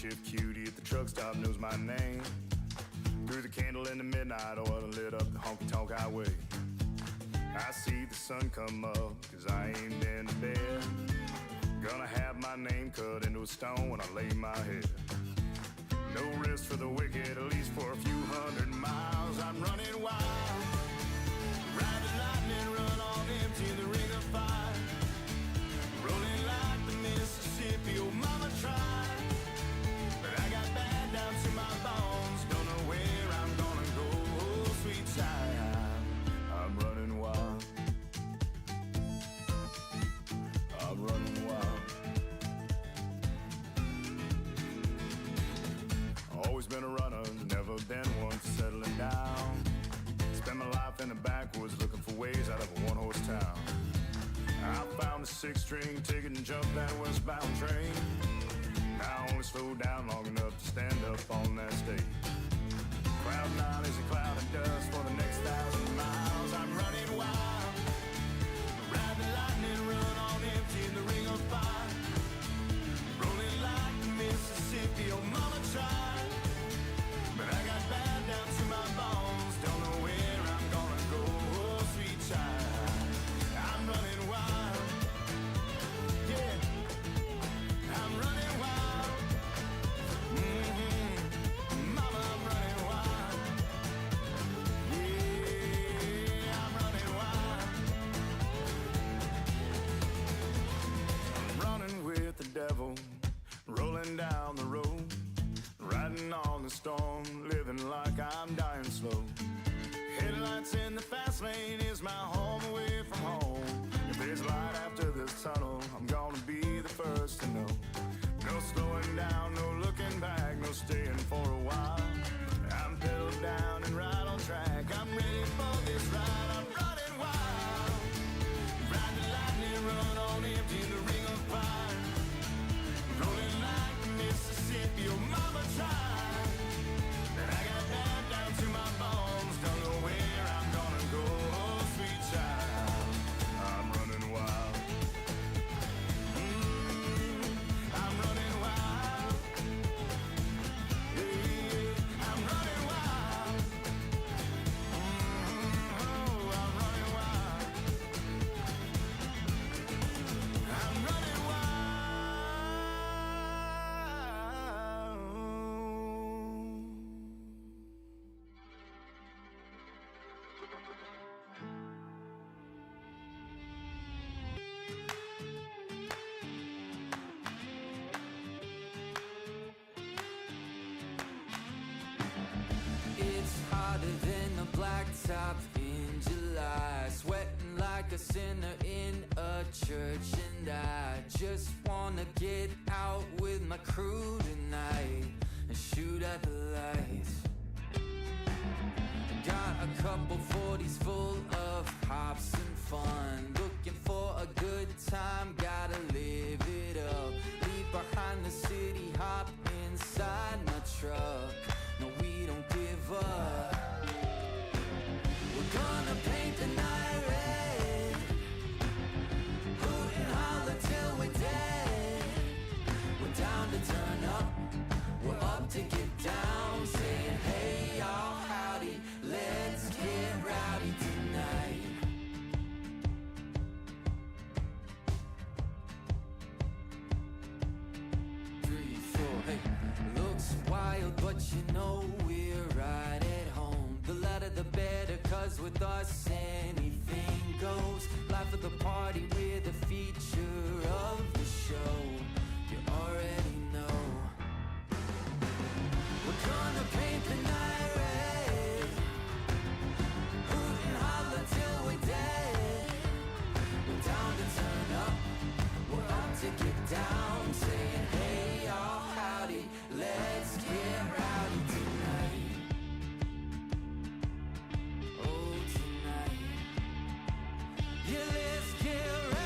shift cutie at the truck stop knows my name. Threw the candle in the midnight oil and lit up the honky-tonk highway. I see the sun come up, cause I ain't been to bed. Gonna have my name cut into a stone when I lay my head. No rest for the wicked, at least for a few 100 miles. I'm running wild, ride the lightning, run on empty in the ring of fire. Rolling like the Mississippi, oh mama tried. But I got bad down to my bones, don't know where I'm gonna go, oh sweet child. I'm running wild, I'm running wild. Always been a runner, never been one for settling down. Spent my life in the backwoods looking for ways out of a one-horse town. I found a 6-string ticket and jumped that westbound train. I only slowed down long enough to stand up on that stage. Crowd nine is a cloud of dust for the next 1,000 miles. I'm running wild, ride the lightning, run on empty in the ring of fire. Rolling like the Mississippi, oh mama tried. But I got bad down to my bones, don't know where I'm gonna go, oh sweet child. I'm running wild, yeah, I'm running wild. Mama, I'm running wild, yeah, I'm running wild. I'm running with the devil, rolling down the road, riding on the storm, living like I'm dying slow. Headlights in the fast lane is my home away from home. If there's light after this tunnel, I'm gonna be the first to know. No slowing down, no looking back, no staying for a while. I'm pedal down and right on track, I'm ready for this ride. I'm running wild, ride the lightning, run on empty in the ring of fire. Rolling like the Mississippi, oh mama tried. And I got bad down to my bones, don't know where I'm gonna go, oh sweet child. I'm running wild, I'm running wild, yeah, I'm running wild, oh I'm running wild, I'm running wild. It's hotter than the blacktop in July, sweating like a sinner in a church, and I just wanna get out with my crew tonight and shoot at the lights. Got a couple 40s full of hops and fun, looking for a good time, gotta live it up. Leave behind the city, hop inside my truck. No, we don't give up. We're gonna paint the night red, hoot and holler till we're dead. We're down to turn up, we're up to get down, saying hey y'all, howdy, let's get rowdy tonight. 3, 4, hey. Looks wild, but you know we're right at home. The louder the better, cause with us anything goes. Life of the party, we're the feature of the show. You already know. We're gonna paint the night red, hoot and holler till we're dead. We're down to turn up, we're up to get down, saying hey y'all, howdy, let's get rowdy tonight. Oh tonight, yeah, let's get rowdy.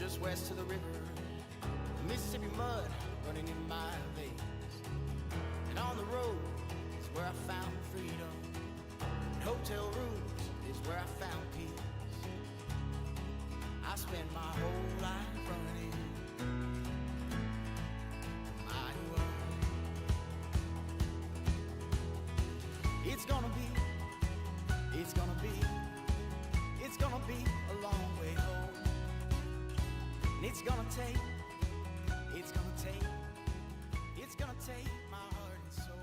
just west of the river. Mississippi mud running in my veins. And on the road is where I found freedom. And hotel rooms is where I found peace. I spent my whole life running my world. It's gonna be a long way home. And it's gonna take my heart and soul,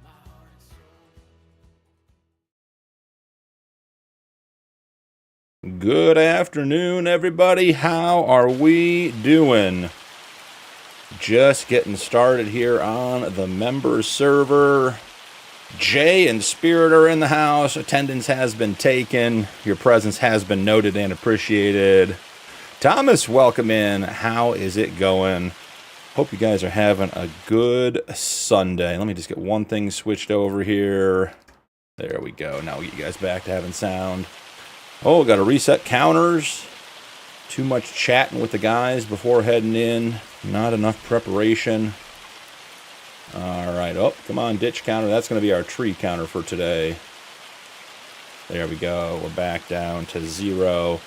my heart and soul. Good afternoon, everybody. How are we doing? Just getting started here on the members server. Jay and Spirit are in the house. Attendance has been taken. Your presence has been noted and appreciated. Thomas, welcome in. How is it going? Hope you guys are having a good Sunday. Let me just get one thing switched over here. There we go. Now we'll get you guys back to having sound. Oh, got to reset counters. Too much chatting with the guys before heading in. Not enough preparation. All right. Oh, come on, ditch counter. That's going to be our tree counter for today. There we go. We're back down to 0.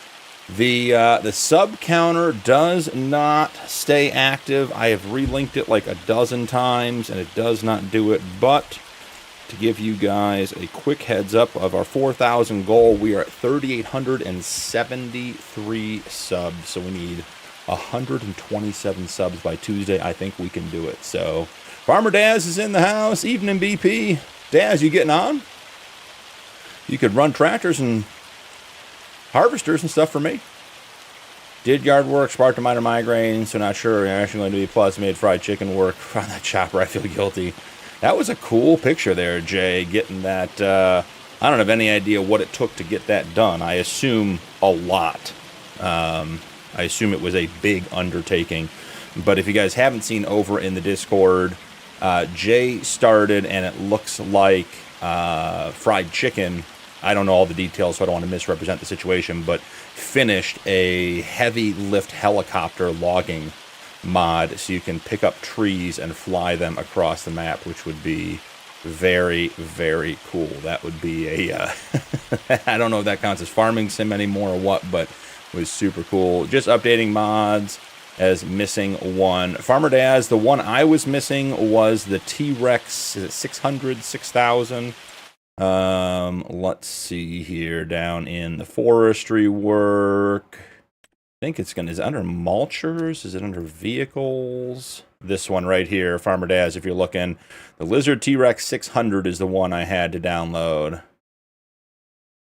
The sub counter does not stay active. I have relinked it like a dozen times, and it does not do it. But to give you guys a quick heads up of our 4,000 goal, we are at 3,873 subs. So we need 127 subs by Tuesday. I think we can do it. So Farmer Daz is in the house. Evening, BP. Daz, you getting on? You could run tractors and harvesters and stuff for me. Did yard work, sparked a minor migraine, so not sure. I'm actually going to be plus made fried chicken work on that chopper. I feel guilty. That was a cool picture there, Jay, getting that. I don't have any idea what it took to get that done. I assume a lot. I assume it was a big undertaking. But if you guys haven't seen over in the Discord, Jay started, and it looks like fried chicken. I don't know all the details, so I don't want to misrepresent the situation, but finished a heavy lift helicopter logging mod so you can pick up trees and fly them across the map, which would be very, very cool. That would be a, I don't know if that counts as farming sim anymore or what, but it was super cool. Just updating mods as missing one. Farmer Daz, the one I was missing was the T-Rex, is it 600, 6,000? Let's see here, down in the forestry work. I think it's is it under mulchers? Is it under vehicles? This one right here, Farmer Daz, if you're looking. The Lizard T-Rex 600 is the one I had to download.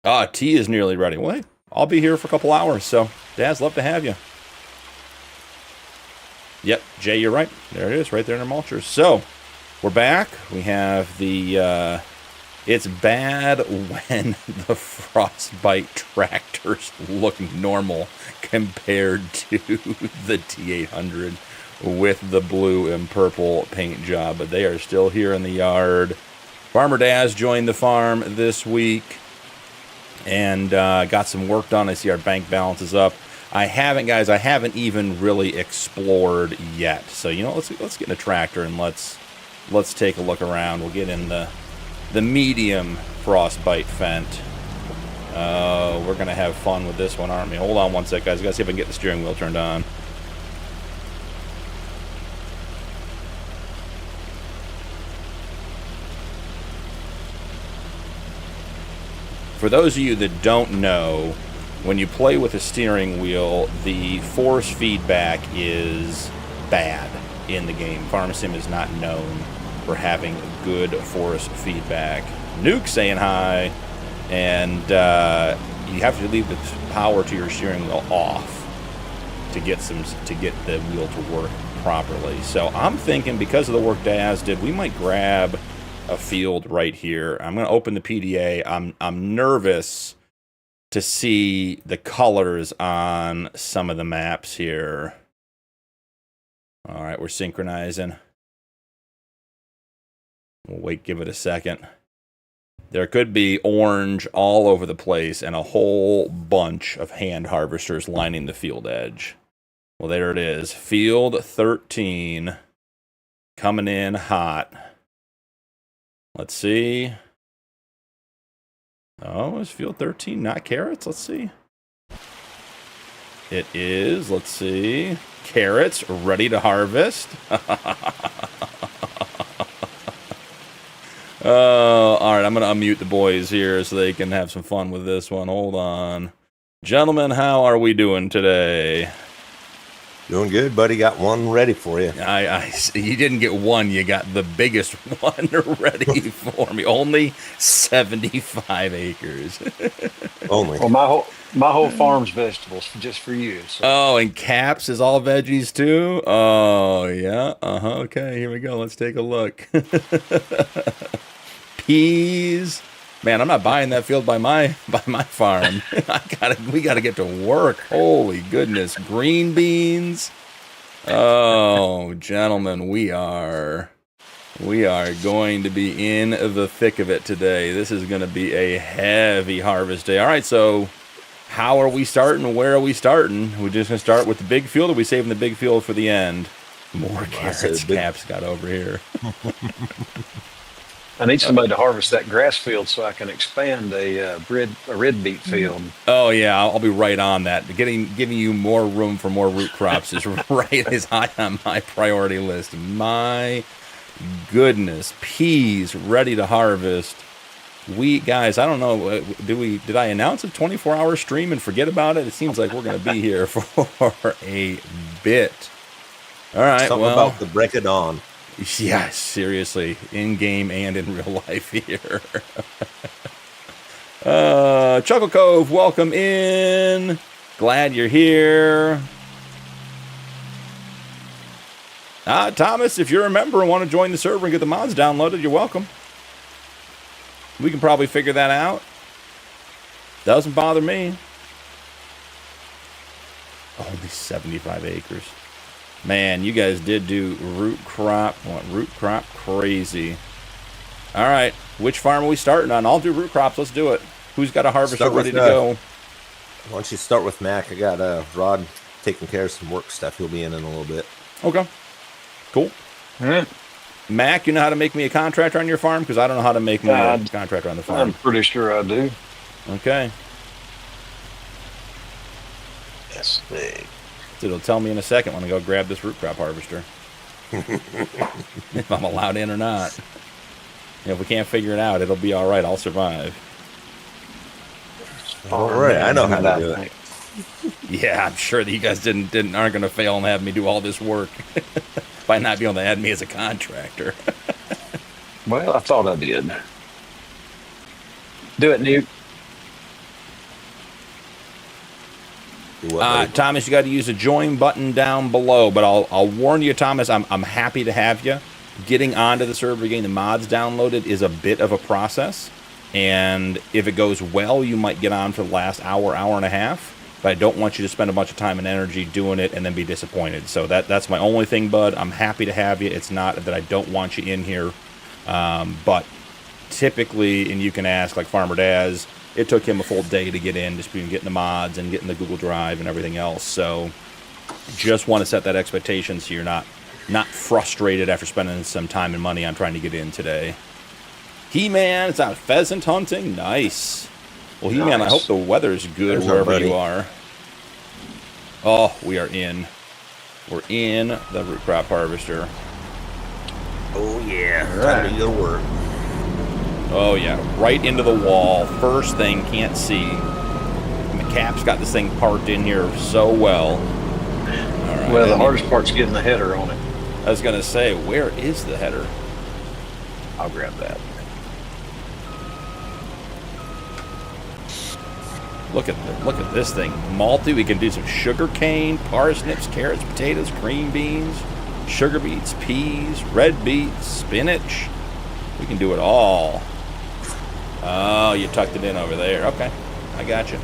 Ah, tea is nearly ready. Well, hey, I'll be here for a couple hours, so Daz, love to have you. Yep, Jay, you're right. There it is, right there in our mulchers. So, we're back. We have the, it's bad when the Frostbite tractors look normal compared to the T800 with the blue and purple paint job. But they are still here in the yard. Farmer Daz joined the farm this week and got some work done. I see our bank balance is up. I haven't even really explored yet. So, you know, let's get in a tractor and let's take a look around. We'll get in the medium Frostbite Fent. We're going to have fun with this one, aren't we? Hold on one sec, guys. I got to see if I can get the steering wheel turned on. For those of you that don't know, when you play with a steering wheel, the force feedback is bad in the game. FarmSim is not known for having good force feedback. Nuke saying hi, and you have to leave the power to your steering wheel off to get the wheel to work properly. So I'm thinking, because of the work Daz did, we might grab a field right here. I'm going to open the PDA. I'm nervous to see the colors on some of the maps here. All right, we're synchronizing. We'll wait, give it a second. There could be orange all over the place and a whole bunch of hand harvesters lining the field edge. Well, there it is. Field 13 coming in hot. Let's see. Oh, is field 13 not carrots? Let's see. It is. Let's see. Carrots ready to harvest. All right, I'm going to unmute the boys here so they can have some fun with this one. Hold on. Gentlemen, how are we doing today? Doing good, buddy. Got one ready for you. You didn't get one. You got the biggest one ready for me. Only 75 acres. Only. Well, my whole farm's vegetables just for you. So. Oh, and Caps is all veggies too? Oh, yeah. Okay, here we go. Let's take a look. Peas. Man, I'm not buying that field by my farm. We gotta get to work. Holy goodness. Green beans. Oh, gentlemen, we are going to be in the thick of it today. This is going to be a heavy harvest day. All right, so how are we starting? Where are we starting? We're just going to start with the big field, or are we saving the big field for the end? More carrots Caps got over here. I need somebody to harvest that grass field so I can expand a red beet field. Oh yeah, I'll be right on that. Giving you more room for more root crops is high on my priority list. My goodness, peas ready to harvest. Guys, I don't know. Did I announce a 24-hour stream and forget about it? It seems like we're going to be here for a bit. All right. Something about the break of dawn. Yeah, seriously, in game and in real life here. Chuckle Cove, welcome in. Glad you're here. Thomas, if you're a member and want to join the server and get the mods downloaded, you're welcome. We can probably figure that out. Doesn't bother me. Only 75 acres. Man, you guys did do root crop. Root crop crazy. All right, which farm are we starting on? I'll do root crops. Let's do it. Who's got a harvester ready to go? Why don't you start with Mac? I got Rod taking care of some work stuff. He'll be in a little bit. Okay. Cool. All right. Mac, you know how to make me a contractor on your farm? Because I don't know how to make me a contractor on the farm. I'm pretty sure I do. Okay. Yes, big. It'll tell me in a second when I go grab this root crop harvester. If I'm allowed in or not. If we can't figure it out, it'll be all right. I'll survive. All right, I know how to do it. Yeah, I'm sure that you guys aren't going to fail and have me do all this work by not being able to add me as a contractor. Well, I thought I did. Do it, Newt. Thomas, you got to use the join button down below, but I'll warn you, Thomas, I'm happy to have you. Getting onto the server, getting the mods downloaded is a bit of a process, and if it goes well, you might get on for the last hour and a half, but I don't want you to spend a bunch of time and energy doing it and then be disappointed. So that's my only thing, bud. I'm happy to have you. It's not that I don't want you in here, but typically, and you can ask like Farmer Daz, it took him a full day to get in, just getting the mods and getting the Google Drive and everything else. So just want to set that expectation so you're not frustrated after spending some time and money on trying to get in today. He-Man, it's out pheasant hunting. Nice. Well, He-Man, nice. I hope the weather's good wherever you are. Oh, we are in. We're in the root crop harvester. Oh, yeah. Time to go to work. Oh, yeah. Right into the wall. First thing, can't see. And the Cap's got this thing parked in here so well. All right. Well, the hardest part's getting the header on it. I was going to say, where is the header? I'll grab that. Look at this thing. Malty. We can do some sugar cane, parsnips, carrots, potatoes, green beans, sugar beets, peas, red beets, spinach. We can do it all. Oh, you tucked it in over there. Okay. I got you.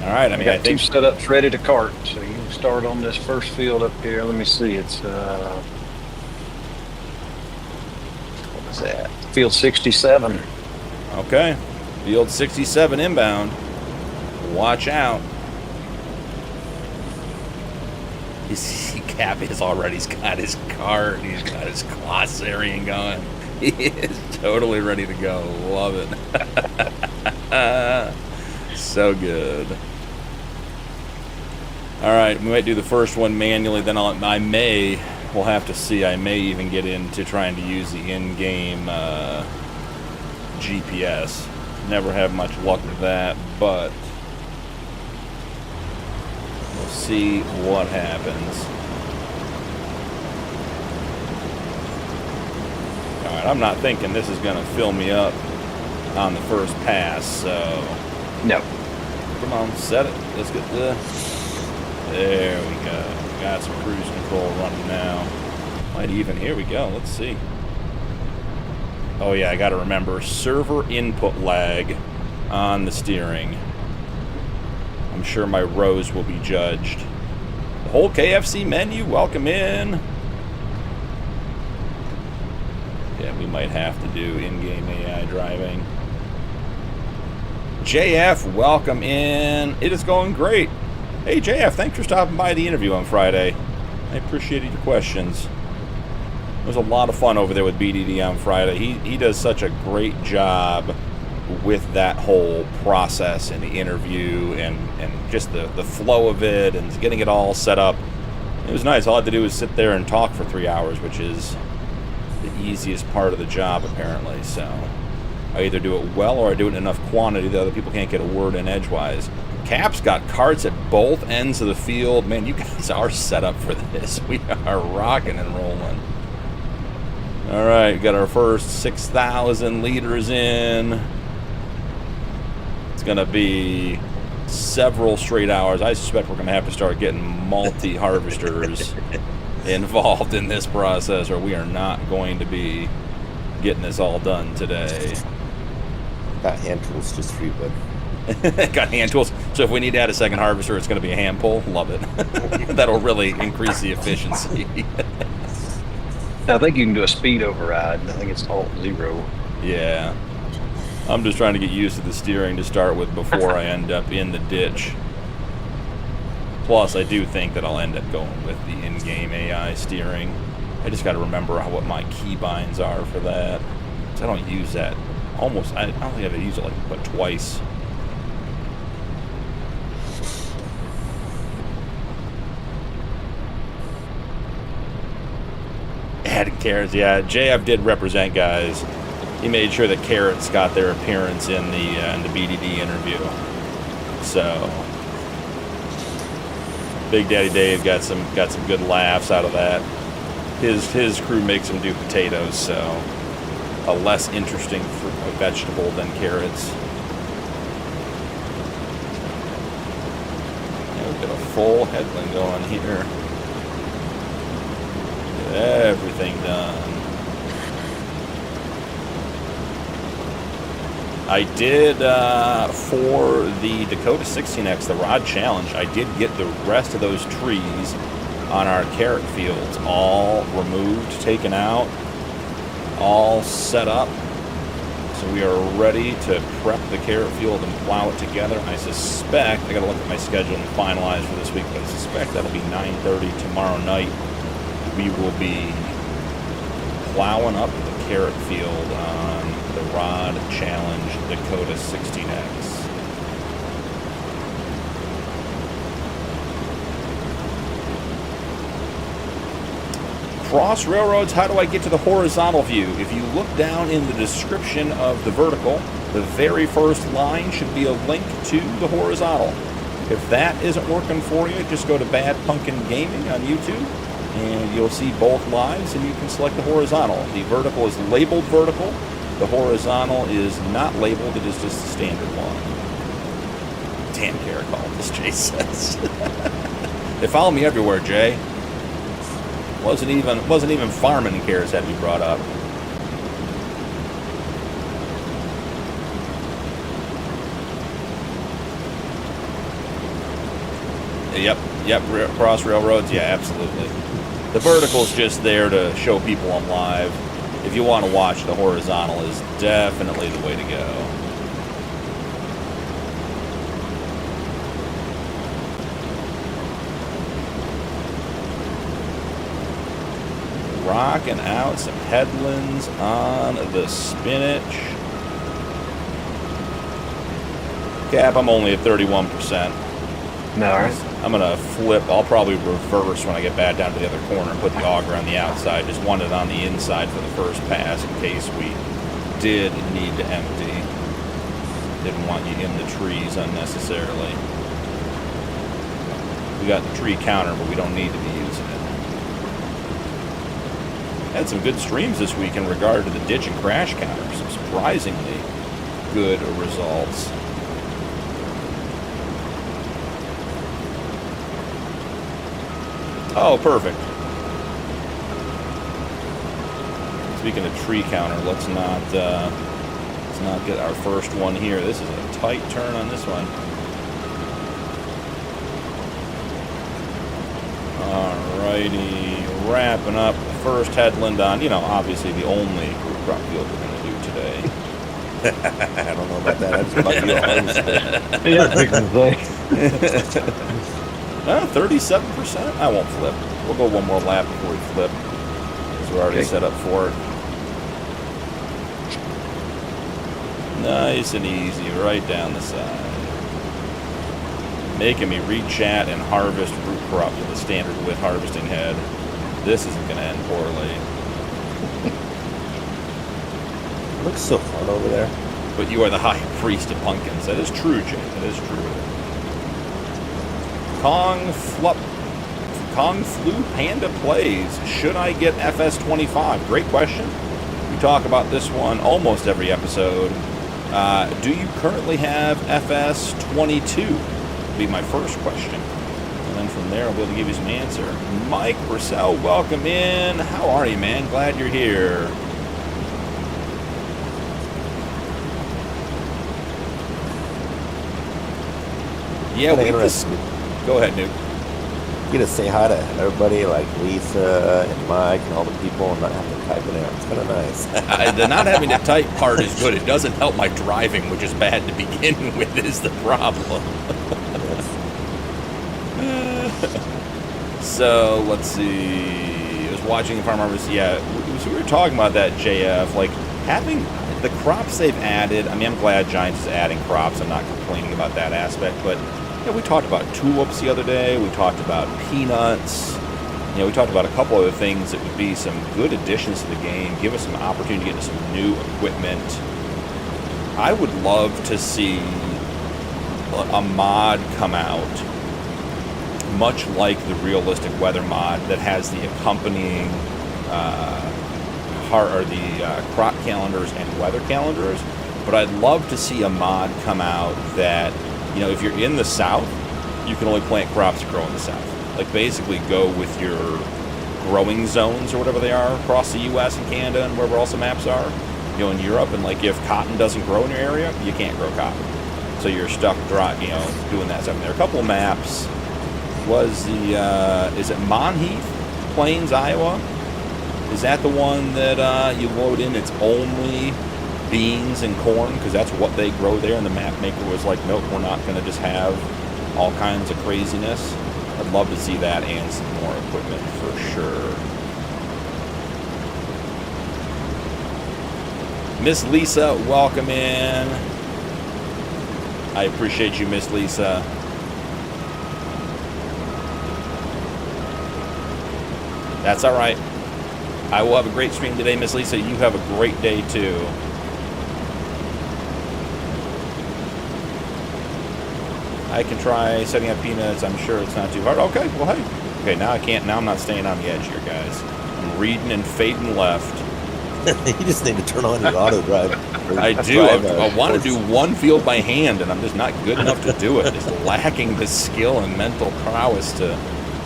All right. I think two setups ready to cart. So you can start on this first field up here. Let me see. It's what is that? Field 67. Okay. Field 67 inbound. Watch out. You see Cap is already, he's got his cart, he's got his Glossarian going. He is totally ready to go. Love it. So good. Alright, we might do the first one manually, then we'll have to see, I may even get into trying to use the in-game GPS. Never have much luck with that, but we'll see what happens. Alright, I'm not thinking this is going to fill me up on the first pass, so... No. Come on, set it. Let's get this. There we go. Got some cruise control running now. Might even, here we go. Let's see. Oh yeah, I got to remember, server input lag on the steering. I'm sure my rows will be judged. The whole KFC menu, welcome in. Yeah, we might have to do in-game AI driving. JF, welcome in. It is going great. Hey JF, thanks for stopping by the interview on Friday. I appreciated your questions. It was a lot of fun over there with BDD on Friday. He does such a great job with that whole process and the interview and just the flow of it and getting it all set up. It was nice. All I had to do was sit there and talk for 3 hours, which is the easiest part of the job apparently. So I either do it well or I do it in enough quantity that other people can't get a word in edgewise. Cap's got carts at both ends of the field. Man, you guys are set up for this. We are rocking and rolling. All right, got our first 6,000 liters in. It's going to be several straight hours. I suspect we're going to have to start getting multi-harvesters involved in this process, or we are not going to be getting this all done today. Got hand tools just for you, bud. Got hand tools. So if we need to add a second harvester, it's going to be a hand pull. Love it. That'll really increase the efficiency. I think you can do a speed override. I think it's Alt-0. Yeah. I'm just trying to get used to the steering to start with before I end up in the ditch. Plus, I do think that I'll end up going with the in-game AI steering. I just got to remember what my keybinds are for that. So I don't use that almost. I don't think I've used it like but twice. Adding carrots, yeah. JF did represent, guys. He made sure that carrots got their appearance in the BDD interview. So, Big Daddy Dave got some good laughs out of that. His crew makes him do potatoes, so a less interesting vegetable than carrots. Yeah, we've got a full headland going here. Everything done. I did, for the Dakota 16X, the rod challenge, I did get the rest of those trees on our carrot fields all removed, taken out, all set up. So we are ready to prep the carrot field and plow it together. I suspect, I gotta look at my schedule and finalize for this week, but I suspect that'll be 9:30 tomorrow night. We will be plowing up the carrot field on the Rod Challenge Dakota 16X. Cross railroads, how do I get to the horizontal view? If you look down in the description of the vertical, the very first line should be a link to the horizontal. If that isn't working for you, just go to Bad Punkin Gaming on YouTube, and you'll see both lives, and you can select the horizontal. The vertical is labeled vertical. The horizontal is not labeled. It is just the standard one. Damn carrot call, this Jay says. They follow me everywhere, Jay. Wasn't even farming carrots had to be brought up. Yep, cross railroads, yeah, absolutely. The vertical's just there to show people I'm live. if you want to watch, the horizontal is definitely the way to go. Rocking out some headlands on the spinach. Cap, I'm only at 31%. No, all right. I'm going to flip. I'll probably reverse when I get back down to the other corner and put the auger on the outside. Just want it on the inside for the first pass in case we did need to empty. Didn't want you in the trees unnecessarily. We got the tree counter, but we don't need to be using it. Had some good streams this week in regard to the ditch and crash counter. Some surprisingly good results. Oh, perfect. Speaking of tree counter, let's not get our first one here. This is a tight turn on this one. Alrighty, wrapping up the first headland on, obviously the only group crop field we're going to do today. I don't know about that. I just about to Yeah, I was 37%? I won't flip. We'll go one more lap before we flip, because we're already set up for it. Nice and easy, right down the side. Making me re-chat and harvest root crop with a standard width harvesting head. This isn't going to end poorly. Looks so fun over there. But you are the high priest of pumpkins. That is true, Jay. That is true. Kong Flu Panda plays. Should I get FS25? Great question. We talk about this one almost every episode. Do you currently have FS22? Would be my first question. And then from there, I'll be able to give you some answer. Mike Purcell, welcome in. How are you, man? Glad you're here. Yeah, we just... Go ahead, Nuke. You gonna say hi to everybody, like Lisa and Mike and all the people, and not have to type it in. It's kind of nice. The not having to type part is good. It doesn't help my driving, which is bad to begin with, is the problem. So, let's see. I was watching the Farm Harvest. Yeah, so we were talking about that, JF. Like, having the crops they've added. I mean, I'm glad Giants is adding crops. I'm not complaining about that aspect, but... Yeah, we talked about tulips the other day. We talked about peanuts. We talked about a couple other things that would be some good additions to the game, give us some opportunity to get into some new equipment. I would love to see a mod come out, much like the realistic weather mod that has the accompanying crop calendars and weather calendars. But I'd love to see a mod come out that, if you're in the South, you can only plant crops that grow in the South. Like, basically go with your growing zones or whatever they are across the U.S. and Canada and wherever else the maps are. In Europe, and like if cotton doesn't grow in your area, you can't grow cotton. So you're stuck dry, doing that stuff. There are a couple of maps. Was the is it Monheath Plains, Iowa? Is that the one that you load in? It's only beans and corn, because that's what they grow there, and the map maker was like, nope, we're not going to just have all kinds of craziness. I'd love to see that and some more equipment for sure. Miss Lisa, welcome in. I appreciate you, Miss Lisa. That's all right. I will have a great stream today, Miss Lisa. You have a great day too. I can try setting up peanuts. I'm sure it's not too hard. Okay, well, hey. Okay, now I can't. Now I'm not staying on the edge here, guys. I'm reading and fading left. You just need to turn on your auto drive. I do. I want to do one field by hand, and I'm just not good enough to do it. Just lacking the skill and mental prowess to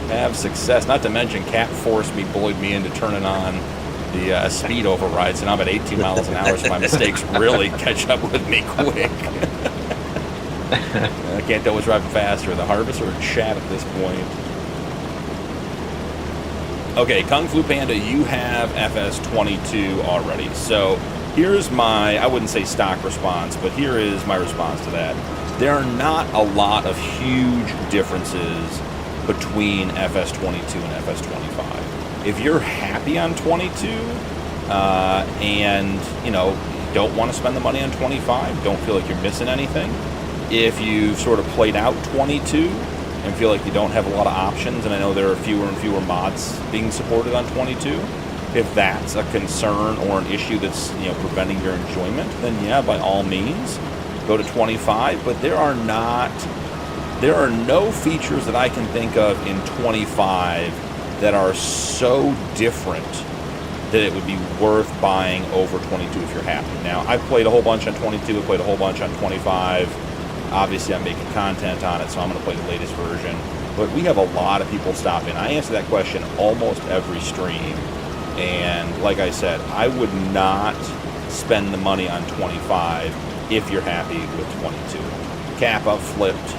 have success. Not to mention, Cat forced me, bullied me into turning on the speed overrides, and I'm at 18 miles an hour, so my mistakes really catch up with me quick. I can't tell who's driving faster, the harvest or Chad at this point. Okay, Kung Fu Panda, you have FS22 already. So here's my, I wouldn't say stock response, but here is my response to that. There are not a lot of huge differences between FS22 and FS25. If you're happy on 22 and, you know, don't want to spend the money on 25, don't feel like you're missing anything. If you've sort of played out 22 and feel like you don't have a lot of options, and I know there are fewer and fewer mods being supported on 22, if that's a concern or an issue that's, you know, preventing your enjoyment, then yeah, by all means, go to 25. But there are no features that I can think of in 25 that are so different that it would be worth buying over 22 if you're happy. Now, I've played a whole bunch on 22, I've played a whole bunch on 25. Obviously, I'm making content on it, so I'm going to play the latest version. But we have a lot of people stop in. I answer that question almost every stream. And like I said, I would not spend the money on 25 if you're happy with 22. Cap up flipped.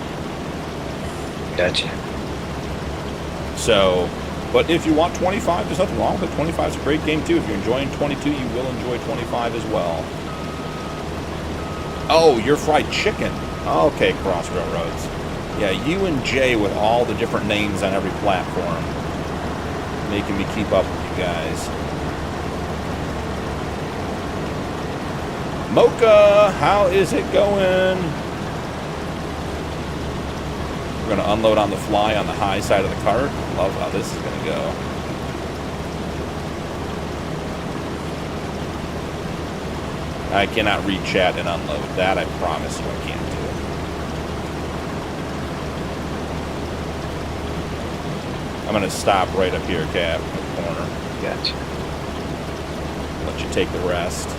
Gotcha. So, but if you want 25, there's nothing wrong with it. 25 is a great game too. If you're enjoying 22, you will enjoy 25 as well. Oh, you're fried chicken. Okay, Cross Railroads. Yeah, you and Jay with all the different names on every platform. Making me keep up with you guys. Mocha, how is it going? We're going to unload on the fly on the high side of the cart. Love how this is going to go. I cannot read chat and unload. That I promise you I can't do. I'm going to stop right up here, Cap, in the corner. Gotcha. Let you take the rest.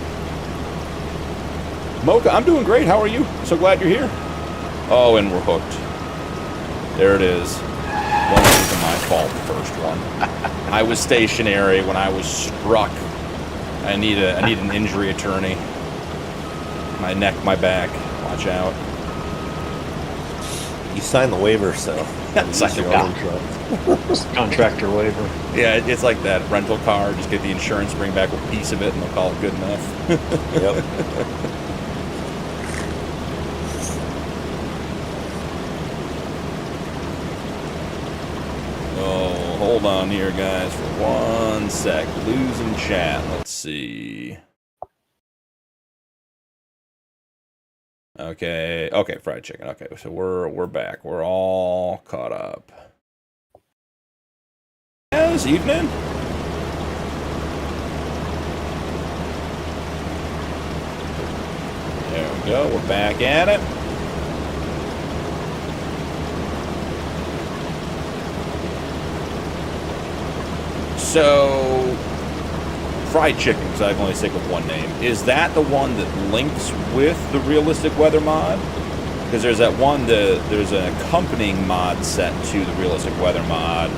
Mocha, I'm doing great. How are you? So glad you're here. Oh, and we're hooked. There it is. Well, this isn't my fault, the first one. I was stationary when I was struck. I need an injury attorney. My neck, my back. Watch out. You signed the waiver, so Signed the waiver. Contractor waiver. Yeah, it's like that rental car. Just get the insurance, bring back a piece of it, and they'll call it good enough. Yep. Oh, hold on here, guys, for 1 sec. Losing chat. Let's see. Okay, fried chicken. Okay, so we're back. We're all caught up. Yes, evening. There we go. We're back at it. So, fried chicken, because I've only stick with one name. Is that the one that links with the realistic weather mod? Because there's that one, there's an accompanying mod set to the realistic weather mod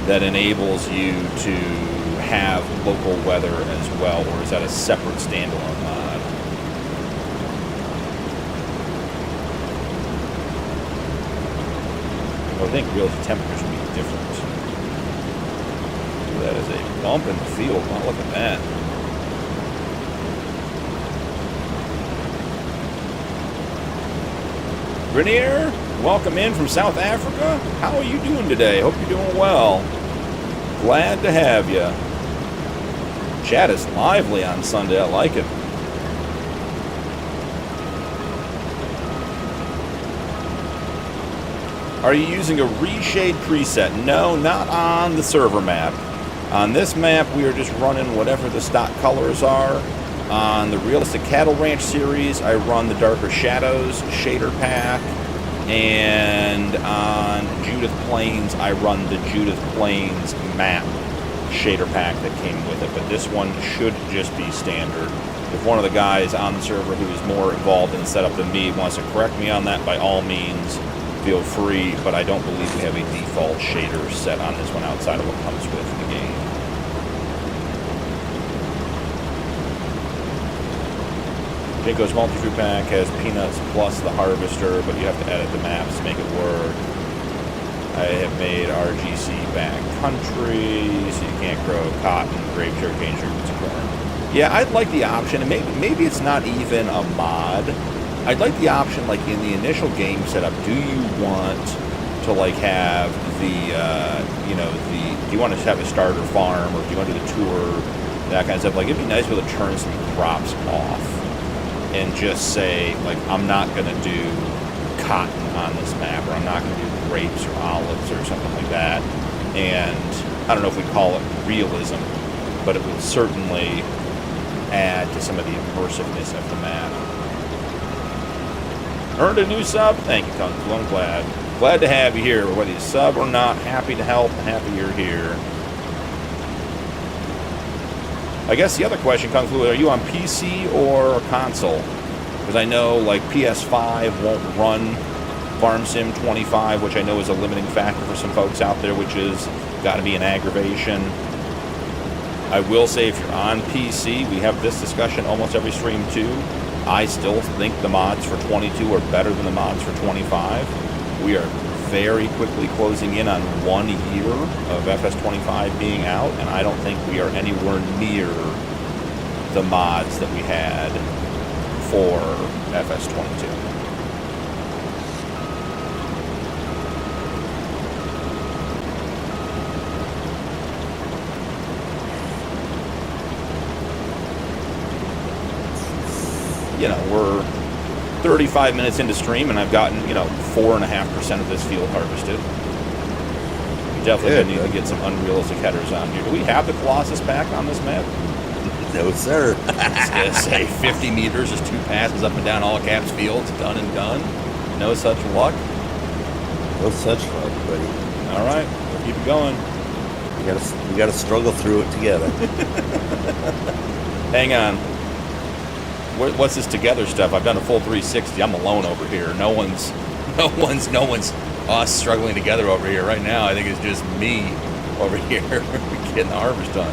that enables you to have local weather as well, or is that a separate standalone mod? I would think realistic temperatures would be different. That is a bump in the field. Wow, look at that. Grenier, welcome in from South Africa. How are you doing today? Hope you're doing well. Glad to have you. Chat is lively on Sunday. I like it. Are you using a reshade preset? No, not on the server map. On this map, we are just running whatever the stock colors are. On the Realistic Cattle Ranch series, I run the Darker Shadows shader pack. And on Judith Plains, I run the Judith Plains map shader pack that came with it. But this one should just be standard. If one of the guys on the server who is more involved in the setup than me wants to correct me on that, by all means, feel free, but I don't believe we have a default shader set on this one outside of what comes with the game. Jinko's multi-fruit pack has peanuts plus the harvester, but you have to edit the maps to make it work. I have made RGC back country, so you can't grow cotton, grape, sugarcane, sugar, corn. Yeah, I'd like the option, and maybe it's not even a mod. I'd like the option, like in the initial game setup, do you want to like have the, do you want to have a starter farm, or do you want to do the tour, that kind of stuff? Like, it'd be nice to be able to turn some crops off and just say, like, I'm not going to do cotton on this map, or I'm not going to do grapes or olives or something like that. And I don't know if we call it realism, but it would certainly add to some of the immersiveness of the map. Earned a new sub? Thank you, Kung Fu. I'm glad to have you here. Whether you sub or not, happy to help, happy you're here. I guess the other question, Kung Fu, are you on PC or console? Because I know, like, PS5 won't run Farm Sim 25, which I know is a limiting factor for some folks out there, which is got to be an aggravation. I will say, if you're on PC, we have this discussion almost every stream too. I still think the mods for 22 are better than the mods for 25. We are very quickly closing in on 1 year of FS25 being out, and I don't think we are anywhere near the mods that we had for FS22. You know, we're 35 minutes into stream, and I've gotten, 4.5% of this field harvested. We definitely need to get some unrealistic headers on here. Do we have the Colossus pack on this map? No, sir. I was going to say 50 meters is 2 passes up and down all caps fields, done and done. No such luck. No such luck, buddy. All right, we'll keep it going. We gotta struggle through it together. Hang on. What's this together stuff? I've done a full 360. I'm alone over here. No one's us struggling together over here right now. I think it's just me over here getting the harvest done.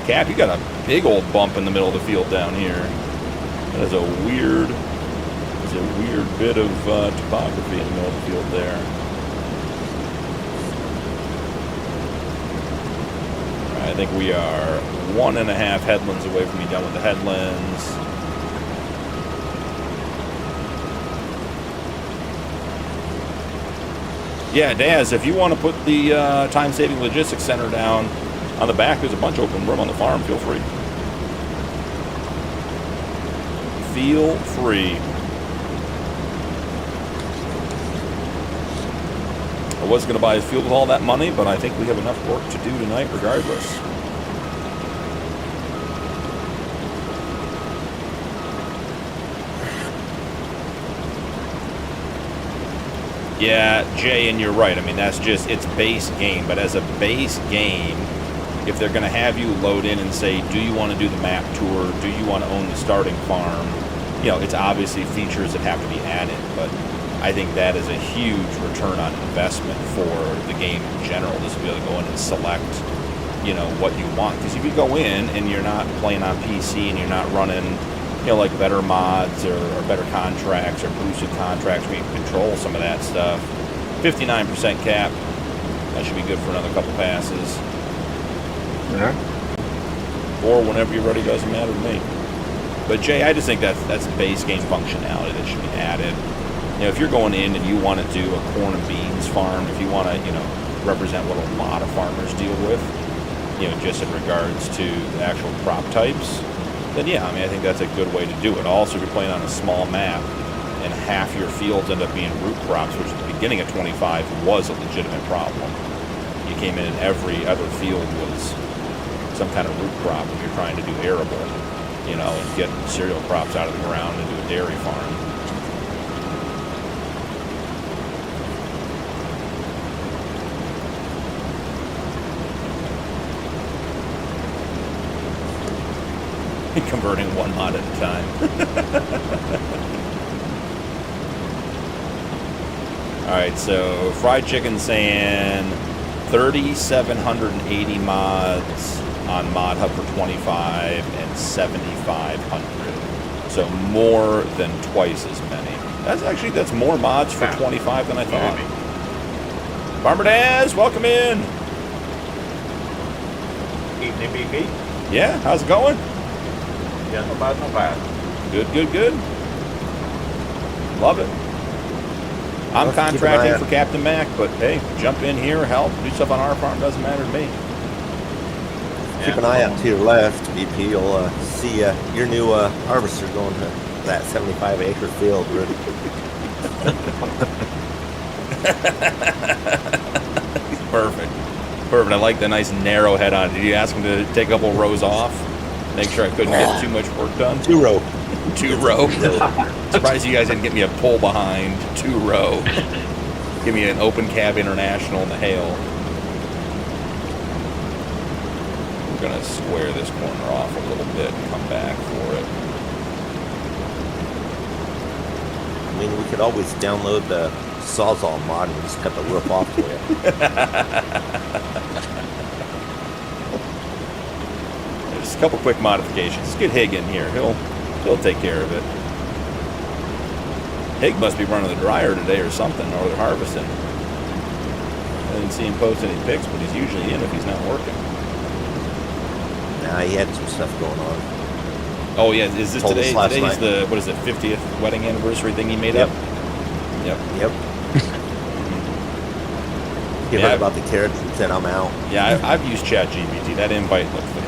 Cap, you got a big old bump in the middle of the field down here. That is a weird bit of topography in the middle of the field there. All right, I think we are 1.5 headlands away from being done with the headlands. Yeah, Daz, if you want to put the time-saving logistics center down on the back, there's a bunch of open room on the farm. Feel free. Feel free. I was going to buy a field with all that money, but I think we have enough work to do tonight regardless. Yeah, Jay, and you're right. I mean, that's just, it's base game. But as a base game, if they're going to have you load in and say, do you want to do the map tour? Do you want to own the starting farm? It's obviously features that have to be added. But I think that is a huge return on investment for the game in general. Just to be able to go in and select, what you want. Because if you go in and you're not playing on PC and you're not running, like better mods or better contracts or boosted contracts where you can control some of that stuff. 59% cap. That should be good for another couple passes. Yeah. Or whenever you're ready, doesn't matter to me. But Jay, I just think that's base game functionality that should be added. If you're going in and you want to do a corn and beans farm, if you want to, represent what a lot of farmers deal with, just in regards to the actual crop types, then yeah, I think that's a good way to do it. Also, if you're playing on a small map and half your fields end up being root crops, which at the beginning of 25 was a legitimate problem. You came in and every other field was some kind of root crop if you're trying to do arable, and get cereal crops out of the ground and do a dairy farm. Converting one mod at a time. Alright, so Fried Chicken saying 3,780 mods on Mod Hub for 25 and 7,500. So more than twice as many. That's more mods for 25 than I thought. Farmer Daz, welcome in. Evening, BP. Yeah, how's it going? Yeah, no bad, no bad. Good, good, good. Love it. I'm Let's keep an eye contracting out. for Captain Mac, but hey, jump in here, help, do stuff on our farm, doesn't matter to me. Keep an eye out to your left, BP. You'll see your new harvester going to that 75-acre field, Rudy. Perfect. Perfect. I like the nice narrow head on it. Did you ask him to take a couple rows off? Make sure I couldn't get too much work done? 2-row. 2-row. Surprised you guys didn't get me a pull behind 2-row. Give me an open cab international in the hail. We're going to square this corner off a little bit and come back for it. I mean, we could always download the Sawzall mod and just cut the roof off for you. Just a couple quick modifications. Let's get Hig in here. He'll take care of it. Hig must be running the dryer today or something, or they're harvesting. I didn't see him post any pics, but he's usually in if he's not working. Nah, he had some stuff going on. Oh yeah, is this Told us today? last Today's night. the, what is it, 50th wedding anniversary thing he made Yep. up? Yep. Yep. He Yeah. heard about the carrots and said, I'm out. Yeah, I've used ChatGPT. That invite looked fake,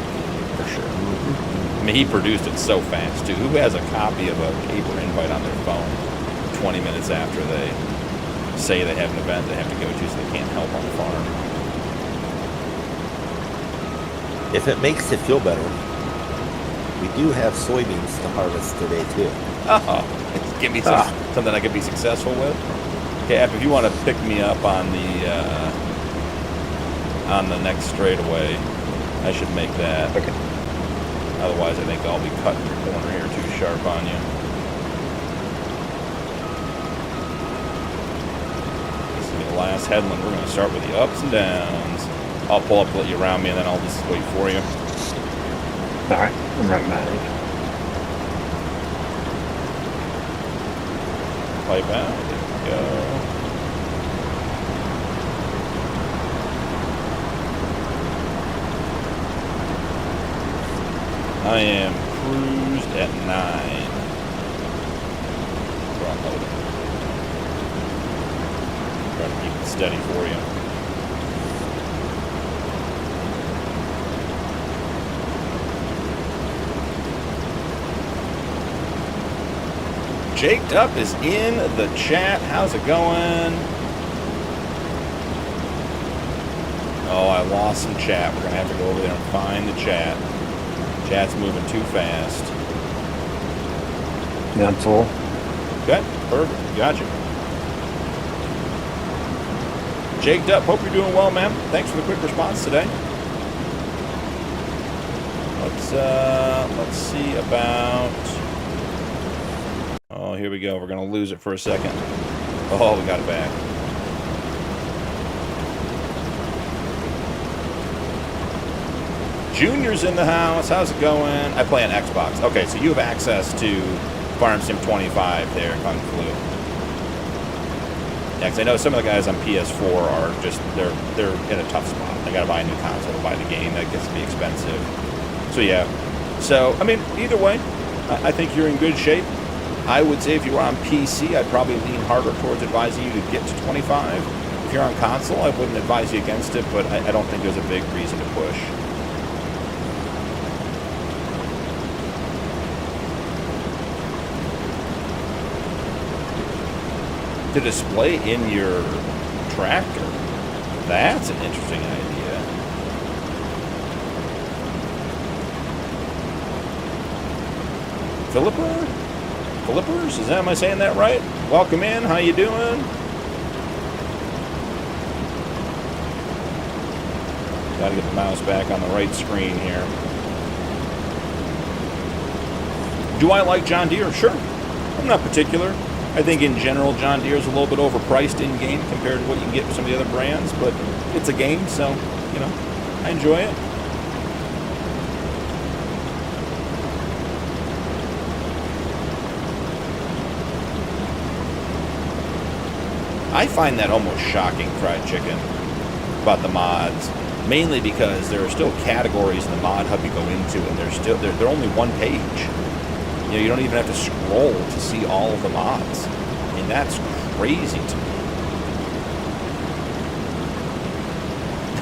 for sure. I mean, he produced it so fast, too. Who has a copy of a paper invite on their phone 20 minutes after they say they have an event they have to go to so they can't help on the farm? If it makes you feel better, we do have soybeans to harvest today, too. Oh, give me something I could be successful with. Cap, if you want to pick me up on the next straightaway, I should make that. Okay. Otherwise, I think I'll be cutting your corner here too sharp on you. This is the last headland. We're going to start with the ups and downs. I'll pull up, let you around me, and then I'll just wait for you. All right, I'm right behind you. Pipe out. There we go. I am cruised at 9. Front loading. Try to keep it steady for you. Jaked Up is in the chat. How's it going? Oh, I lost some chat. We're going to have to go over there and find the chat. Chat's moving too fast. Yeah, I'm full. Okay, perfect. Gotcha. Jaked Up, hope you're doing well, man. Thanks for the quick response today. Let's see about... Oh, here we go. We're going to lose it for a second. Oh, we got it back. Junior's in the house. How's it going? I play on Xbox. Okay, so you have access to Farm Sim 25 there, Kung Flu. Yeah, because I know some of the guys on PS4 are just, they're in a tough spot. They got to buy a new console to buy the game. That gets to be expensive. So, yeah. So, I mean, either way, I think you're in good shape. I would say if you were on PC, I'd probably lean harder towards advising you to get to 25. If you're on console, I wouldn't advise you against it, but I don't think there's a big reason to push. To display in your tractor, that's an interesting idea. Flippers? Am I saying that right? Welcome in. How you doing? Got to get the mouse back on the right screen here. Do I like John Deere? Sure. I'm not particular. I think in general John Deere is a little bit overpriced in game compared to what you can get with some of the other brands, but it's a game, so you know, I enjoy it. I find that almost shocking, fried chicken, about the mods. Mainly because there are still categories in the mod hub you go into, and they're only one page. You know, you don't even have to scroll to see all of the mods. I mean, that's crazy to me.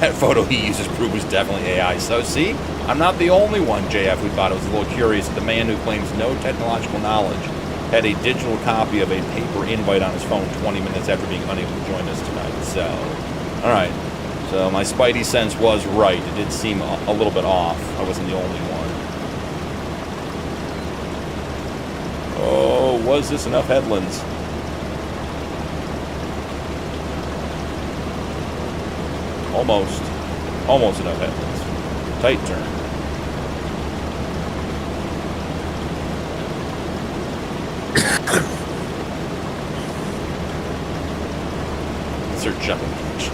That photo he uses proof was definitely AI. So see, I'm not the only one, JF, who thought it was a little curious that the man who claims no technological knowledge had a digital copy of a paper invite on his phone 20 minutes after being unable to join us tonight. So, all right. So my spidey sense was right. It did seem a little bit off. I wasn't the only one. Oh, was this enough headlands? Almost enough headlands. Tight turn. Insert jumping catch.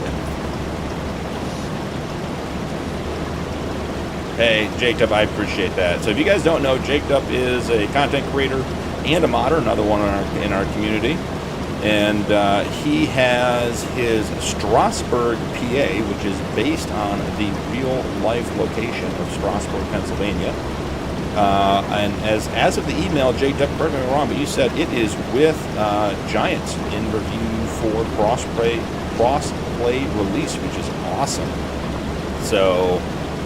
Hey, Jacob, I appreciate that. So if you guys don't know, Jacob is a content creator and a modder, another one in our community. And he has his Strasburg, PA, which is based on the real-life location of Strasburg, Pennsylvania. And as of the email, Jacob, correct me if I'm wrong, but you said it is with Giants in review for crossplay release, which is awesome. So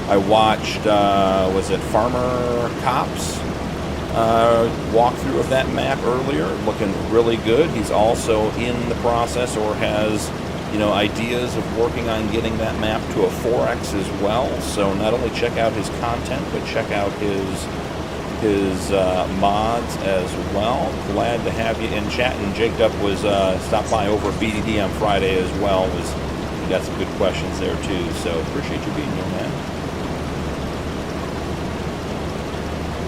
I watched, was it Farmer Cops walkthrough of that map earlier, looking really good. He's also in the process or has, you know, ideas of working on getting that map to a 4X as well. So not only check out his content, but check out his mods as well. Glad to have you in chat. And Jacob was stopped by over at BDD on Friday as well. We got some good questions there too. So appreciate you being here, man.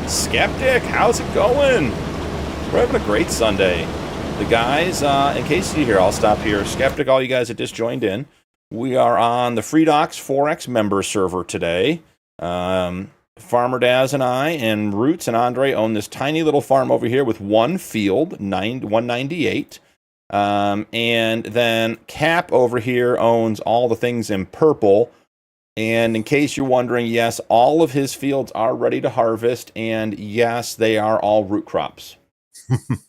Skeptic, how's it going? We're having a great Sunday. The guys, in case you hear, I'll stop here. Skeptic, all you guys that just joined in, we are on the FreeDocs 4X member server today. Farmer Daz and I and Roots and Andre own this tiny little farm over here with one field, 198. And then Cap over here owns all the things in purple. And in case you're wondering, yes, all of his fields are ready to harvest, and yes, they are all root crops.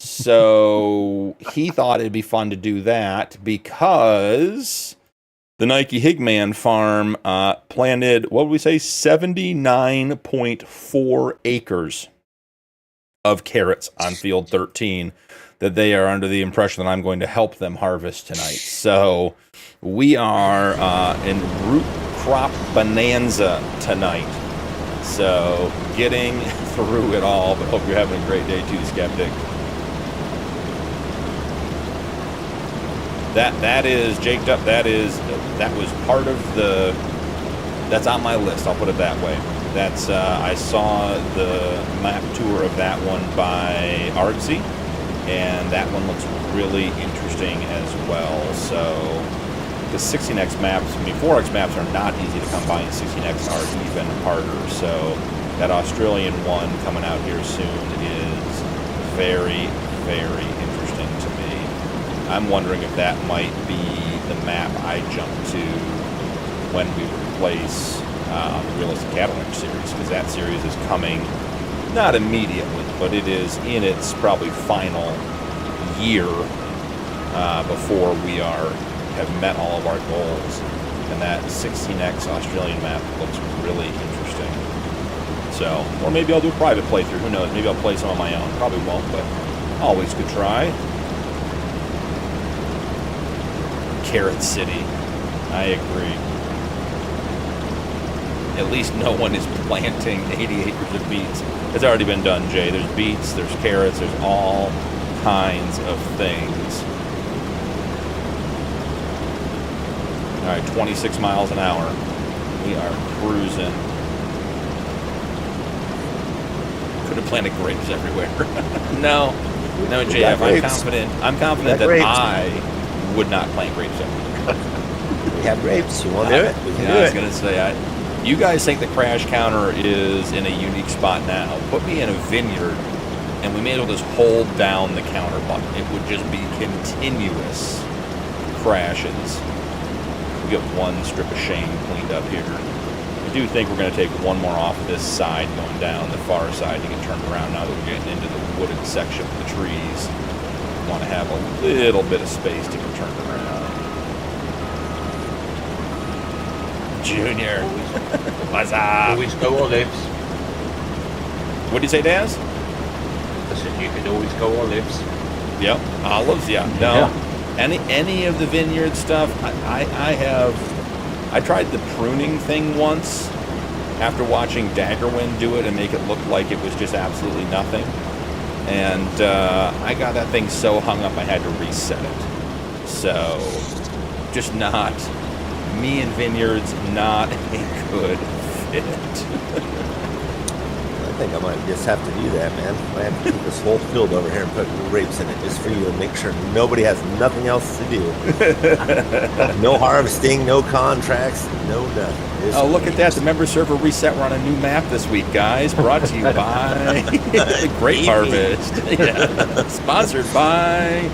So he thought it'd be fun to do that because the Nike Higman farm planted, what would we say, 79.4 acres of carrots on field 13 that they are under the impression that I'm going to help them harvest tonight. So we are in root crop bonanza tonight. So getting through it all, but hope you're having a great day too, Skeptic. That is Jaked Up. That was part of that's on my list. I'll put it that way. That's I saw the map tour of that one by Artsy, and that one looks really interesting as well. So the 16x maps, 4x maps are not easy to come by, and 16x are even harder. So that Australian one coming out here soon is very, very interesting to me. I'm wondering if that might be the map I jump to when we replace the Realistic Cattle Ranch series, because that series is coming, not immediately, but it is in its probably final year before we have met all of our goals, and that 16x Australian map looks really interesting. So, or maybe I'll do a private playthrough, who knows, maybe I'll play some on my own, probably won't, but always could try. Carrot City, I agree. At least no one is planting 80 acres of beets. It's already been done, Jay. There's beets, there's carrots, there's all kinds of things. All right, 26 miles an hour. We are cruising. Could have planted grapes everywhere. No, JF, I'm confident that I would not plant grapes everywhere. We have grapes. You want to do it? We can do it. I was going to say, you guys think the crash counter is in a unique spot now. Put me in a vineyard, and we may as well just hold down the counter button. It would just be continuous. crashes. We get one strip of shame cleaned up here. I do think we're going to take one more off of this side going down the far side to get turned around now that we're getting into the wooded section of the trees. We want to have a little bit of space to get turned around. Junior, what's up? Always go olives. What do you say, Daz? I said you can always go olives. Yep, olives. Yeah, no, any of the vineyard stuff. I tried the pruning thing once after watching Daggerwind do it and make it look like it was just absolutely nothing. And I got that thing so hung up I had to reset it. So, just not, me and vineyards, not a good fit. I think I might just have to do that, man. I have to keep this whole field over here and put grapes in it just for you to make sure nobody has nothing else to do. No harvesting, no contracts, no nothing. Just Oh, look at that. The member server reset. We're on a new map this week, guys. Brought to you by the Grape Harvest. Yeah. Sponsored by,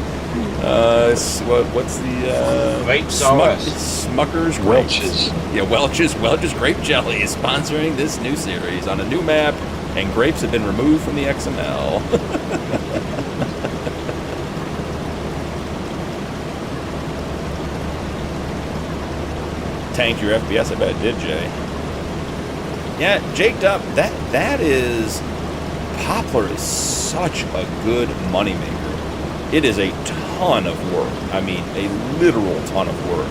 what's the, Grapes are us. Smucker's Grapes. Welch's. Yeah, Welch's Grape Jelly is sponsoring this new series on a new map, and grapes have been removed from the XML. Tanked your FPS, I bet it did, Jay. Yeah, Jaked up, that is, Poplar is such a good moneymaker. It is a ton of work. I mean, a literal ton of work.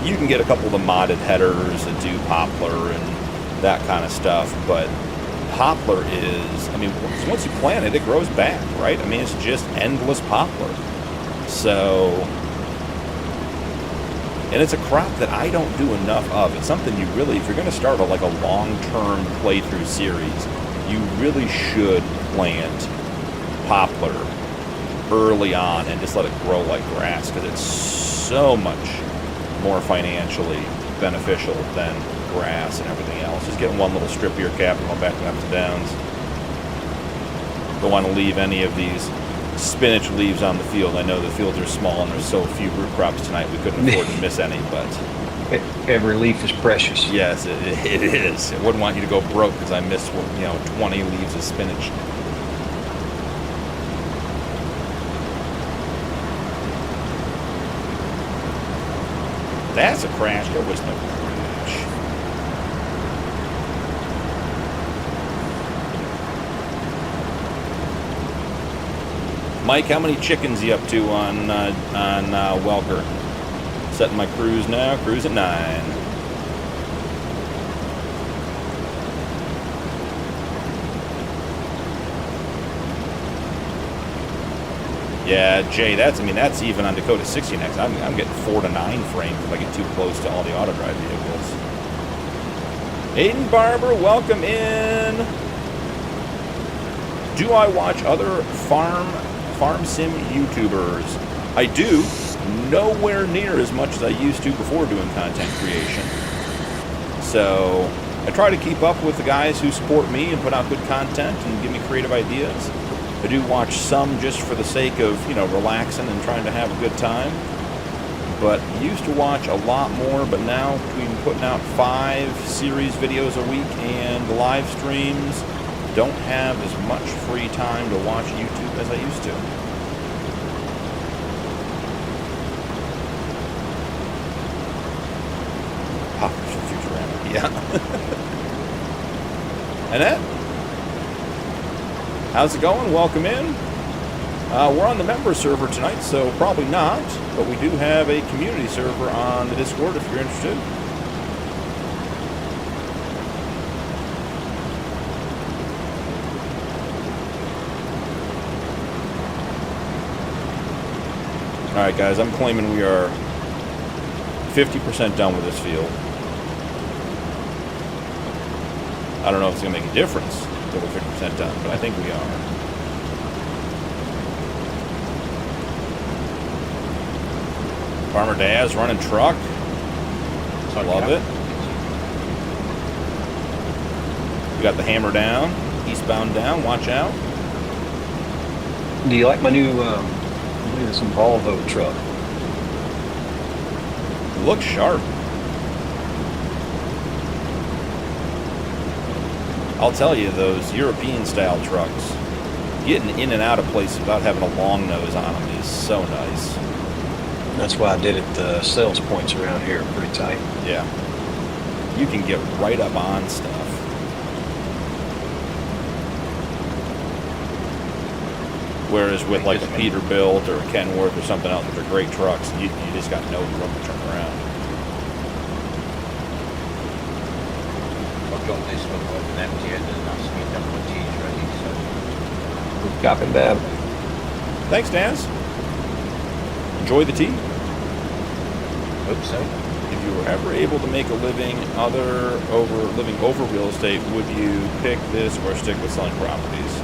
You can get a couple of the modded headers that do Poplar and that kind of stuff, but Poplar is, I mean, once you plant it, it grows back, right? I mean, it's just endless Poplar. So, and it's a crop that I don't do enough of. It's something you really, if you're going to start a long-term playthrough series, you really should plant Poplar early on and just let it grow like grass, because it's so much more financially beneficial than grass and everything else. Just getting one little strip of your cap and going back and ups and downs. Don't want to leave any of these spinach leaves on the field. I know the fields are small and there's so few root crops tonight we couldn't afford to miss any, but Every leaf is precious. yes, it is. I wouldn't want you to go broke because I missed 20 leaves of spinach. That's a crash. There was no crash. Mike, how many chickens you up to on Welker? Setting my cruise now. Cruise at 9. Yeah, Jay, that's even on Dakota 60 next. I'm getting 4 to 9 frames if I get too close to all the auto drive vehicles. Aiden Barber, welcome in. Do I watch other farm sim YouTubers? I do, nowhere near as much as I used to before doing content creation. So I try to keep up with the guys who support me and put out good content and give me creative ideas. I do watch some just for the sake of, relaxing and trying to have a good time. But I used to watch a lot more, but now between putting out 5 series videos a week and the live streams, don't have as much free time to watch YouTube as I used to. Poppers for Futurama, yeah. Annette? How's it going? Welcome in. We're on the member server tonight, so probably not, but we do have a community server on the Discord if you're interested. Alright guys, I'm claiming we are 50% done with this field. I don't know if it's going to make a difference until we're 50% done, but I think we are. Farmer Daz running truck. I love it. We got the hammer down, eastbound down, watch out. Do you like my new, some Volvo truck? Looks sharp. I'll tell you, those European-style trucks, getting in and out of places without having a long nose on them is so nice. That's why I did it. The sales points around here are pretty tight. Yeah. You can get right up on stuff. Whereas with like a Peterbilt or a Kenworth or something else, which are great trucks, you just got no room to turn around. I've got this one with an empty end and that's me done my tea's ready, so. Copy that. Thanks, Daz. Enjoy the tea. Hope so. If you were ever able to make a living over real estate, would you pick this or stick with selling properties?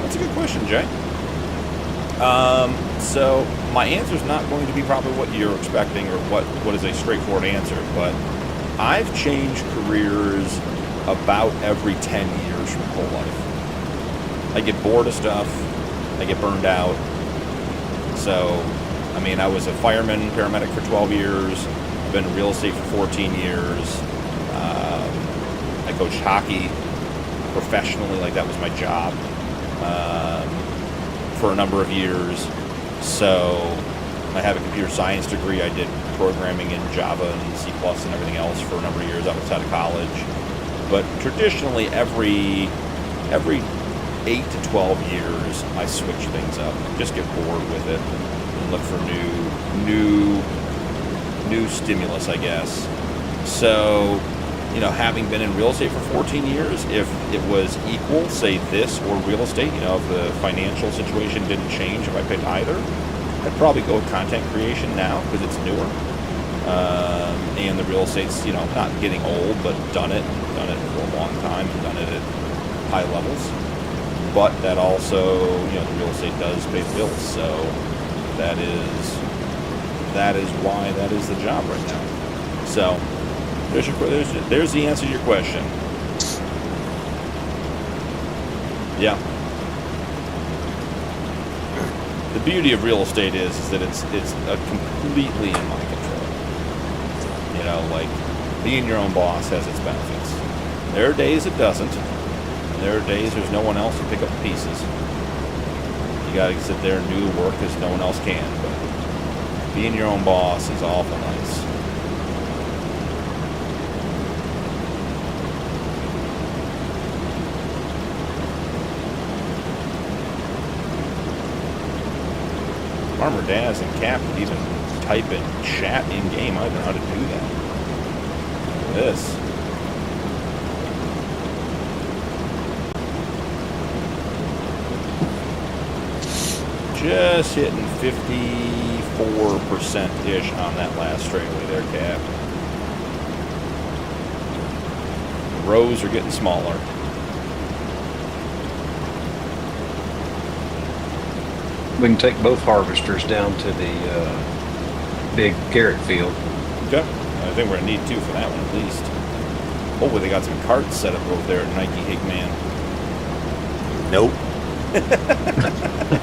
That's a good question, Jay. So my answer is not going to be probably what you're expecting or what is a straightforward answer, but I've changed careers about every 10 years from my whole life. I get bored of stuff. I get burned out. So, I mean, I was a fireman, paramedic for 12 years. I've been in real estate for 14 years. I coached hockey professionally, like that was my job, for a number of years. So I have a computer science degree. I did programming in Java and C++ and everything else for a number of years outside of college. But traditionally, every 8 to 12 years, I switch things up. Just get bored with it and look for new stimulus, I guess. So, you know, having been in real estate for 14 years, if it was equal, say this or real estate, you know, if the financial situation didn't change, if I picked either, I'd probably go with content creation now because it's newer. And the real estate's, you know, not getting old, but done it for a long time and done it at high levels. But that also, you know, the real estate does pay the bills, so that is why that is the job right now. So there's the answer to your question. Yeah. The beauty of real estate is that it's completely in my control. You know, like being your own boss has its benefits. There are days it doesn't. And there are days there's no one else to pick up the pieces. You gotta sit there and do the work because no one else can. But being your own boss is awful nice. Farmer Daz and Cap could even type in chat in game. I don't know how to do that. Look at this. Just hitting 54%-ish on that last straightaway there, Cap. The rows are getting smaller. We can take both harvesters down to the big carrot field. Okay. I think we're going to need two for that one at least. Hopefully they got some carts set up over there at Nike Higman. Nope.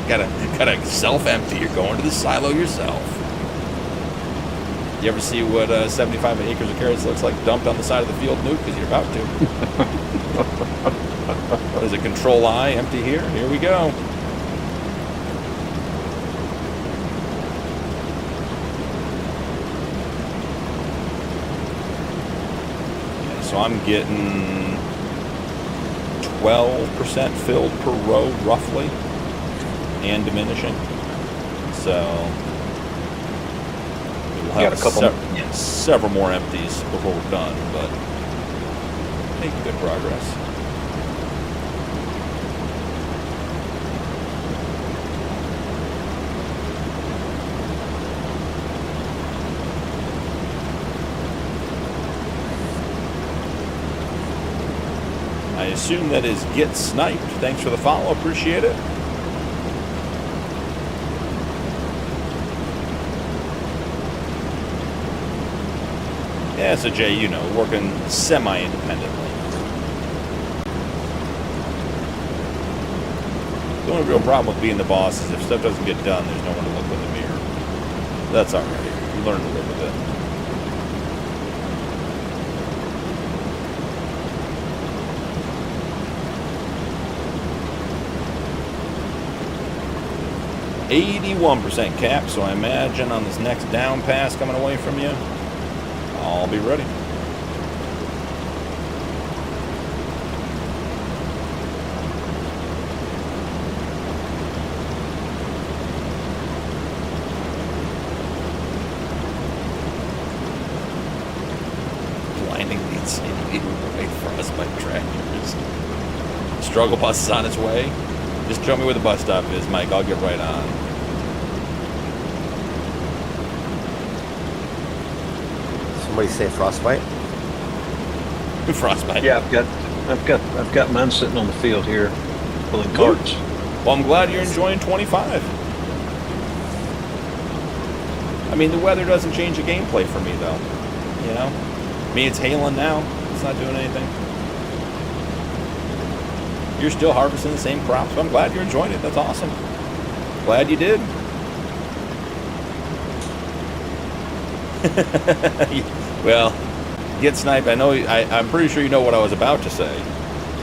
Gotta self-empty. You're going to the silo yourself. You ever see what 75 acres of carrots looks like dumped on the side of the field, Nuke? Because you're about to. There's a control I, empty here. Here we go. Okay, so I'm getting 12% filled per row, roughly, and diminishing. So we'll have a couple several more empties before we're done, but making good progress. I assume that is Get Sniped. Thanks for the follow. Appreciate it. Yeah, so Jay, you know, working semi-independently. The only real problem with being the boss is if stuff doesn't get done, there's no one to look in the mirror. That's all right. You learn to live with it. .81% cap, so I imagine on this next down pass coming away from you, I'll be ready. Blinding the insanity right frostbite tractors. Struggle bus is on its way. Just show me where the bus stop is, Mike. I'll get right on. Somebody say frostbite? Frostbite. Yeah, I've got mine sitting on the field here, pulling carts. Well, I'm glad you're enjoying 25. I mean, the weather doesn't change the gameplay for me, though. You know? I mean, it's hailing now. It's not doing anything. You're still harvesting the same crops. So I'm glad you're enjoying it. That's awesome. Glad you did. Well, get sniped. I know. I'm pretty sure you know what I was about to say.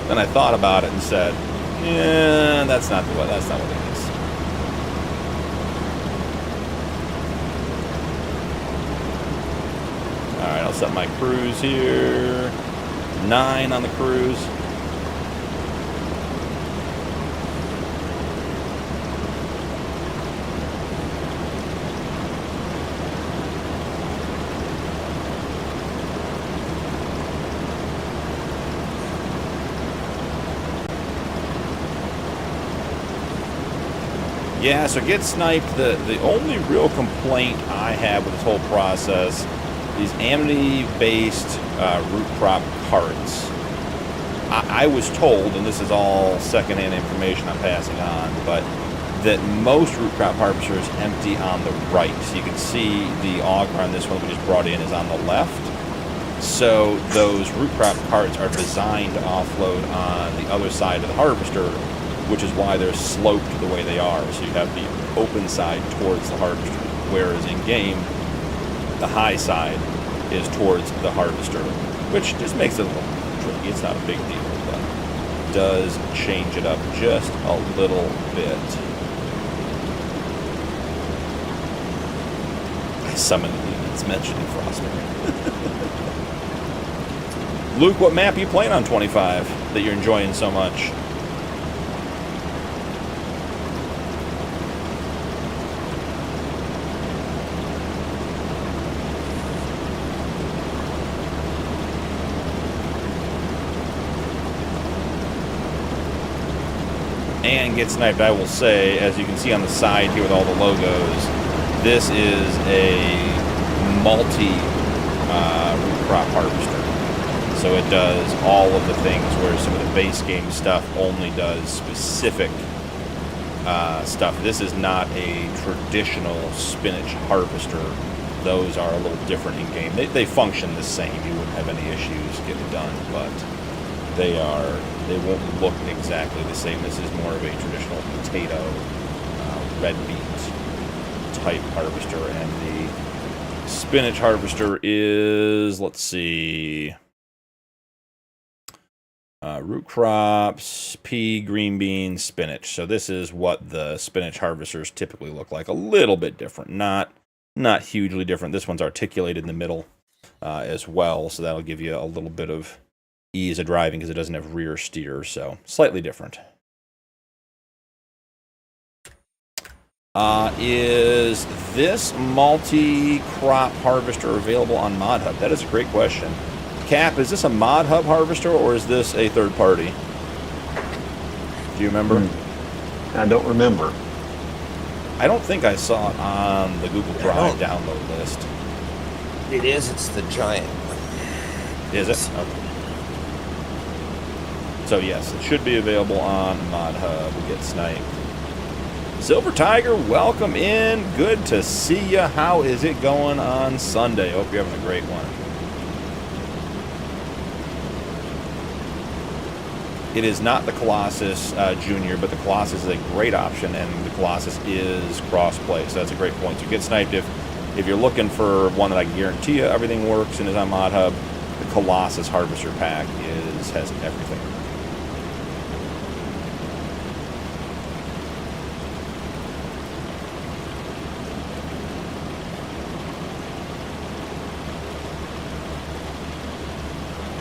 Then I thought about it and said, "Yeah, that's not what it is." All right, I'll set my cruise here. 9 on the cruise. Yeah, so get sniped. The only real complaint I have with this whole process, these Amity-based root crop carts. I was told, and this is all secondhand information I'm passing on, but that most root crop harvesters empty on the right. So you can see the auger on this one we just brought in is on the left. So those root crop carts are designed to offload on the other side of the harvester, which is why they're sloped the way they are. So you have the open side towards the harvester, whereas in game, the high side is towards the harvester, which just makes it a little tricky. It's not a big deal, but does change it up just a little bit. I summoned the demons mentioning Frostbite. Luke, what map are you playing on 25 that you're enjoying so much? And get sniped, I will say, as you can see on the side here with all the logos, this is a multi root crop harvester. So it does all of the things where some of the base game stuff only does specific stuff. This is not a traditional spinach harvester. Those are a little different in game. They function the same. You wouldn't have any issues getting done, but they won't look exactly the same. This is more of a traditional potato, red beet type harvester, and the spinach harvester is, let's see, root crops, pea, green beans, spinach. So this is what the spinach harvesters typically look like. A little bit different, not hugely different. This one's articulated in the middle as well, so that'll give you a little bit of ease of driving because it doesn't have rear steer, so slightly different. Is this multi-crop harvester available on Mod Hub? That is a great question. Cap, is this a Mod Hub harvester or is this a third party? Do you remember? I don't remember. I don't think I saw it on the Google Drive download list. It is. It's the giant. Is it? Okay. So yes, it should be available on Mod Hub. We'll get sniped. Silver Tiger, welcome in. Good to see you. How is it going on Sunday? Hope you're having a great one. It is not the Colossus Junior, but the Colossus is a great option, and the Colossus is cross-play, so that's a great point. So get sniped if if you're looking for one that I can guarantee you everything works and is on Mod Hub, the Colossus Harvester Pack has everything.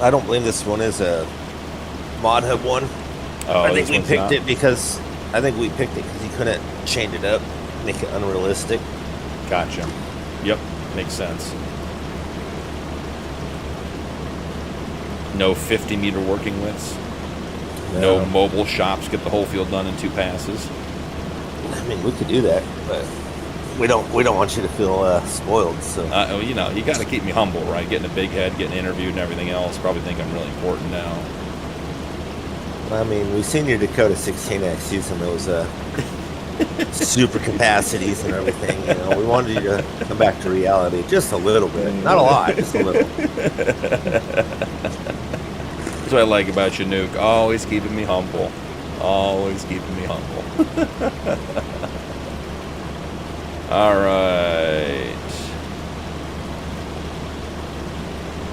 I don't believe this one is a Mod Hub one. Oh, I think we picked not? it because you couldn't change it up, make it unrealistic. Gotcha. Yep, makes sense. No 50-meter working widths. No mobile shops get the whole field done in 2 passes. I mean, we could do that, but we don't want you to feel spoiled. So you know, you got to keep me humble, right? Getting a big head, getting interviewed, and everything else. Probably think I'm really important now. I mean, we've seen your Dakota 16X using those super capacities and everything. You know, we wanted you to come back to reality just a little bit, not a lot, just a little. That's what I like about you, Nuke. Always keeping me humble. Always keeping me humble. All right.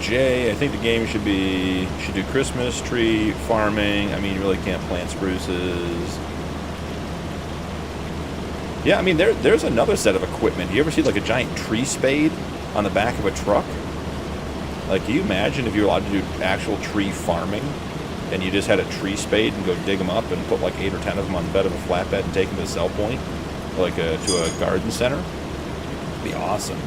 Jay, I think the game should do Christmas tree farming. I mean, you really can't plant spruces. Yeah, I mean, there's another set of equipment. You ever see like a giant tree spade on the back of a truck? Like, can you imagine if you were allowed to do actual tree farming and you just had a tree spade and go dig them up and put like 8 or 10 of them on the bed of a flatbed and take them to the sell point, like to a garden center? It'd be awesome.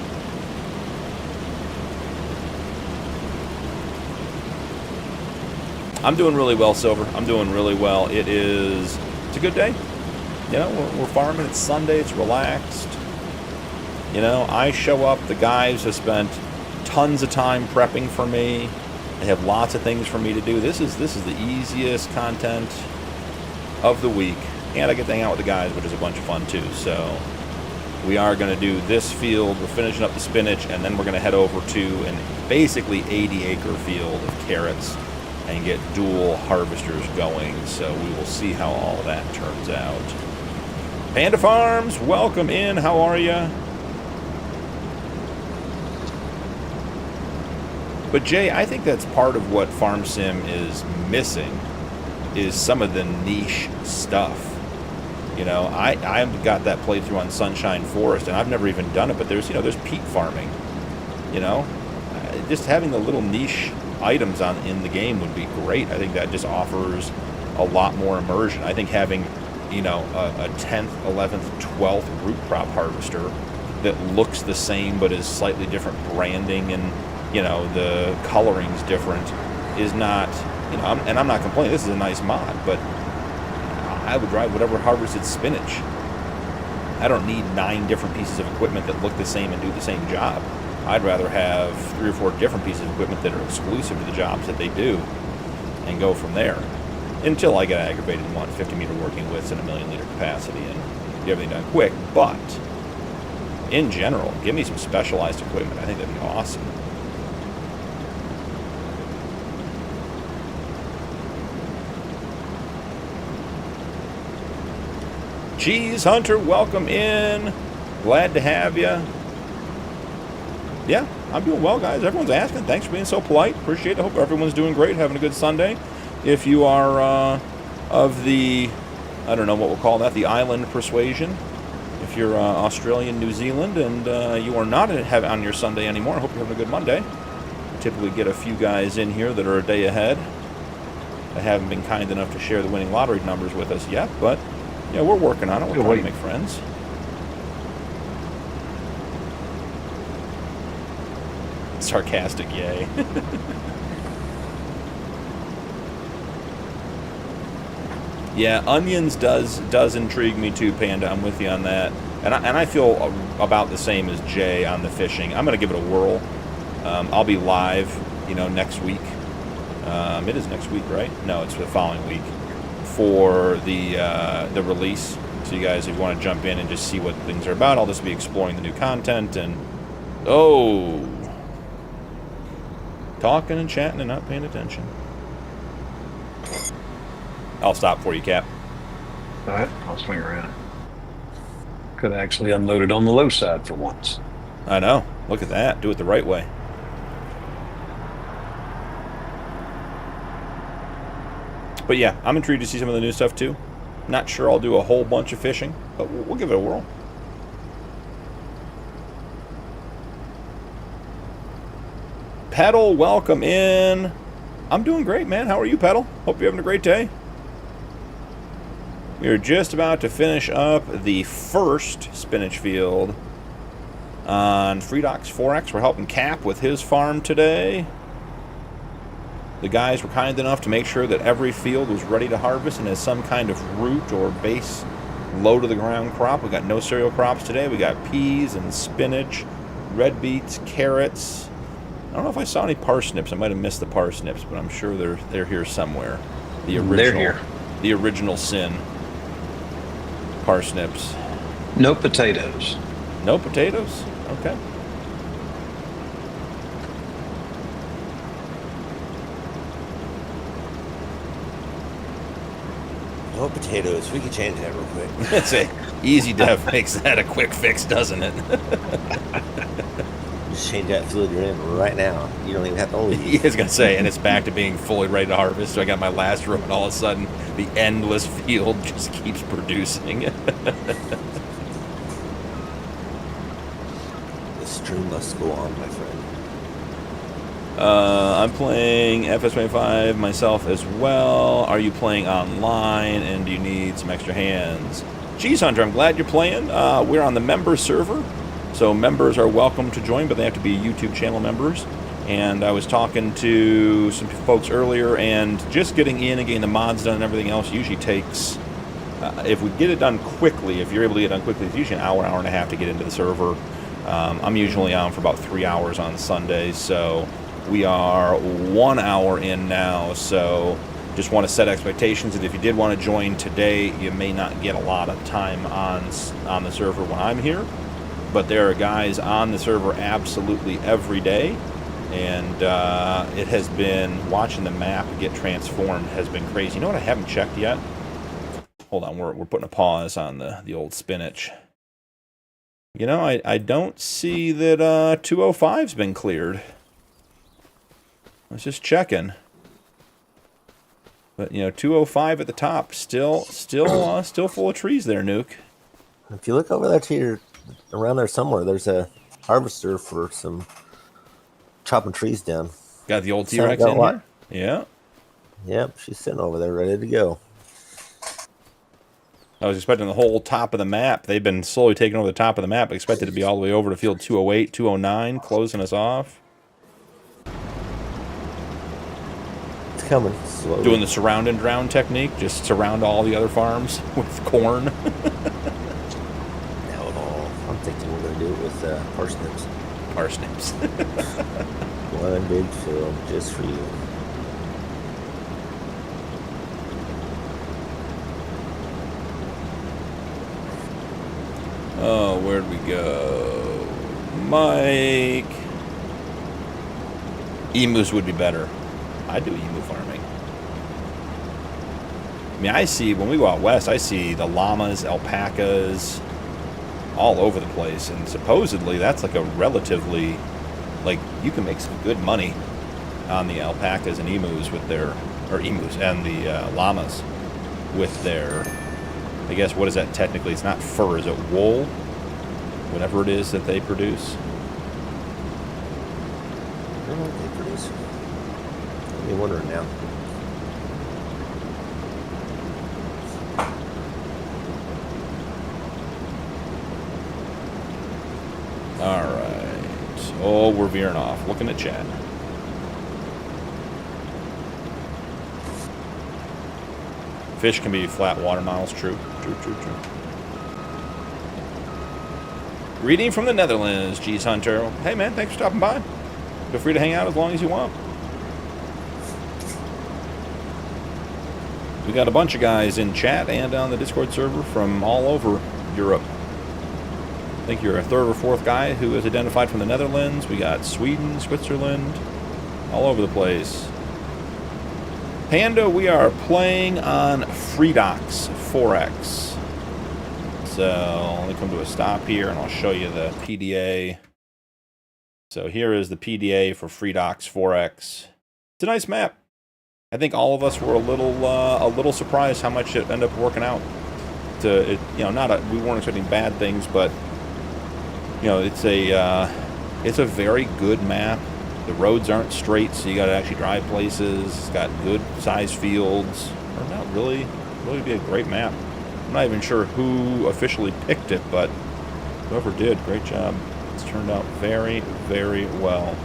I'm doing really well, Silver. I'm doing really well. It's a good day. You know, we're farming. It's Sunday. It's relaxed. You know, I show up. The guys have spent tons of time prepping for me. They have lots of things for me to do. This is the easiest content of the week. And I get to hang out with the guys, which is a bunch of fun too. So we are going to do this field. We're finishing up the spinach, and then we're going to head over to an basically 80-acre field of carrots and get dual harvesters going. So we will see how all of that turns out. Panda Farms, welcome in. How are you? But Jay, I think that's part of what Farm Sim is missing, is some of the niche stuff. You know, I've got that playthrough on Sunshine Forest, and I've never even done it, but there's peat farming. You know, just having the little niche items in the game would be great. I think that just offers a lot more immersion. I think having, you know, a 10th, 11th, 12th root crop harvester that looks the same but is slightly different branding and, you know, the coloring's different is not, you know, and I'm not complaining. This is a nice mod, but I would drive whatever harvested spinach. I don't need 9 different pieces of equipment that look the same and do the same job. I'd rather have 3 or 4 different pieces of equipment that are exclusive to the jobs that they do and go from there. Until I get aggravated and want 50-meter working widths and a 1,000,000-liter capacity and get everything done quick. But in general, give me some specialized equipment. I think that'd be awesome. Cheese Hunter, welcome in. Glad to have you. Yeah, I'm doing well, guys. Everyone's asking. Thanks for being so polite. Appreciate it. Hope everyone's doing great, having a good Sunday. If you are of the, I don't know what we'll call that, the island persuasion. If you're Australian, New Zealand, and you are not on your Sunday anymore, I hope you're having a good Monday. Typically get a few guys in here that are a day ahead. I haven't been kind enough to share the winning lottery numbers with us yet, but yeah, we're working on it. We're trying to make friends. Sarcastic, yay. Yeah, onions does intrigue me too, Panda. I'm with you on that. And I feel about the same as Jay on the fishing. I'm going to give it a whirl. I'll be live, you know, next week. It is next week, right? No, it's the following week for the release. So you guys, if you want to jump in and just see what things are about, I'll just be exploring the new content and talking and chatting and not paying attention. I'll stop for you, Cap. All right, I'll swing around. Could have actually unloaded on the low side for once. I know. Look at that. Do it the right way. But yeah, I'm intrigued to see some of the new stuff too. Not sure I'll do a whole bunch of fishing, but we'll give it a whirl. Pedal, welcome in. I'm doing great, man. How are you, Pedal? Hope you're having a great day. We are just about to finish up the first spinach field on Freedox 4X. We're helping Cap with his farm today. The guys were kind enough to make sure that every field was ready to harvest and has some kind of root or base low to the ground crop. We got no cereal crops today. We got peas and spinach, red beets, carrots. I don't know if I saw any parsnips. I might have missed the parsnips, but I'm sure they're here somewhere. The original, they're here. The original sin. Parsnips. No potatoes. No potatoes? Okay. No potatoes. We can change that real quick. It's a easy dev makes that a quick fix, doesn't it? Just change that field you're in right now. You don't even have to leave. I was going to say, and it's back to being fully ready to harvest. So I got my last row, and all of a sudden, the endless field just keeps producing. The stream must go on, my friend. I'm playing FS25 myself as well. Are you playing online, and do you need some extra hands? Geez, Hunter, I'm glad you're playing. We're on the member server. So members are welcome to join, but they have to be YouTube channel members. And I was talking to some folks earlier, and just getting in and getting the mods done and everything else usually takes, if we get it done quickly, if you're able to get it done quickly, it's usually an hour and a half to get into the server. I'm usually on for about 3 hours on Sundays, so we are 1 hour in now. So just want to set expectations that if you did want to join today, you may not get a lot of time on the server when I'm here. But there are guys on the server absolutely every day, and it has been, watching the map get transformed has been crazy. You know what I haven't checked yet? Hold on, we're putting a pause on the old spinach. You know, I don't see that 205's been cleared. I was just checking. But, you know, 205 at the top, still full of trees there, Nuke. If you look over there to your, around there somewhere, there's a harvester for some chopping trees down. Got the old T-Rex in here? Yeah. Yep, she's sitting over there ready to go. I was expecting the whole top of the map. They've been slowly taking over the top of the map. I expected to be all the way over to field 208, 209, closing us off. It's coming slowly. Doing the surround and drown technique, just surround all the other farms with corn. No, I'm thinking we're going to do it with parsnips. Parsnips. One big field just for you. Oh, where'd we go? Mike. Emus would be better. I do emu farming. I mean, I see, when we go out west, I see the llamas, alpacas, all over the place. And supposedly that's like a relatively, like, you can make some good money on the alpacas and emus with their, or emus and the llamas with their, I guess, what is that technically? It's not fur, is it wool? Whatever it is that they produce. I don't know what they produce. I'm wondering now. Alright. Oh, we're veering off. Looking at chat. Fish can be flat water models. True. True. Reading from the Netherlands, Geez Hunter. Hey man, thanks for stopping by. Feel free to hang out as long as you want. We got a bunch of guys in chat and on the Discord server from all over Europe. I think you're a third or fourth guy who is identified from the Netherlands. We got Sweden, Switzerland, all over the place. Panda, we are playing on Freedox 4X. So let me come to a stop here and I'll show you the PDA. So here is the PDA for Freedox 4X. It's a nice map. I think all of us were a little surprised how much it ended up working out. We weren't expecting bad things, but it's a very good map. The roads aren't straight, so you got to actually drive places. It's got good sized fields. Turned out really be a great map. I'm not even sure who officially picked it, but whoever did, great job. It's turned out very, very well.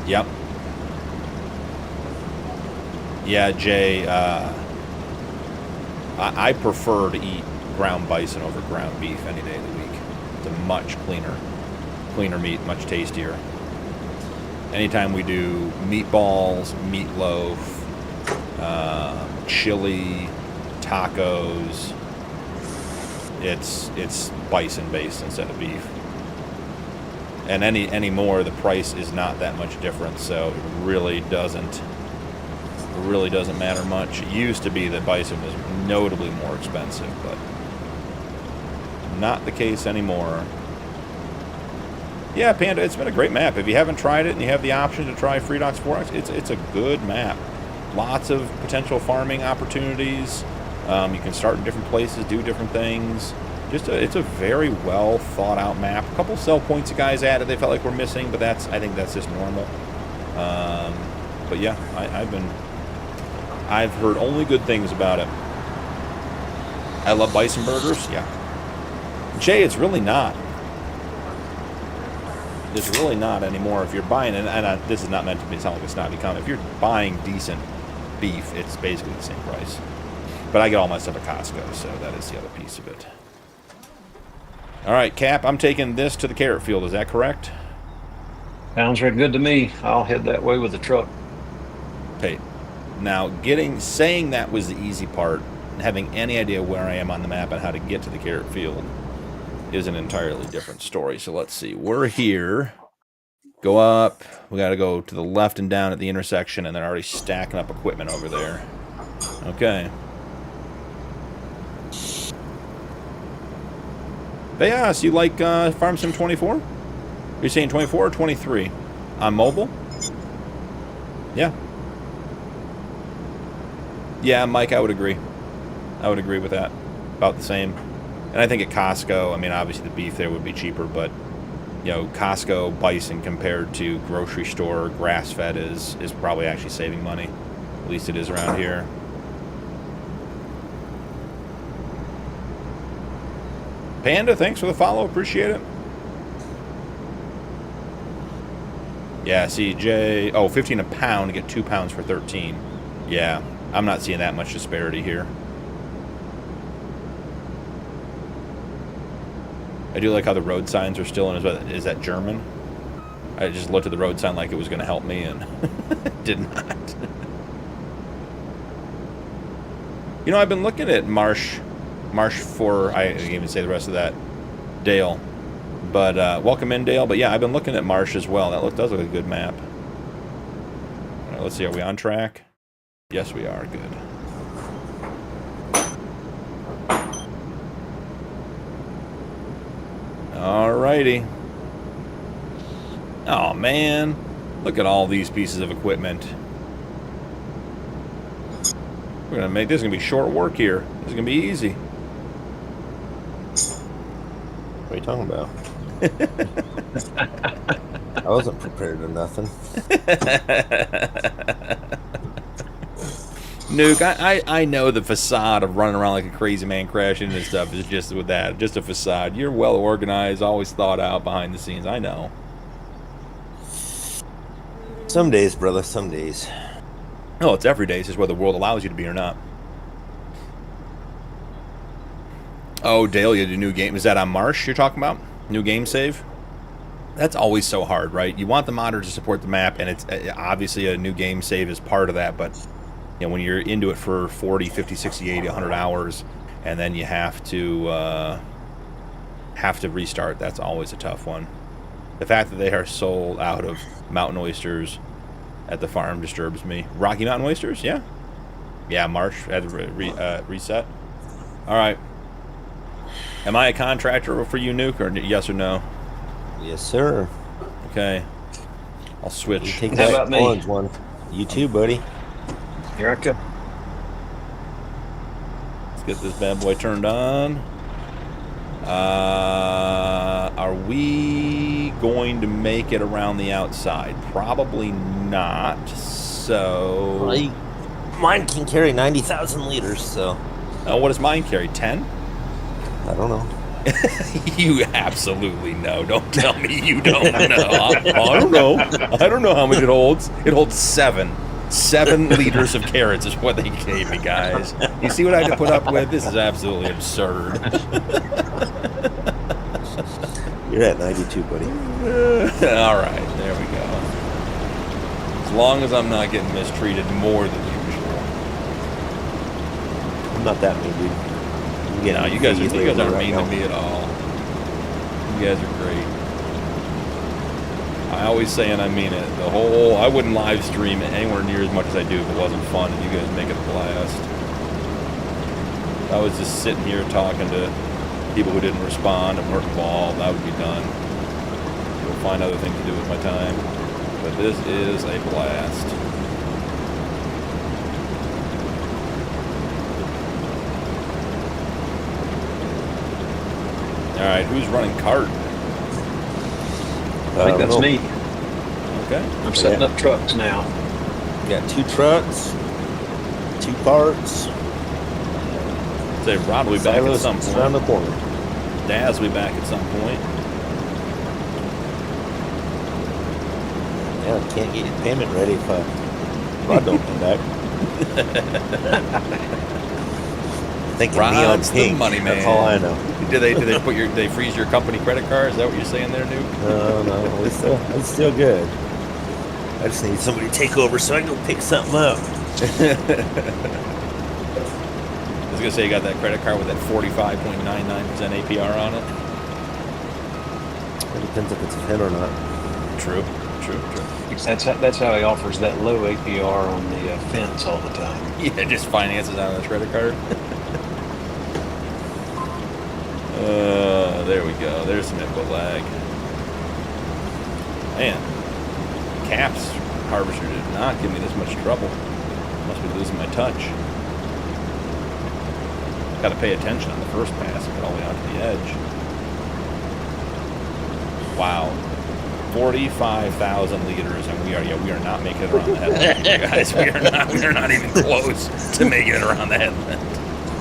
Yep. Yeah, Jay, I prefer to eat ground bison over ground beef any day of the week. It's a much cleaner meat, much tastier. Anytime we do meatballs, meatloaf, chili, tacos, it's bison based instead of beef. And anymore, the price is not that much different, so it really doesn't matter much. It used to be that bison was notably more expensive, but not the case anymore. Yeah, Panda, it's been a great map. If you haven't tried it and you have the option to try Freedox 4X, it's a good map. Lots of potential farming opportunities. You can start in different places, do different things. It's a very well thought out map. A couple sell points you guys added they felt like were missing, but I think that's just normal. But yeah, I've heard only good things about it. I love bison burgers. Yeah, Jay, it's really not. It's really not anymore. If you're buying, and this is not meant to sound like a snobby comment. If you're buying decent beef, it's basically the same price. But I get all my stuff at Costco, so that is the other piece of it. All right, Cap, I'm taking this to the carrot field. Is that correct? Sounds right good to me. I'll head that way with the truck. Okay. Now, saying that was the easy part, having any idea where I am on the map and how to get to the carrot field is an entirely different story. So let's see. We're here. Go up. We got to go to the left and down at the intersection, and they're already stacking up equipment over there. Okay. But yeah, so you like Farm Sim 24? You're saying 24 or 23? On mobile? Yeah. Yeah, Mike, I would agree. I would agree with that. About the same. And I think at Costco, I mean, obviously the beef there would be cheaper, but, Costco bison compared to grocery store grass-fed is probably actually saving money. At least it is around here. Panda, thanks for the follow. Appreciate it. Yeah, CJ. Oh, 15 a pound to get 2 pounds for 13. Yeah, I'm not seeing that much disparity here. I do like how the road signs are still in. Is that German? I just looked at the road sign like it was going to help me, and did not. I've been looking at Marsh for, I didn't even say the rest of that, Dale. But, welcome in, Dale. But yeah, I've been looking at Marsh as well. That does look like a good map. All right, let's see, are we on track? Yes, we are. Good. Alrighty. Oh, man. Look at all these pieces of equipment. We're going to make this going to be short work here. This is going to be easy. What are you talking about? I wasn't prepared to nothing. Nuke, I know the facade of running around like a crazy man crashing and stuff is just with that. Just a facade. You're well organized, always thought out behind the scenes. I know. Some days, brother, some days. No, it's every day. It's just whether the world allows you to be or not. Oh, Dale, you had a new game. Is that on Marsh you're talking about? New game save? That's always so hard, right? You want the modder to support the map, and it's obviously a new game save is part of that, but when you're into it for 40, 50, 60, 80, 100 hours, and then you have to restart, that's always a tough one. The fact that they are sold out of mountain oysters at the farm disturbs me. Rocky Mountain oysters? Yeah. Yeah, March had to reset. All right. Am I a contractor for you, Nuke, or yes or no? Yes, sir. Okay. I'll You switch. take How that about me? orange one. You too, buddy. Here I go. Let's get this bad boy turned on. Are we going to make it around the outside? Probably not. So... Well, mine can carry 90,000 liters, so what does mine carry? 10? I don't know. You absolutely know. Don't tell me you don't know. I don't know. I don't know how much it holds. It holds 7. 7 liters of carrots is what they gave me, guys. You see what I had to put up with? This is absolutely absurd. You're at 92, buddy. All right, there we go. As long as I'm not getting mistreated more than usual. I'm not that mean, dude. No, you guys aren't mean to me at all. You guys are great. I always say, and I mean it, I wouldn't live stream it anywhere near as much as I do if it wasn't fun, and you guys make it a blast. I was just sitting here talking to people who didn't respond and weren't involved, I would be done. We'll find other things to do with my time. But this is a blast. Alright, who's running cart? I think that's me. Okay. I'm setting up trucks now. We got 2 trucks, 2 carts. Say Rod will be back at some point. Around the corner. Daz will be back at some point. Yeah, can't get your payment ready if Rod don't come back. Thinking Rod's neon pink. the money man. That's all I know. Do they freeze your company credit card? Is that what you're saying there, Nuke? No, it's still good. I just need somebody to take over so I can go pick something up. I was gonna say you got that credit card with that 45.99% APR on it. It depends if it's a pen or not. True. That's how he offers that low APR on the fence all the time. Yeah, just finances out of the credit card. There we go. There's some input lag. Man, Caps Harvester did not give me this much trouble. Must be losing my touch. Got to pay attention on the first pass and get all the way out to the edge. Wow. 45,000 liters, and we are not making it around the headland, guys. We are not even close to making it around the headland.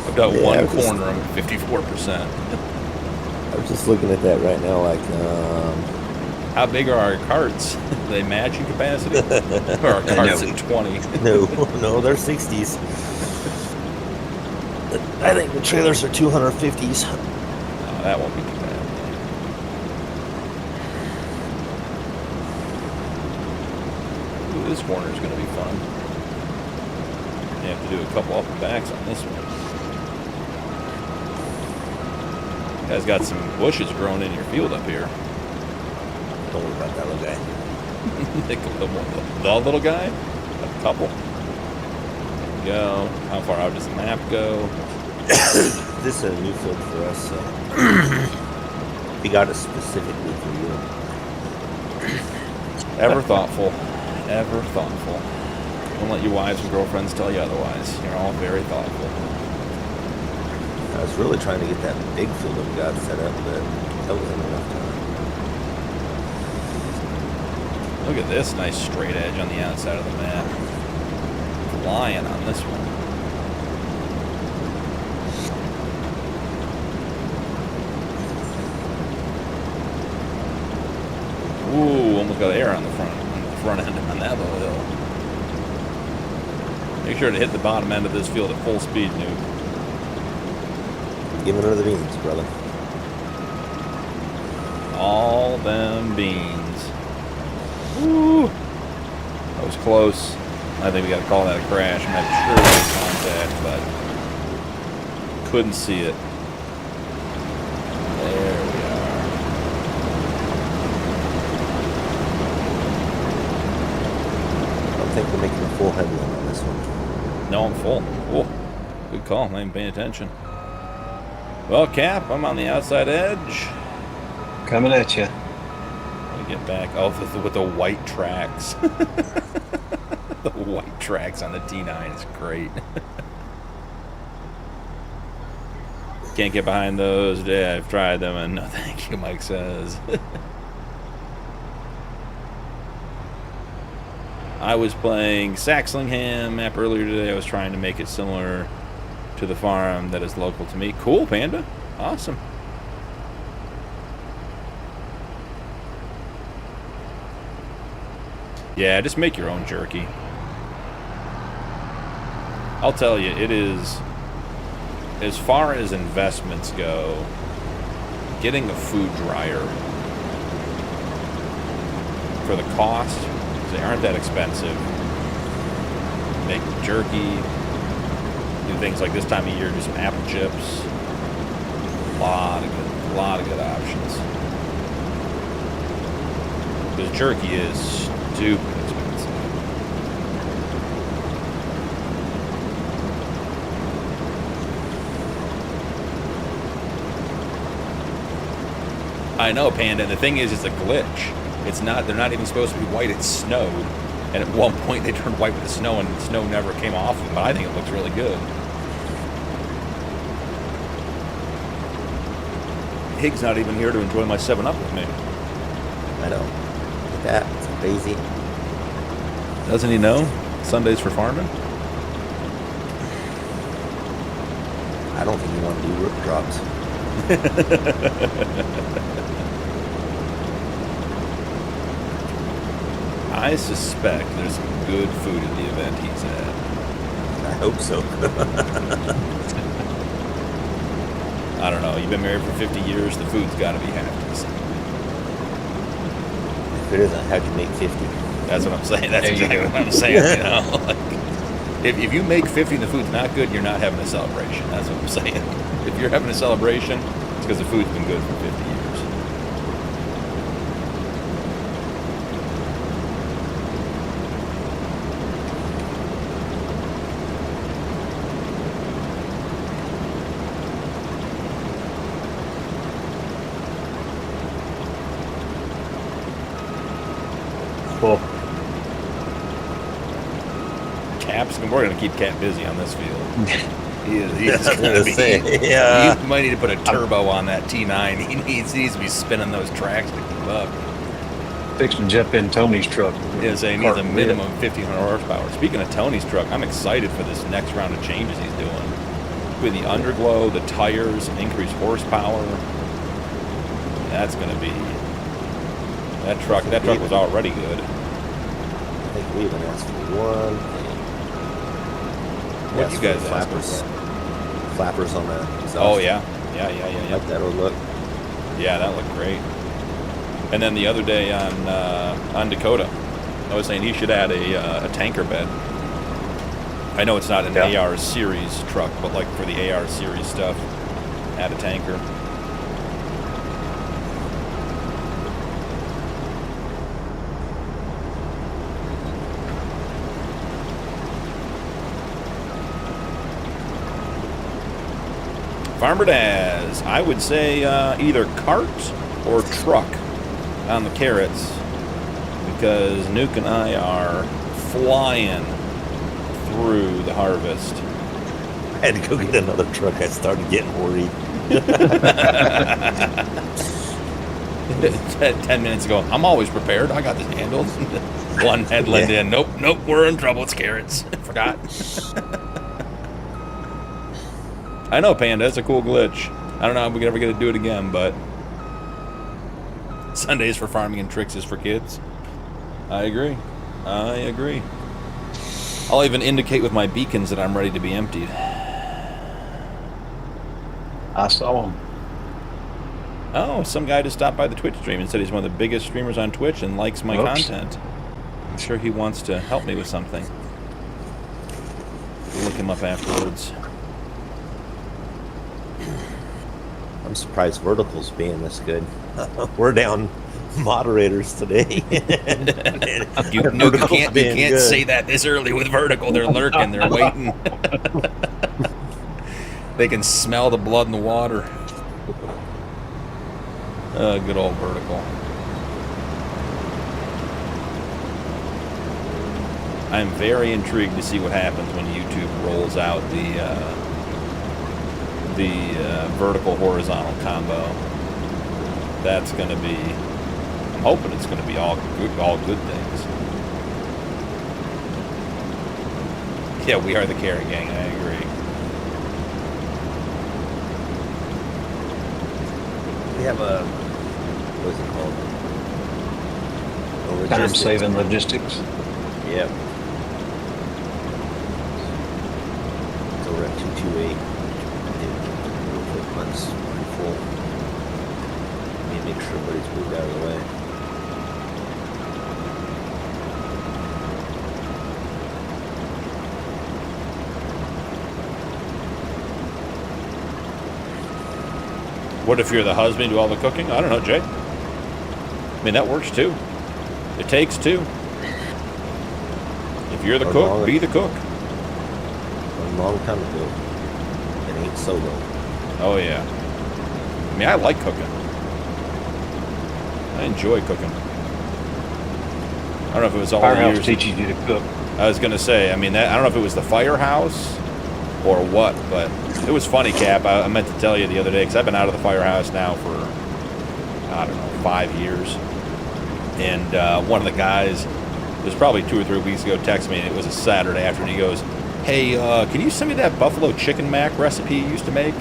I've got one corner. I'm at 54%. I was just looking at that right now, like, How big are our carts? Are they matching capacity? Or are our carts at 20? no, they're 60s. I think the trailers are 250s. No, that won't be too bad. Ooh, this corner is going to be fun. You have to do a couple up and backs on this one. You guys got some bushes growing in your field up here. Don't worry about that little guy. The little guy? A couple. There we go. How far out does the map go? This is a new field for us, so we got it specifically for you. Ever thoughtful. Ever thoughtful. Don't let your wives and girlfriends tell you otherwise. You're all very thoughtful. I was really trying to get that big field that we got set up, but that wasn't enough time. Look at this nice straight edge on the outside of the map. Flying on this one. Ooh, almost got air on the front end on that little hill. Make sure to hit the bottom end of this field at full speed, Nuke. Giving her the beans, brother. All them beans. Woo! That was close. I think we got to call that a crash. I'm not sure it was contact, but couldn't see it. There we are. I don't think we're making a full headwind on this one. No, I'm full. Oh, good call. I ain't paying attention. Well, Cap, I'm on the outside edge. Coming at you. Let me get back. Oh, with the white tracks. The white tracks on the T9 is great. Can't get behind those. Yeah, I've tried them, and no thank you, Mike says. I was playing Saxlingham map earlier today. I was trying to make it similar to the farm that is local to me. Cool, Panda. Awesome. Yeah, just make your own jerky. I'll tell you, it is, as far as investments go, getting a food dryer for the cost, they aren't that expensive. Make jerky, do things like this time of year, do some apple chips. A lot of good options. Because jerky is stupid expensive. I know, Panda, and the thing is, it's a glitch. It's not, they're not even supposed to be white, it's snowed. And at one point they turned white with the snow, and the snow never came off them, but I think it looks really good. Hig's not even here to enjoy my 7-Up with me. I know. Look at that. It's crazy. Doesn't he know? Sundays for farming? I don't think you want to do root drops. I suspect there's some good food at the event he's at. I hope so. I don't know. You've been married for 50 years. The food's got to be half decent. If it isn't, how'd you make 50? That's what I'm saying. That's exactly what I'm saying. You know, like, if you make 50 and the food's not good, you're not having a celebration. That's what I'm saying. If you're having a celebration, it's because the food's been good for 50 years. Cool. Cap's, we're going to keep Cap busy on this field. He's going to be. Yeah. You might need to put a turbo on that T9. He needs to be spinning those tracks to keep up. Fixing to jump in Tony's truck. Yeah, so he needs a minimum 1,500 horsepower. Speaking of Tony's truck, I'm excited for this next round of changes he's doing. With the underglow, the tires, increased horsepower. That's going to be. That truck was already good. I think we even asked for one. What you guys flappers? Flappers on the exhaust. Oh yeah. Like that'll look. Yeah, that looked great. And then the other day on Dakota, I was saying he should add a tanker bed. I know it's not an AR series truck, but like for the AR series stuff, add a tanker. Farmer Daz, I would say either cart or truck on the carrots, because Nuke and I are flying through the harvest. I had to go get another truck. I started getting worried. 10 minutes ago, I'm always prepared. I got this handled. One headland in. Nope, we're in trouble. It's carrots. Forgot. I know, Panda. That's a cool glitch. I don't know if we ever get to do it again, but Sundays for farming and tricks is for kids. I agree. I'll even indicate with my beacons that I'm ready to be emptied. I saw him. Oh, some guy just stopped by the Twitch stream and said he's one of the biggest streamers on Twitch and likes my content. I'm sure he wants to help me with something. We'll look him up afterwards. I'm surprised vertical's being this good. We're down moderators today. You can't say that this early with vertical. They're lurking. They're waiting. They can smell the blood in the water. Good old vertical. I'm very intrigued to see what happens when YouTube rolls out the vertical horizontal combo. That's going to be. I'm hoping it's going to be all good things. Yeah, we are the carrot gang. I agree. We have a, what is it called? Time-saving logistics. Yep. So we're at 228. Months pretty full. Let me make sure everybody's moved out of the way. What if you're the husband, do all the cooking? I don't know, Jay. I mean, that works too. It takes two. If you're the cook, be the cook. A long time ago. It ain't solo. Oh, yeah. I mean, I like cooking. I enjoy cooking. I don't know if it was all the Firehouse years. teaches you to cook. I was going to say, I mean, I don't know if it was the firehouse or what, but it was funny, Cap. I meant to tell you the other day, because I've been out of the firehouse now for, I don't know, 5 years. And one of the guys, it was probably 2 or 3 weeks ago, texted me, and it was a Saturday afternoon. He goes, hey, can you send me that buffalo chicken mac recipe you used to make?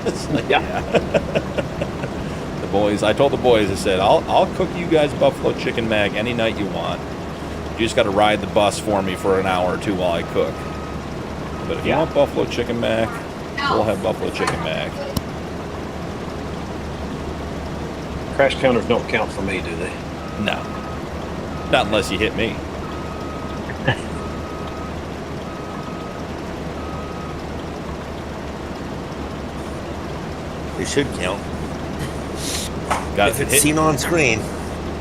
It's like, yeah. The boys, I told the boys, I said, I'll cook you guys buffalo chicken mac any night you want. You just got to ride the bus for me for an hour or two while I cook. But if you want buffalo chicken mac, we'll have buffalo chicken mac. Crash counters don't count for me, do they? No. Not unless you hit me. They should count. Got if it's seen on screen.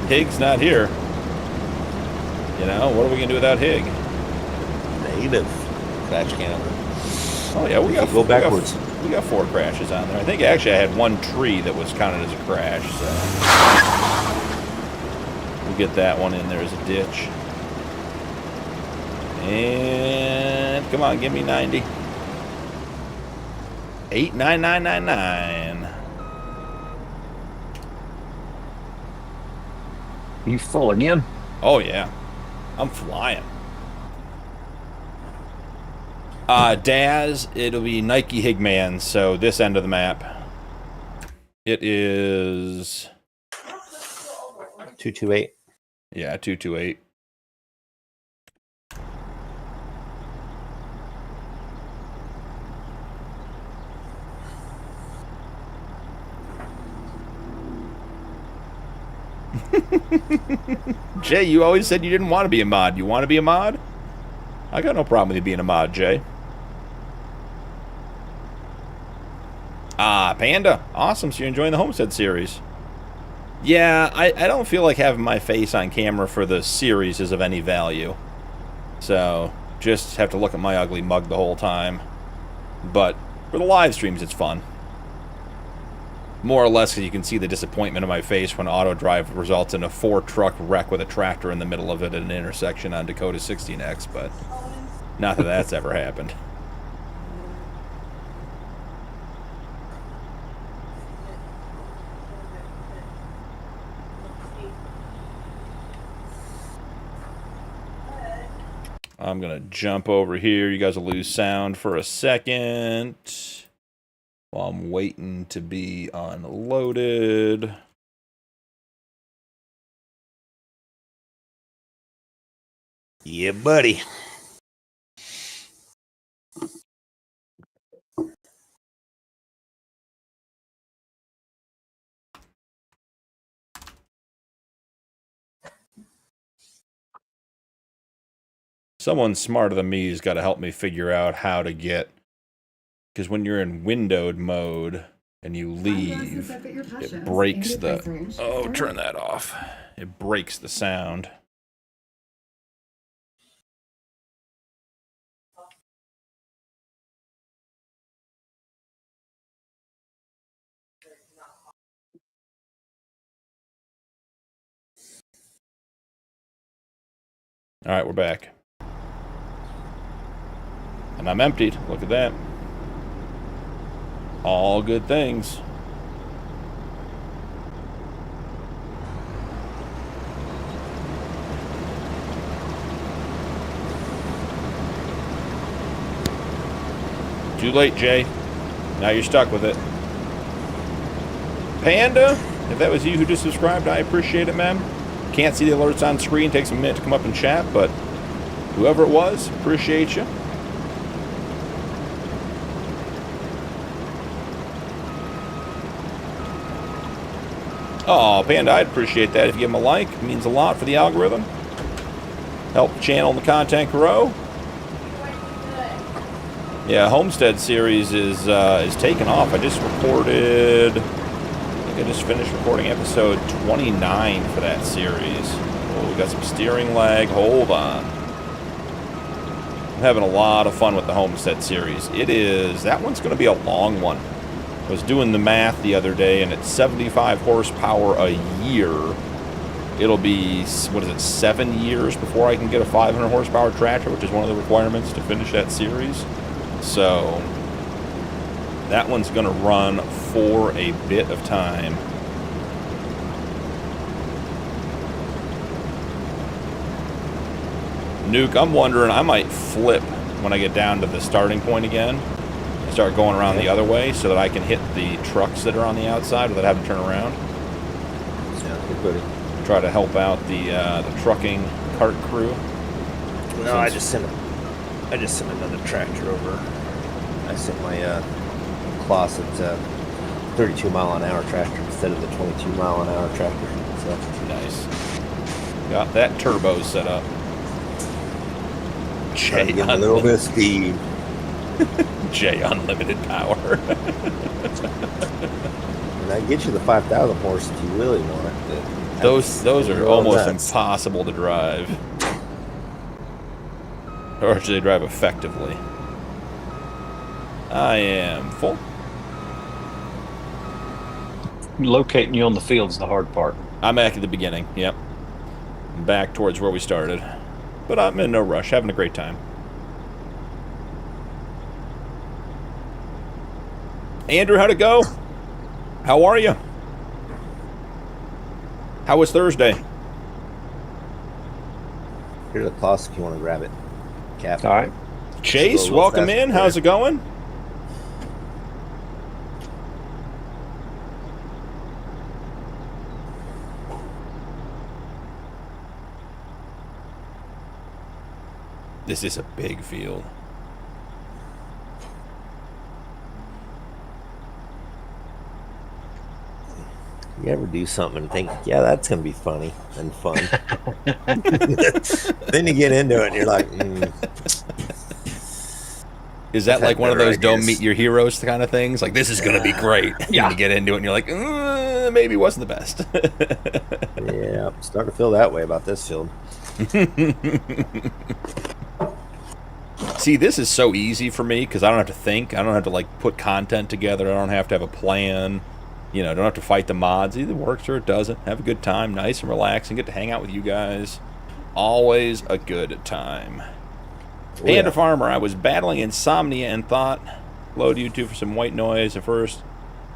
Hig's not here. You know, what are we going to do without Hig? Negative. Crash counter. Oh, yeah, we got go backwards. We got 4 crashes on there. I think actually I had 1 tree that was counted as a crash, so we'll get that one in there as a ditch. And come on, give me 90. 89999. You full again? Oh yeah, I'm flying. Daz, it'll be Nike Higman, so this end of the map. It is 228. Yeah, 228. Jay, you always said you didn't want to be a mod. You want to be a mod? I got no problem with you being a mod, Jay. Ah, Panda. Awesome, so you're enjoying the Homestead series. Yeah, I don't feel like having my face on camera for the series is of any value. So, just have to look at my ugly mug the whole time. But for the live streams, it's fun. More or less, because you can see the disappointment in my face when auto drive results in a 4-truck wreck with a tractor in the middle of it at an intersection on Dakota 16X, but not that that's ever happened. I'm going to jump over here. You guys will lose sound for a second while I'm waiting to be unloaded. Yeah, buddy. Someone smarter than me has got to help me figure out how to get... Because when you're in windowed mode, and you leave, it breaks the... Oh, turn that off. It breaks the sound. All right, we're back. And I'm emptied. Look at that. All good things. Too late, Jay. Now you're stuck with it. Panda, if that was you who just subscribed, I appreciate it, man. Can't see the alerts on screen. Takes a minute to come up and chat, but whoever it was, appreciate you. Oh, Panda, I'd appreciate that if you give him a like. It means a lot for the algorithm. Help the channel and the content grow. Yeah, Homestead series is taking off. I just recorded... I just finished recording episode 29 for that series. Oh, we got some steering lag. Hold on. I'm having a lot of fun with the Homestead series. That one's going to be a long one. I was doing the math the other day, and at 75 horsepower a year, it'll be, 7 years before I can get a 500 horsepower tractor, which is one of the requirements to finish that series. So, that one's going to run for a bit of time. Nuke, I'm wondering, I might flip when I get down to the starting point again and start going around the other way so that I can hit the trucks that are on the outside without having to turn around. Sounds good, buddy. Try to help out the trucking cart crew. No, I just sent another tractor over. I sent my Closet 32 mile an hour tractor instead of the 22 mile an hour tractor. So nice. Got that turbo set up. Jay, a little bit of speed. Jay, unlimited power. And I get you the 5,000 horse if you really want it. Those are almost impossible to drive. Or should they drive effectively? I am full. Locating you on the field's the hard part. I'm back at the beginning, yep. Back towards where we started. But I'm in no rush, having a great time. Andrew, how'd it go? How are you? How was Thursday? Here's the class if you want to grab it. Cap. All right. Chase, welcome in. How's it going? This is a big field. You ever do something and think, yeah, that's going to be funny and fun. Then you get into it and you're like, Is that like one of those don't meet your heroes kind of things? Like, this is going to be great. Yeah. And you get into it and you're like, maybe it wasn't the best. yeah, I'm starting to feel that way about this field. See, this is so easy for me because I don't have to think. I don't have to, like, put content together. I don't have to have a plan. You know, don't have to fight the mods. Either works or it doesn't. Have a good time. Nice and relaxing. Get to hang out with you guys. Always a good time. Oh, Panda yeah. Farmer, I was battling insomnia and thought, load YouTube for some white noise at first.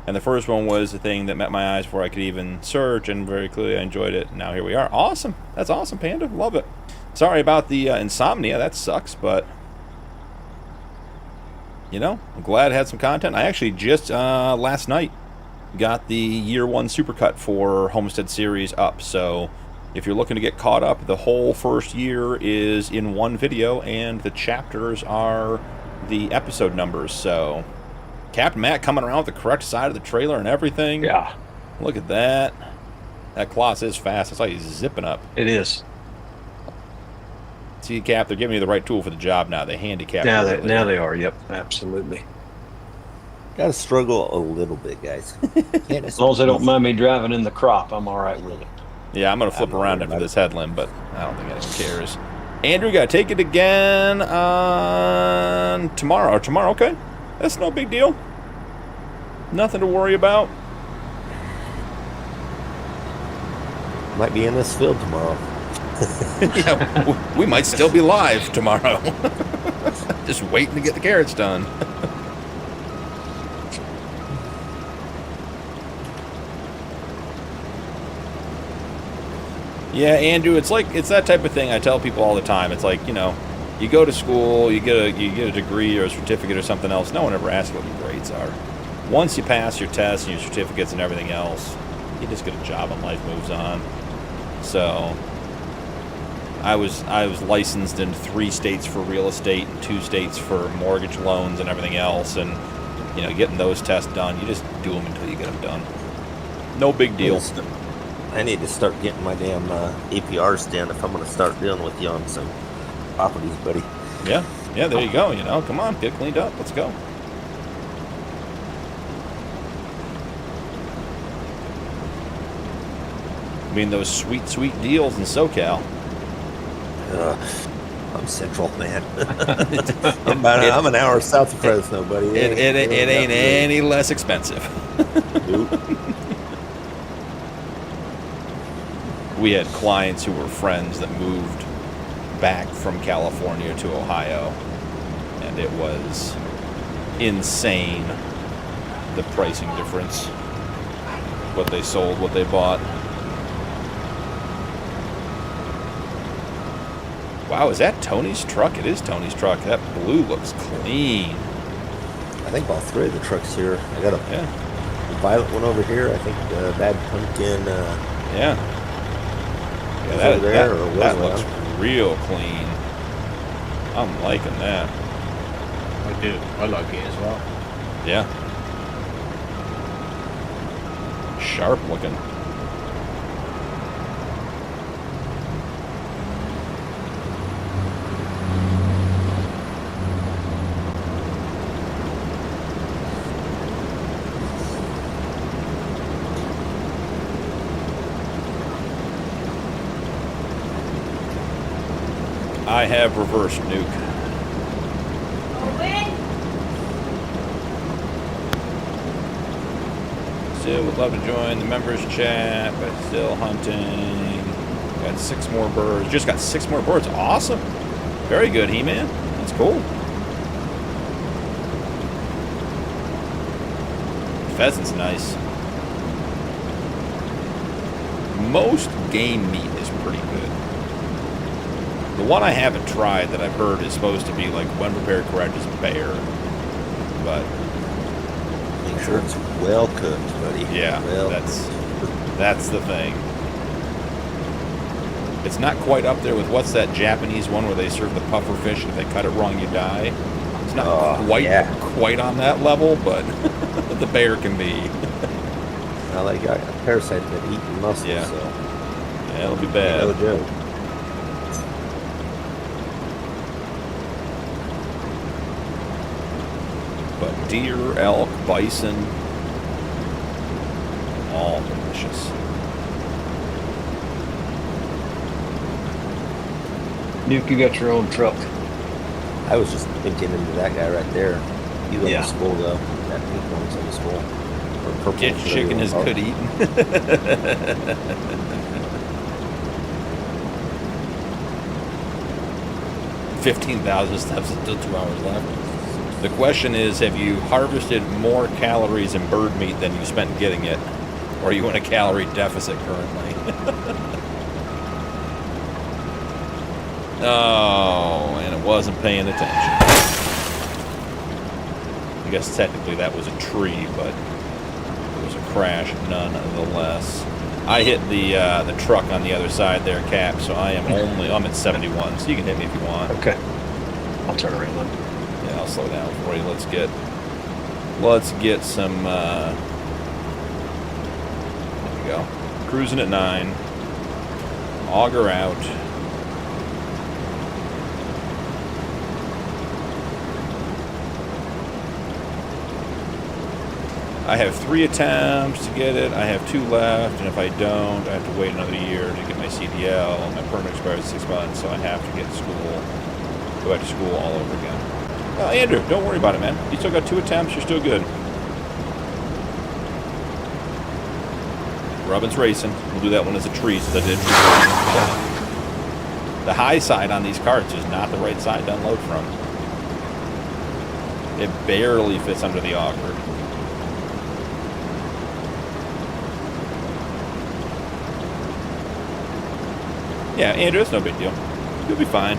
And the first one was the thing that met my eyes before I could even search, and very clearly I enjoyed it. Now here we are. Awesome. That's awesome, Panda. Love it. Sorry about the insomnia. That sucks, but... You know, I'm glad I had some content. I actually just, last night, got the Year 1 Supercut for Homestead Series up. So, if you're looking to get caught up, the whole first year is in one video, and the chapters are the episode numbers. So, Captain Matt coming around with the correct side of the trailer and everything. Yeah. Look at that. That Kloss is fast. It's like he's zipping up. It is. See, Cap, they're giving you the right tool for the job now. They handicap Now you they, earlier. now they are. Yep, absolutely. Gotta struggle a little bit, guys. Can't As long as they don't mind me driving in the crop, I'm all right with it. Yeah, I'm going to flip I'm not around worried after about this headland, but I don't think anyone cares. Andrew, got to take it again on tomorrow. Or tomorrow, okay. That's no big deal. Nothing to worry about. Might be in this field tomorrow. Yeah, we might still be live tomorrow. Just waiting to get the carrots done. Yeah, Andrew, it's that type of thing I tell people all the time. It's like, you know, you go to school, you get a degree or a certificate or something else. No one ever asks what your grades are. Once you pass your tests and your certificates and everything else, you just get a job and life moves on. So I was licensed in 3 states for real estate and 2 states for mortgage loans and everything else, and you know, getting those tests done, you just do them until you get them done. No big deal. I need to start getting my damn APRs down if I'm going to start dealing with you on some properties, buddy. Yeah, there you go. You know, come on, get cleaned up. Let's go. I mean, those sweet, sweet deals in SoCal. I'm central, man. I'm an hour south of Fresno, buddy. It ain't any less expensive. Nope. We had clients who were friends that moved back from California to Ohio, and it was insane, the pricing difference. What they sold, what they bought. Wow, is that Tony's truck? It is Tony's truck. That blue looks clean. I think all 3 of the trucks here. I got a violet one over here. I think Bad Punkin. Yeah, that looks real clean. I'm liking that. I do. I like it as well. Yeah. Sharp looking. I have reversed nuke. Still would love to join the members chat, but still hunting. Got 6 more birds. Just got 6 more birds. Awesome. Very good, He-Man. That's cool. Pheasant's nice. Most game meat is pretty good. The one I haven't tried that I've heard is supposed to be like, when prepared correct, is bear. But make sure it's well cooked, buddy. Yeah, that's the thing. It's not quite up there with what's that Japanese one where they serve the puffer fish and if they cut it wrong you die. It's not quite on that level, but the bear can be. Well, they got a parasite that eat your muscles, yeah. So yeah, it'll be bad. No joke. But deer, elk, bison, all delicious. Nuke, you got your own truck. I was just thinking into that guy right there. He's on the skull, though. That pink one's on the skull. Or purple. Get chicken is good eating. 15,000 steps and still 2 hours left. The question is, have you harvested more calories in bird meat than you spent getting it? Or are you in a calorie deficit currently? Oh, and it wasn't paying attention. I guess technically that was a tree, but it was a crash nonetheless. I hit the truck on the other side there, Cap, so I'm at 71, so you can hit me if you want. Okay. I'll turn around then. Yeah, I'll slow down for you. Let's get some, there we go. Cruising at 9. Auger out. I have 3 attempts to get it. I have 2 left, and if I don't, I have to wait another year to get my CDL. My permit expires in 6 months, so I have to get go back to school all over again. Andrew, don't worry about it, man. You still got 2 attempts. You're still good. Robin's racing. We'll do that one as a tree, so that did. The high side on these carts is not the right side to unload from. It barely fits under the auger. Yeah, Andrew, it's no big deal. You'll be fine.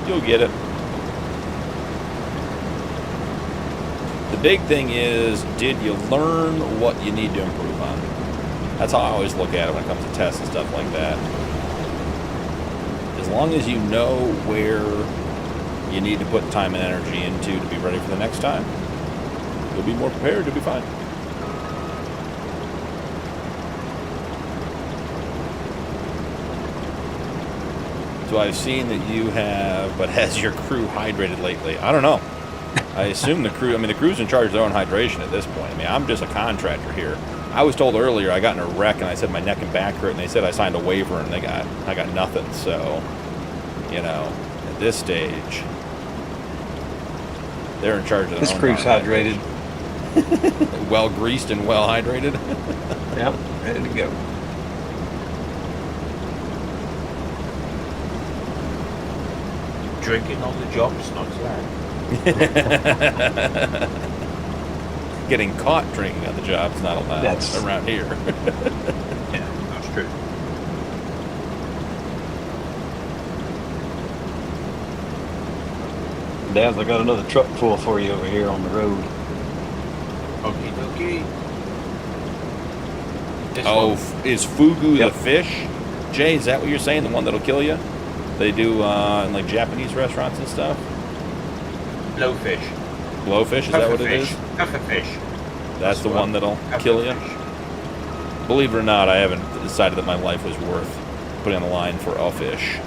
You'll get it. The big thing is, did you learn what you need to improve on? That's how I always look at it when it comes to tests and stuff like that. As long as you know where you need to put time and energy into to be ready for the next time, you'll be more prepared to be fine. So I've seen that you have, but has your crew hydrated lately? I don't know. I assume the crew's in charge of their own hydration at this point. I mean, I'm just a contractor here. I was told earlier I got in a wreck and I said my neck and back hurt, and they said I signed a waiver and I got nothing. So, you know, at this stage, they're in charge of their own. This crew's hydrated. Well greased and well hydrated. Yep, ready to go. Drinking on the job is not allowed. Getting caught drinking on the job is not allowed around here. Yeah, that's true. Daz, I got another truck full for you over here on the road. Okie dokie. Is Fugu the fish? Jay, is that what you're saying? The one that'll kill you? They do in like Japanese restaurants and stuff? Blowfish. Blowfish, is that what it is? Pufferfish. That's the one that'll kill you? Believe it or not, I haven't decided that my life was worth putting on the line for a fish.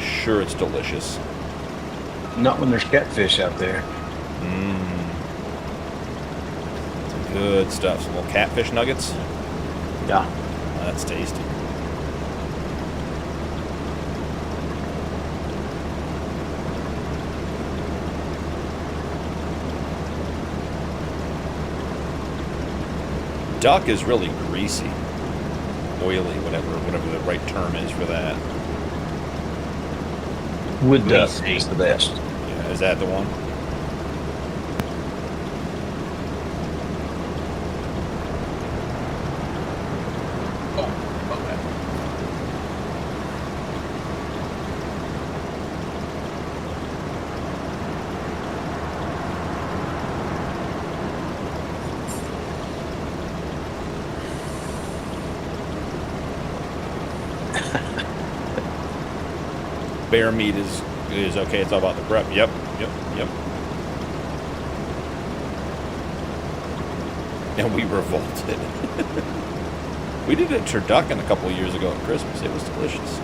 Sure, it's delicious. Not when there's catfish out there. Some good stuff. Some little catfish nuggets. Yeah. That's tasty. Duck is really greasy, oily, whatever the right term is for that. Wood duck is the best. Yeah, is that the one? Oh, okay. Bear meat is okay. It's all about the prep. Yep. And we revolted. We did a turducken a couple of years ago at Christmas. It was delicious.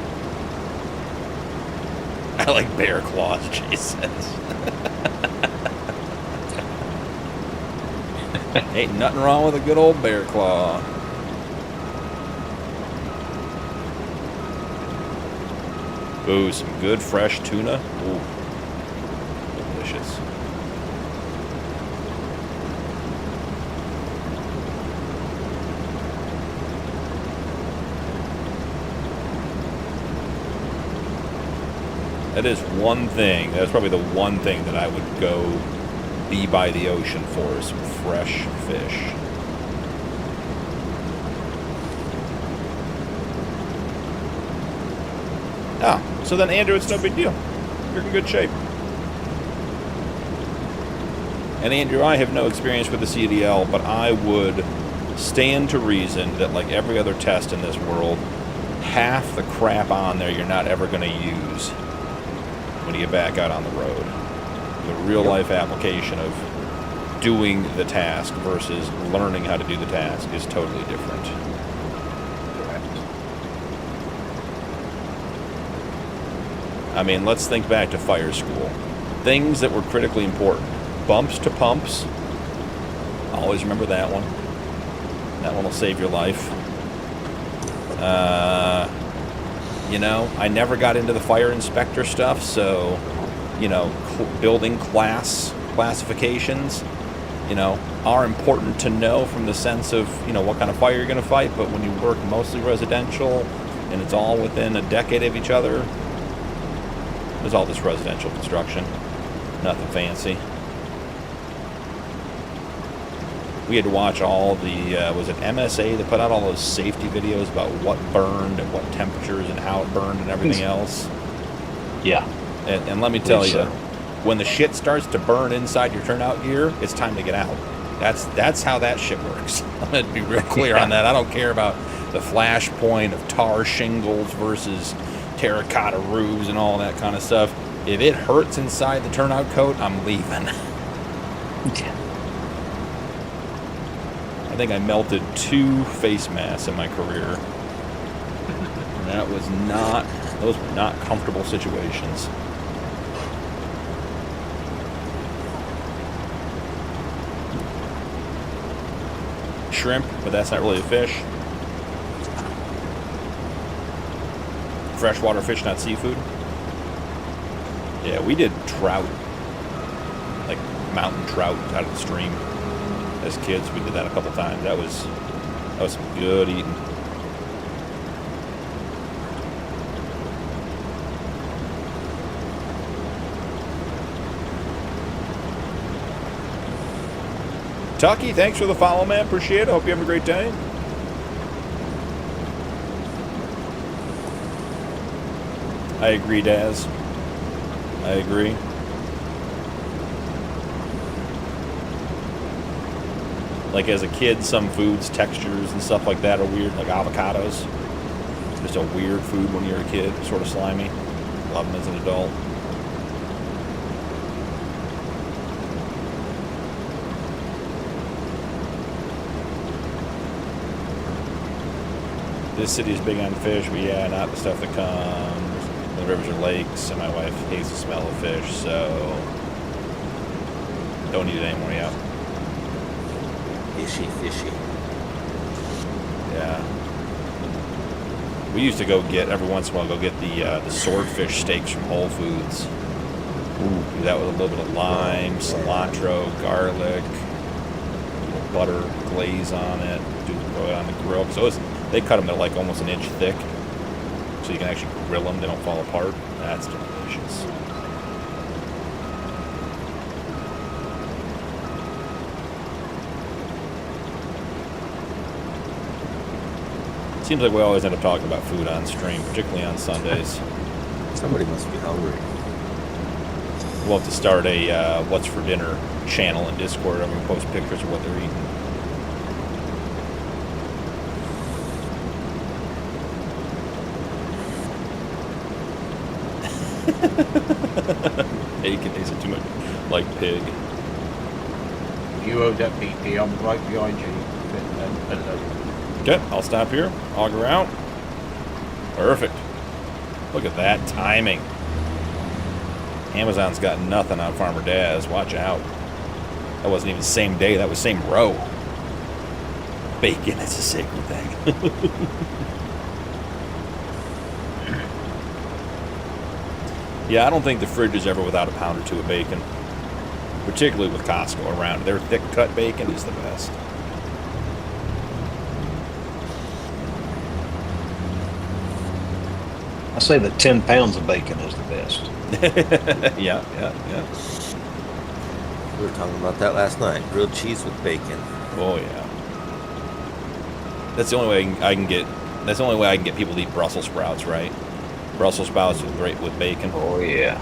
I like bear claws, Jay says. Ain't nothing wrong with a good old bear claw. Ooh, some good fresh tuna. Ooh, delicious. That is one thing. That's probably the one thing that I would go be by the ocean for, is some fresh fish. Ah, so then, Andrew, it's no big deal. You're in good shape. And Andrew, I have no experience with the CDL, but I would stand to reason that, like every other test in this world, half the crap on there you're not ever going to use when you get back out on the road. The real-life application of doing the task versus learning how to do the task is totally different. I mean, let's think back to fire school. Things that were critically important. bumps to pumps. Always remember that one. That one will save your life. You know, I never got into the fire inspector stuff, so, you know, building classifications, you know, are important to know from the sense of, you know, what kind of fire you're going to fight, but when you work mostly residential and it's all within a decade of each other, there's all this residential construction. Nothing fancy. We had to watch all the, was it MSA that put out all those safety videos about what burned and what temperatures and how it burned and everything else? Yeah. And let me tell you, when the shit starts to burn inside your turnout gear, it's time to get out. That's how that shit works. I'm going to be real clear on that. I don't care about the flashpoint of tar shingles versus terracotta roofs and all that kind of stuff. If it hurts inside the turnout coat, I'm leaving. Yeah. I think I melted 2 face masks in my career. And that was not, those were not comfortable situations. Shrimp, but that's not really a fish. Freshwater fish, not seafood. Yeah, we did trout. Like mountain trout out of the stream. As kids, we did that a couple times. That was some good eating. Tucky, thanks for the follow, man. Appreciate it. Hope you have a great day. I agree, Daz. I agree. Like as a kid, some foods, textures and stuff like that are weird, like avocados. Just a weird food when you're a kid, sort of slimy. Love them as an adult. This city is big on fish, but yeah, not the stuff that comes. The rivers or lakes, and my wife hates the smell of fish, so don't eat it anymore, yeah. Fishy. Yeah. We used to go get, every once in a while, go get the swordfish steaks from Whole Foods. Ooh, do that with a little bit of lime, cilantro, garlic, a little butter glaze on it, throw it on the grill. So they cut them to like almost an inch thick, so you can actually grill them, they don't fall apart. That's delicious. Seems like we always end up talking about food on stream, particularly on Sundays. Somebody must be hungry. We'll have to start a What's for Dinner channel in Discord. I'm going to post pictures of what they're eating. Bacon tastes too much like pig. You owe that BP, I'm right behind you. Okay, I'll stop here. Auger out. Perfect. Look at that timing. Amazon's got nothing on Farmer Daz. Watch out. That wasn't even the same day. That was same row. Bacon is a sacred thing. Yeah, I don't think the fridge is ever without a pound or two of bacon. Particularly with Costco around. Their thick cut bacon is the best. I say that 10 pounds of bacon is the best. Yeah. We were talking about that last night. Grilled cheese with bacon. Oh yeah. That's the only way I can get. That's the only way I can get people to eat Brussels sprouts, right? Brussels sprouts are great with bacon. Oh yeah.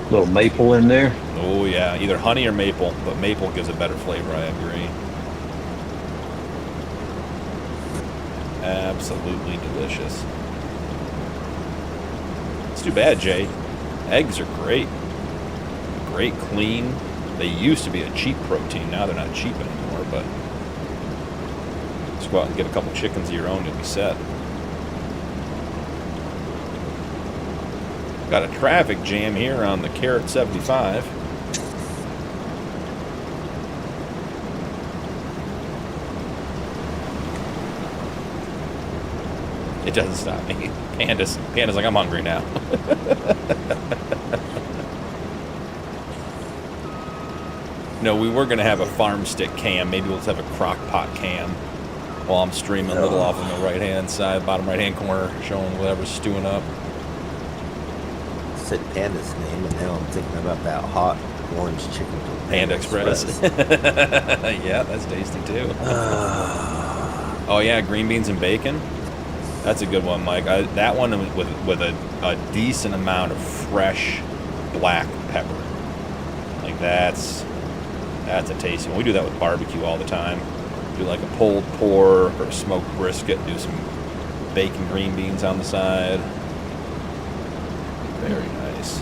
Little maple in there. Oh yeah, either honey or maple, but maple gives a better flavor. I agree. Absolutely delicious. It's too bad, Jay. Eggs are great. Great, clean. They used to be a cheap protein. Now they're not cheap anymore, but just go out and get a couple chickens of your own and be set. Got a traffic jam here on the Carrot 75. doesn't stop me. Panda's like, I'm hungry now. No, we were going to have a Farmstick cam. Maybe we'll just have a crock pot cam while I'm streaming a little off on the right-hand side, bottom right-hand corner, showing whatever's stewing up. Said Panda's name, and now I'm thinking about that hot orange chicken. Panda Express. Yeah, that's tasty too. Oh yeah, green beans and bacon. That's a good one, Mike. That one with a decent amount of fresh black pepper. Like that's a tasty one. We do that with barbecue all the time. Do like a pulled pork or a smoked brisket. Do some bacon green beans on the side. Very nice.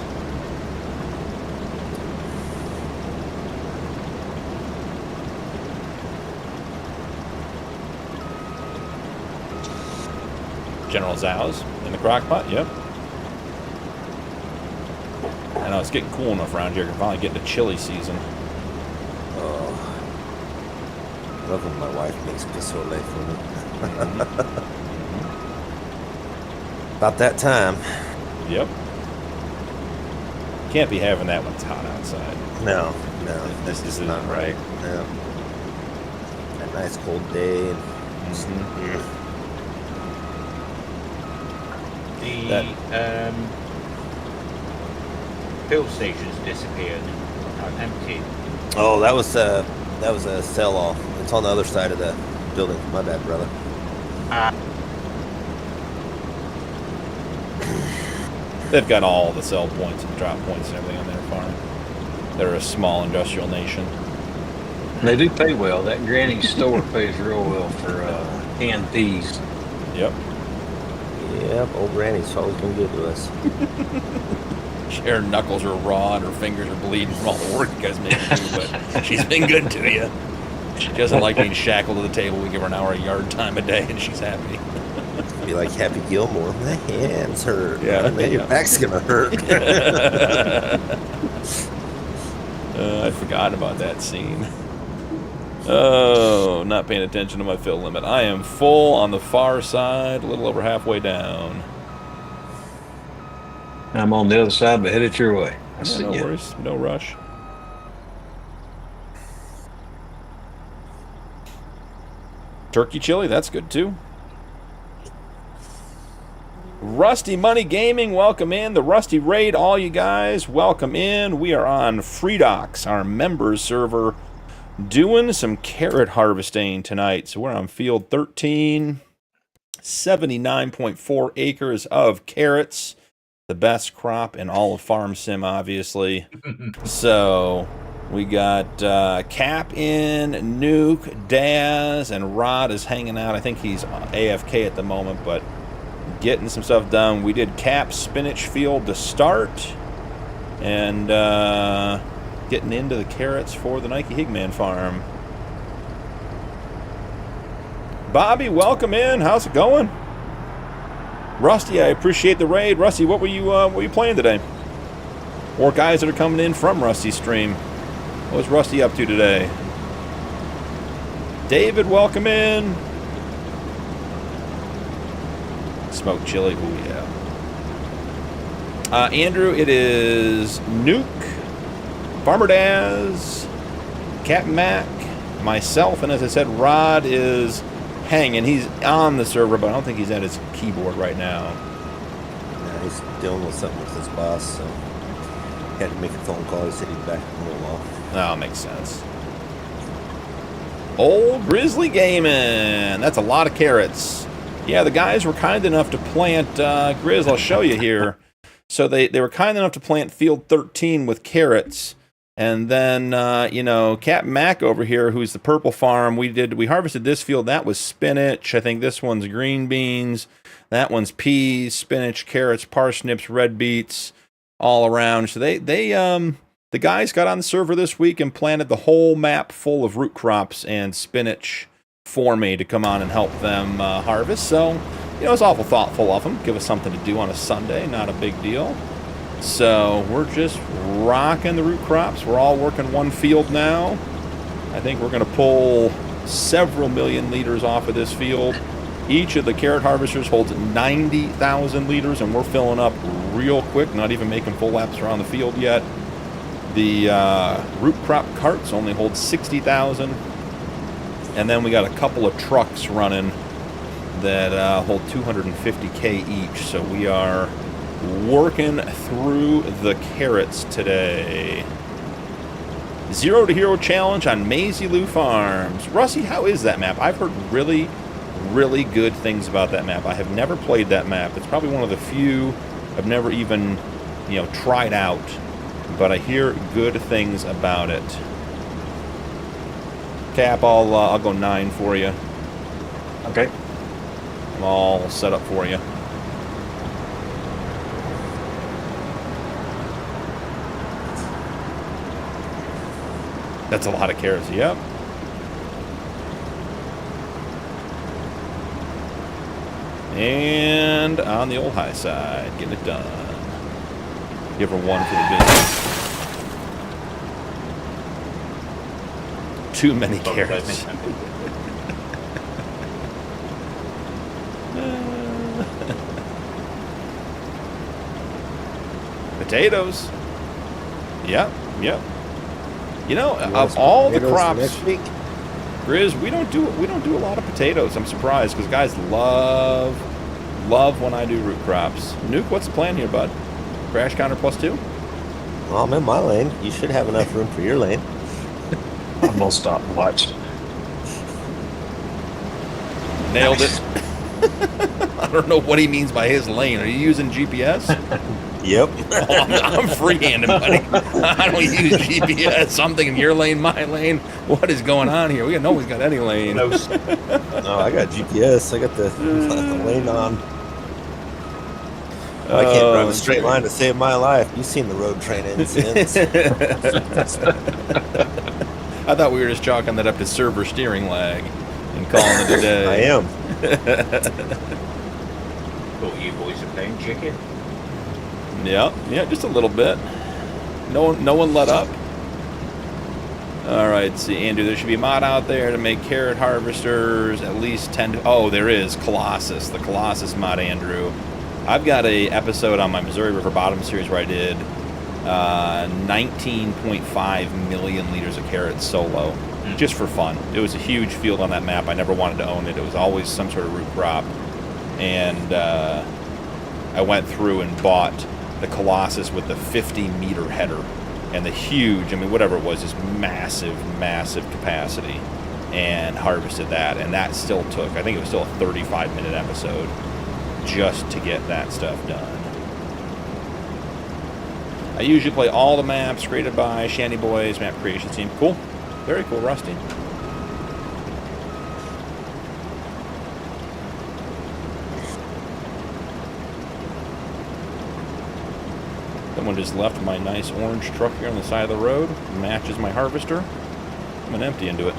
General Zhao's in the crock pot, yep. I know it's getting cool enough around here. We're finally getting to chili season. Oh, I love when my wife makes cassoulet for me. About that time. Yep. Can't be having that when it's hot outside. No, This is not right. No. A nice cold day. And The fuel stations disappeared. I'm empty. Oh, that was a sell-off. It's on the other side of the building. My bad, brother. They've got all the sell points and drop points and everything on their farm. They're a small industrial nation. They do pay well. That granny store pays real well for canned peas. Yep. Yep, old Granny's always been good to us. Her knuckles are raw and her fingers are bleeding from all the work you guys make her do, but she's been good to you. She doesn't like being shackled to the table. We give her an hour of yard time a day and she's happy. Be like Happy Gilmore. My hands hurt. Yeah, Man, your back's gonna hurt. I'd forgotten about that scene. Oh, not paying attention to my fill limit. I am full on the far side, a little over halfway down. I'm on the other side, but headed your way. Yeah, no worries, no rush. Turkey chili, that's good too. Rusty Money Gaming, welcome in. The Rusty Raid, all you guys, welcome in. We are on Freedocs, our members server, doing some carrot harvesting tonight. So we're on field 13, 79.4 acres of carrots. The best crop in all of Farm Sim, obviously. So we got Cap in, Nuke, Daz, and Rod is hanging out. I think he's AFK at the moment, but getting some stuff done. We did Cap spinach field to start, and getting into the carrots for the Nike Higman farm. Bobby, welcome in. How's it going? Rusty, I appreciate the raid. Rusty, what were you playing today? Or guys that are coming in from Rusty's stream. What was Rusty up to today? David, welcome in. Smoked chili, ooh yeah. Andrew, it is Nuke, Farmer Daz, Captain Mac, myself, and as I said, Rod is hanging. He's on the server, but I don't think he's at his keyboard right now. Yeah, he's dealing with something with his boss, so he had to make a phone call. He said he'd be back in a little while. Oh, makes sense. Old Grizzly Gaming. That's a lot of carrots. Yeah, the guys were kind enough to plant, Grizz, I'll show you here. So they were kind enough to plant field 13 with carrots. And then, Captain Mac over here, who's the purple farm, we harvested this field. That was spinach. I think this one's green beans. That one's peas, spinach, carrots, parsnips, red beets, all around. So the guys got on the server this week and planted the whole map full of root crops and spinach for me to come on and help them harvest. So, it's awful thoughtful of them. Give us something to do on a Sunday. Not a big deal. So we're just rocking the root crops. We're all working one field now. I think we're going to pull several million liters off of this field Each of the carrot harvesters holds 90,000 liters, and we're filling up real quick, not even making full laps around the field yet. The root crop carts only hold 60,000. And then we got a couple of trucks running that hold 250K each. So we are working through the carrots today. 0 to Hero Challenge on Maisie Lou Farms. Rusty, how is that map? I've heard really, really good things about that map. I have never played that map. It's probably one of the few I've never even, tried out. But I hear good things about it. Cap, I'll go 9 for you. Okay. I'm all set up for you. That's a lot of carrots. Yep. And on the old high side, getting it done. Give her 1 for the business. Too many carrots. Potatoes. Yep. Of all the crops, next week? Grizz, we don't do a lot of potatoes. I'm surprised because guys love when I do root crops. Nuke, what's the plan here, bud? Crash counter +2? Well, I'm in my lane. You should have enough room for your lane. I'm gonna stop and watch. Nailed it. I don't know what he means by his lane. Are you using GPS? Yep. I'm freehanding, buddy. I don't use GPS. I'm thinking your lane, my lane. What is going on here? Nobody's got any lane. No, I got GPS. I got the lane on. I can't drive a straight line to save my life. You've seen the road train incidents. I thought we were just chalking that up to server steering lag and calling it a day. I am. Thought you boys are playing chicken. Yeah, just a little bit. No one let up. All right, see, Andrew, there should be a mod out there to make carrot harvesters at least 10. Oh, there is Colossus, the Colossus mod, Andrew. I've got a episode on my Missouri River Bottom series where I did 19.5 million liters of carrots solo, just for fun. It was a huge field on that map. I never wanted to own it. It was always some sort of root crop. And I went through and bought the Colossus with the 50-meter header and the huge, whatever it was, just massive capacity, and harvested that. And that still took, I think it was still a 35-minute episode just to get that stuff done. I usually play all the maps created by Shandy Boys map creation team. Cool. Very cool, Rusty. Someone just left my nice orange truck here on the side of the road. Matches my harvester. I'm going to empty into it.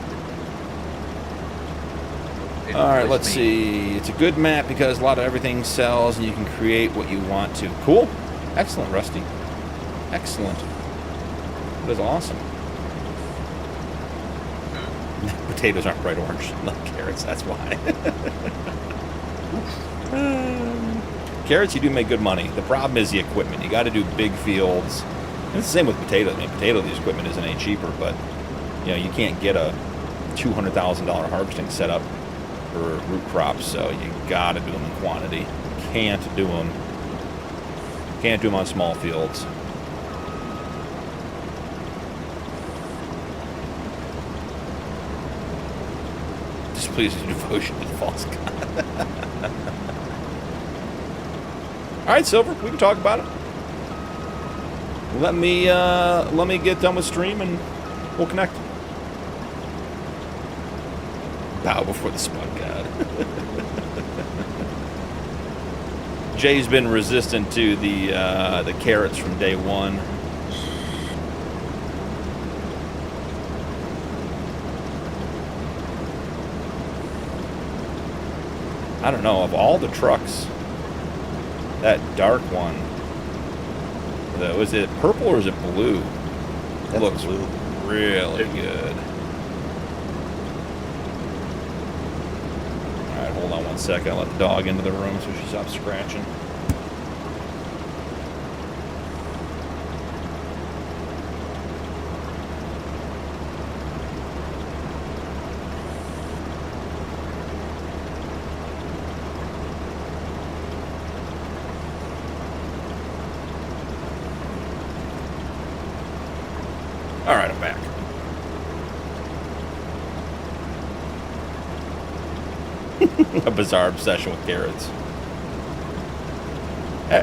Alright, let's see. It's a good map because a lot of everything sells and you can create what you want to. Cool. Excellent, Rusty. Excellent. That is awesome. Potatoes aren't bright orange, not carrots, that's why. Carrots, you do make good money. The problem is the equipment. You got to do big fields. And it's the same with potatoes. The equipment isn't any cheaper, but you can't get a $200,000 harvesting setup for root crops, so you got to do them in quantity. Can't do them on small fields. Displeased with devotion to the false god. All right, Silver, we can talk about it. Let me get done with stream and we'll connect. Bow before the spud god. Jay's been resistant to the carrots from day one. I don't know, of all the trucks, that dark one, was it purple or is it blue? That's looks blue. Really good. All right, hold on 1 second. I'll let the dog into the room so she stops scratching. All right, I'm back. A bizarre obsession with carrots.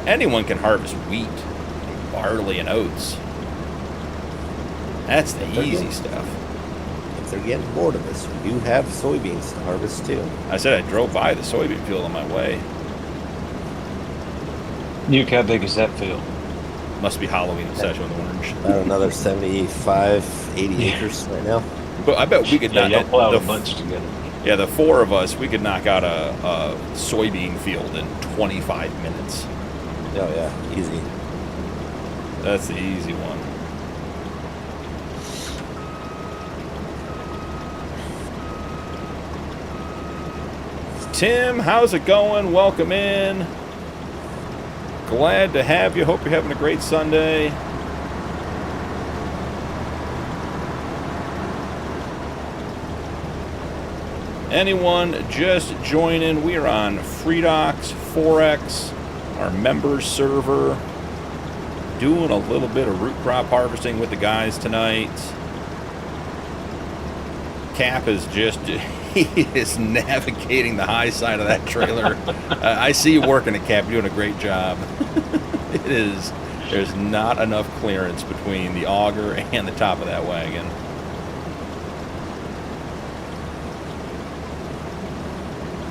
Anyone can harvest wheat, barley, and oats. That's the easy stuff. If they're getting bored of us, we do have soybeans to harvest too. I said I drove by the soybean field on my way. Nuke, how big is that field? Must be Halloween obsession with orange. About another 75, 80 acres right now. But I bet we could Yeah, knock y'all plow the a bunch together. Yeah, the four of us, we could knock out a soybean field in 25 minutes. Oh yeah, easy. That's the easy one. Tim, how's it going? Welcome in. Glad to have you. Hope you're having a great Sunday. Anyone just joining, we are on Freedocs, Forex, our members server, doing a little bit of root crop harvesting with the guys tonight. Cap is just, he is navigating the high side of that trailer. I see you working it, Cap. You're doing a great job. It is, there's not enough clearance between the auger and the top of that wagon.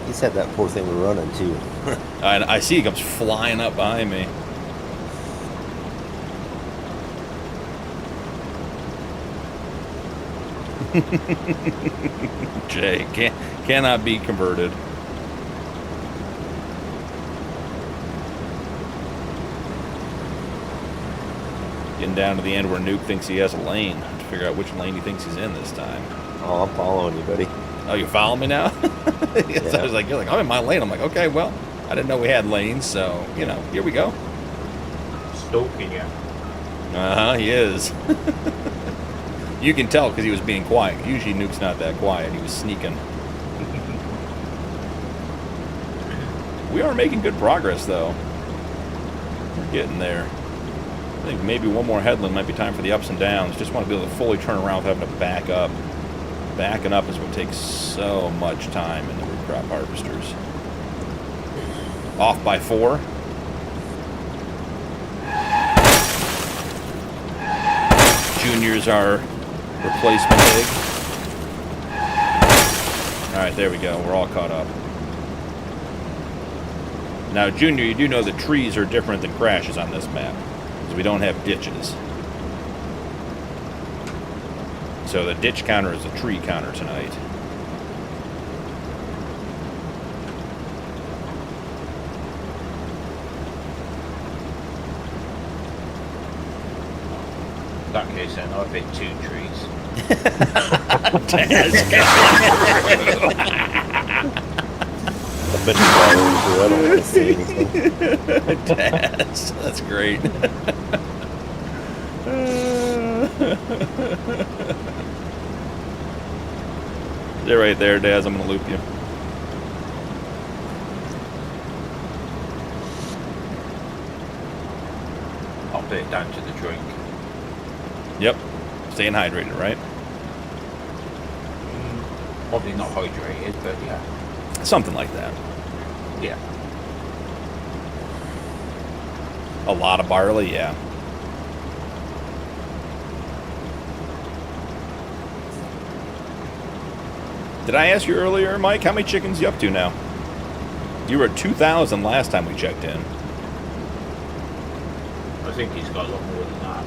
He's had that poor thing running too. And I see he comes flying up behind me. Jay cannot be converted. Getting down to the end where Nuke thinks he has a lane. To figure out which lane he thinks he's in this time. Oh, I'm following you, buddy. Oh, you follow me now? Yes, Yeah. I was like, you're like, I'm in my lane. I'm like, okay, well, I didn't know we had lanes, so, you know, here we go. Stalking you. Uh-huh, he is. You can tell because he was being quiet. Usually Nuke's not that quiet. He was sneaking. We are making good progress, though. We're getting there. I think maybe one more headland might be time for the ups and downs. Just want to be able to fully turn around without having to back up. Backing up is what takes so much time in the root crop harvesters. Off by 4. Junior's our replacement egg. Alright, there we go. We're all caught up. Now, Junior, you do know that trees are different than crashes on this map, because we don't have ditches. So the ditch counter is a tree counter tonight. In that case, then I've hit 2 trees. I've been following you. I don't want to say anything. Daz, that's great. Stay right there, Daz. I'm going to loop you. I'll put it down to the drink. Yep. Staying hydrated, right? Probably not hydrated, but yeah. Something like that. Yeah. A lot of barley, yeah. Did I ask you earlier, Mike, how many chickens you up to now? You were at 2,000 last time we checked in. I think he's got a lot more than that.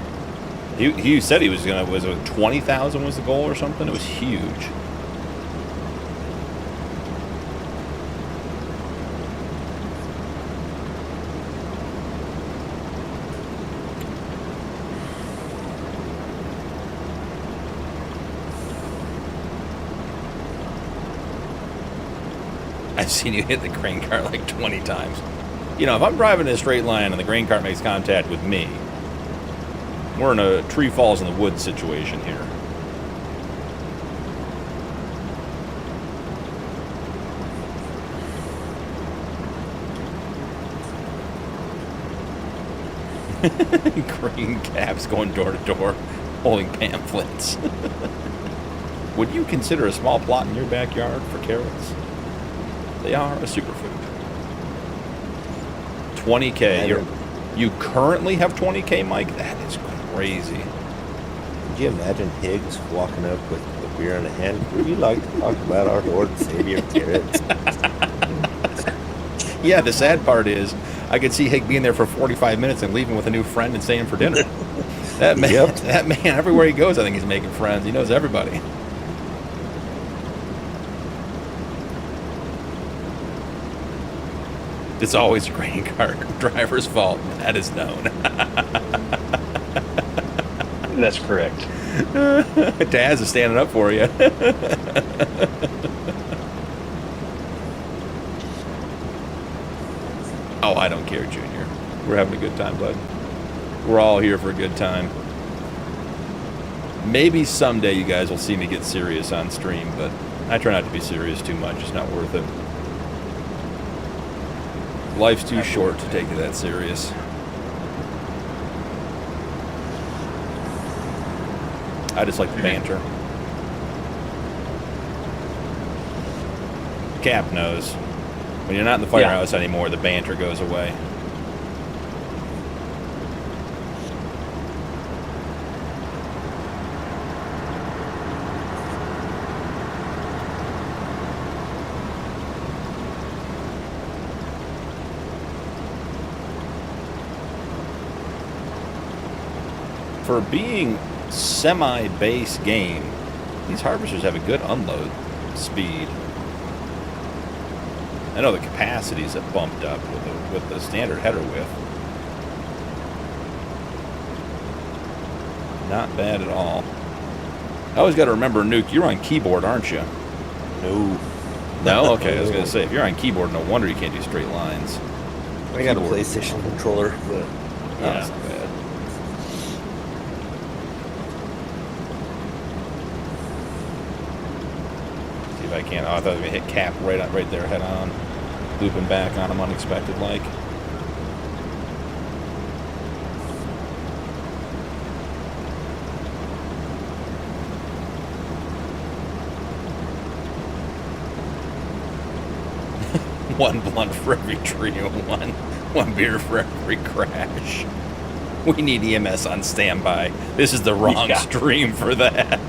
He said he was gonna, was it 20,000 was the goal or something? It was huge. I've seen you hit the grain cart like 20 times. You know, if I'm driving in a straight line and the grain cart makes contact with me, we're in a tree falls in the woods situation here. Green caps going door to door, holding pamphlets. Would you consider a small plot in your backyard for carrots? They are a superfood. 20K. You currently have 20K, Mike? That is crazy. Could you imagine Higgs walking up with a beer in a hand? Would you like to talk about our Lord and Savior carrots? Yeah, the sad part is I could see Hig being there for 45 minutes and leaving with a new friend and staying for dinner. That man, that man, everywhere he goes, I think he's making friends. He knows everybody. It's always a grain cart driver's fault. That is known. That's correct. Taz is standing up for you. Oh, I don't care, Junior. We're having a good time, bud. We're all here for a good time. Maybe someday you guys will see me get serious on stream, but I try not to be serious too much. It's not worth it. Life's too short to take it that serious. I just like the banter. Cap knows. When you're not in the firehouse anymore, the banter goes away. For being semi-base game, these harvesters have a good unload speed. I know the capacities have bumped up with the standard header width. Not bad at all. I always got to remember, Nuke, you're on keyboard, aren't you? No. No? Okay, I was going to say, if you're on keyboard, no wonder you can't do straight lines. I got a PlayStation controller, but yeah. That's not bad. See if I can. Oh, I thought I was going to hit Cap right there head on. Looping back on him unexpected like. One blunt for every tree, one beer for every crash. We need EMS on standby. This is the wrong stream for that.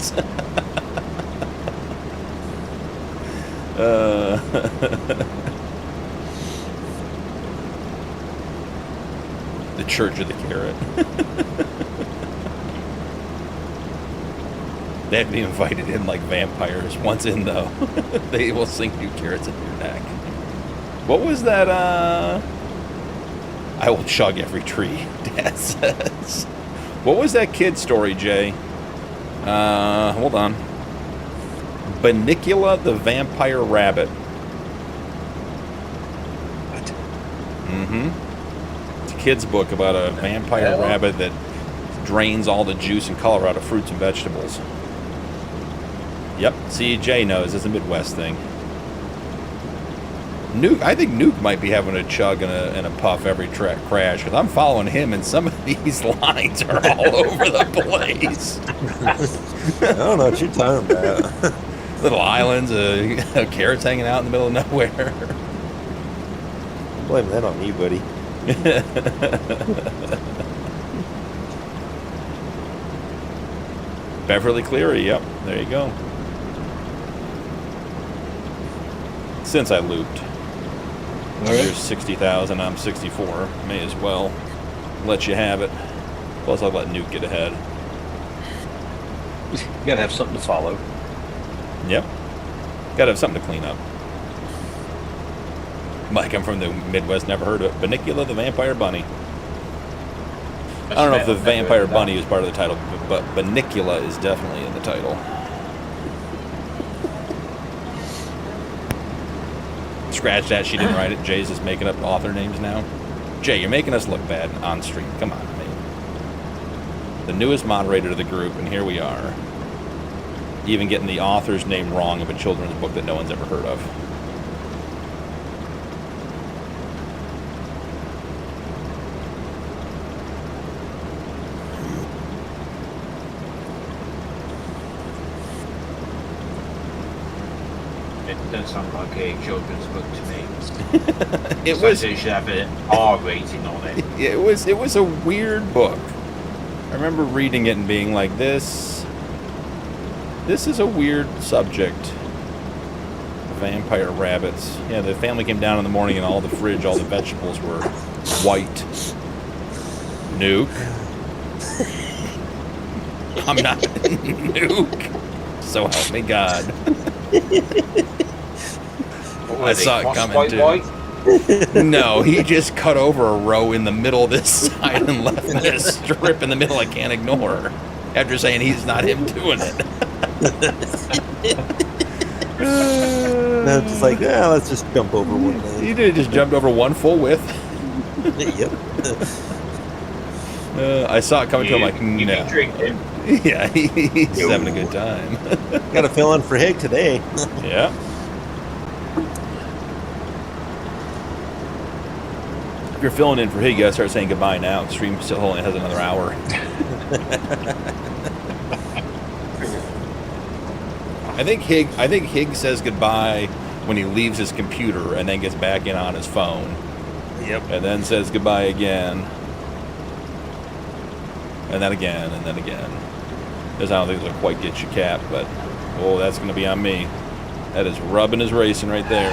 The Church of the Carrot. They have to be invited in like vampires. Once in, though, they will sink new carrots in your neck. What was that? I will chug every tree, Dad says. What was that kid story, Jay? Hold on. Banicula the Vampire Rabbit. What? Mm-hmm. It's a kid's book about a vampire rabbit that drains all the juice and color out of fruits and vegetables. Yep, see, Jay knows. It's a Midwest thing. Nuke, I think Nuke might be having a chug and a puff every crash, because I'm following him, and some of these lines are all over the place. I don't know what you're talking about. Little islands, carrots hanging out in the middle of nowhere. Blame that on me, buddy. Beverly Cleary, yep, there you go. Since I looped. There's 60,000, I'm 64. May as well let you have it. Plus, I'll let Nuke get ahead. You gotta have something to follow. Yep. Gotta have something to clean up. Mike, I'm from the Midwest, never heard of it. Banicula the Vampire Bunny. I don't know if the Vampire Bunny is part of the title, but Banicula is definitely in the title. scratch that. She didn't write it. Jay's just making up author names now. Jay, you're making us look bad on stream. Come on, man. The newest moderator of the group, and here we are. Even getting the author's name wrong of a children's book that no one's ever heard of. It does sound like a children's book to me. It was. They should have an R rating on it. It was a weird book. I remember reading it and being like, this is a weird subject. Vampire rabbits. Yeah, the family came down in the morning and all the fridge, all the vegetables were white. Nuke. I'm not Nuke. So help me God. I saw it coming too. No, he just cut over a row in the middle of this side and left me a strip in the middle I can't ignore. After saying he's not him doing it. No, just like, let's just jump over one lane. He did just jumped over one full width. Yep. I saw it coming to him like, You no. can drink it. Yeah, he's having a good time. Got a feeling for Hig today. Yeah. If you're filling in for Hig, you gotta start saying goodbye now. The stream still only has another hour. I think Hig says goodbye when he leaves his computer and then gets back in on his phone. Yep. And then says goodbye again. And then again, and then again. Because I don't think it'll quite get you capped, but oh, that's going to be on me. That is rubbing his racing right there.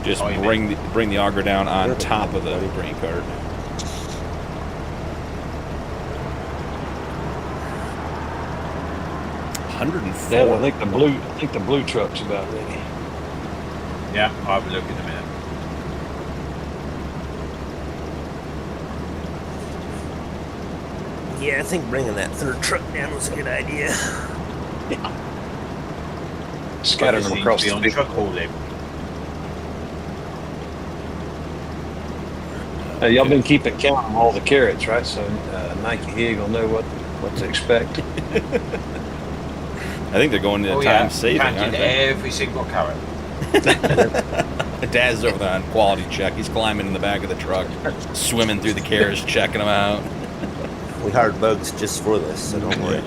Just bring the auger down on top of the grain cart. Dad, I think the blue truck's about ready. Yeah, I'll have a look in a minute. Yeah, I think bringing that third truck down was a good idea. Scatter them across the on big truck hauling. Y'all been keeping count on all the carrots, right? So Nike Hig will know what to expect. I think they're going into time saving, aren't Counted they? every single carrot. Dad's over there on quality check. He's climbing in the back of the truck, swimming through the carrots, checking them out. We hired bugs just for this, so don't worry.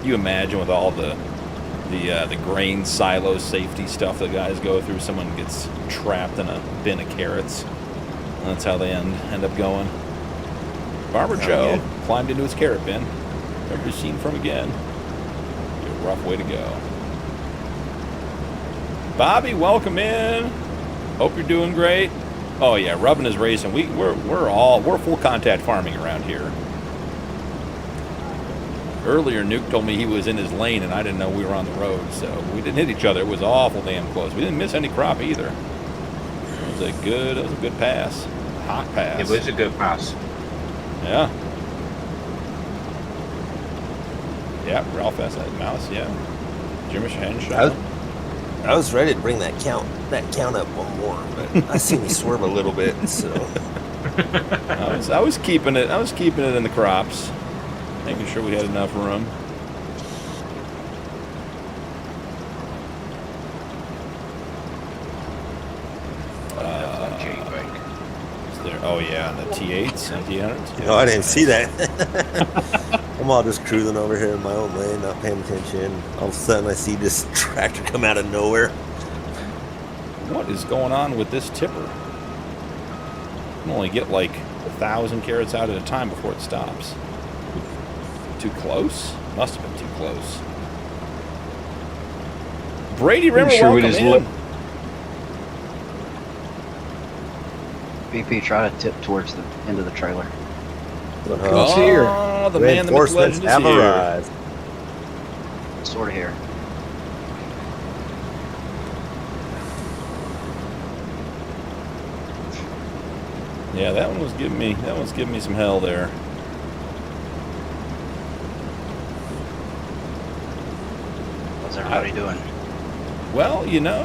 You imagine with all the grain silo safety stuff that guys go through, someone gets trapped in a bin of carrots. That's how they end up going. Farmer Joe climbed into his carrot bin. Never be seen from again. Be a rough way to go. Bobby, welcome in. Hope you're doing great. Oh yeah, rubbing his racing. We're full contact farming around here. Earlier, Nuke told me he was in his lane, and I didn't know we were on the road, so we didn't hit each other. It was awful damn close. We didn't miss any crop either. That was a good pass. Hot pass. It was a good pass. Yeah. Yeah, Ralph has that mouse, yeah. Jimmy Henshaw. I was ready to bring that count up one more, but I seen me swerve a little bit, so I was keeping it in the crops. Making sure we had enough room. Is there? Oh yeah, the T8s and T100s. No, I didn't see that. I'm all just cruising over here in my own lane, not paying attention. All of a sudden, I see this tractor come out of nowhere. What is going on with this tipper? You can only get like 1,000 carrots out at a time before it stops. Too close? Must have been too close. Brady Rimmer, welcome in. BP, try to tip towards the end of the trailer. Oh, here. The man, the myth, legend is have here. arrived. Sort of here. Yeah, that one's giving me some hell there. everybody doing? Well, you know,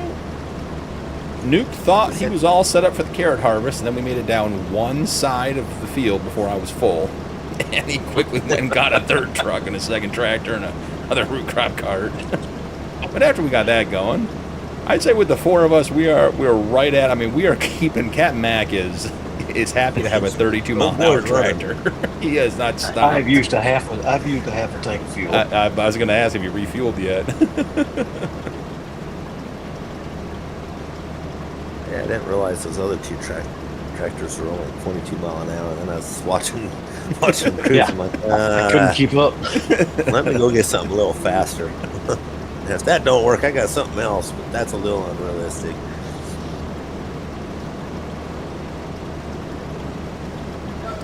Nuke thought he was all set up for the carrot harvest, and then we made it down one side of the field before I was full. And he quickly went and got a third truck and a second tractor and another root crop cart. But after we got that going, I'd say with the four of us, we're right at. I mean, we are keeping. Captain Mac is happy to have a 32-mile-an-hour tractor. He has not stopped. I've used a half a tank of fuel. I was going to ask if you refueled yet. Yeah, I didn't realize those other two tractors were only 22 mile an hour. And then I was watching them cruise. Yeah. I'm like, I couldn't keep up. let me go get something a little faster. And if that don't work, I got something else, but that's a little unrealistic.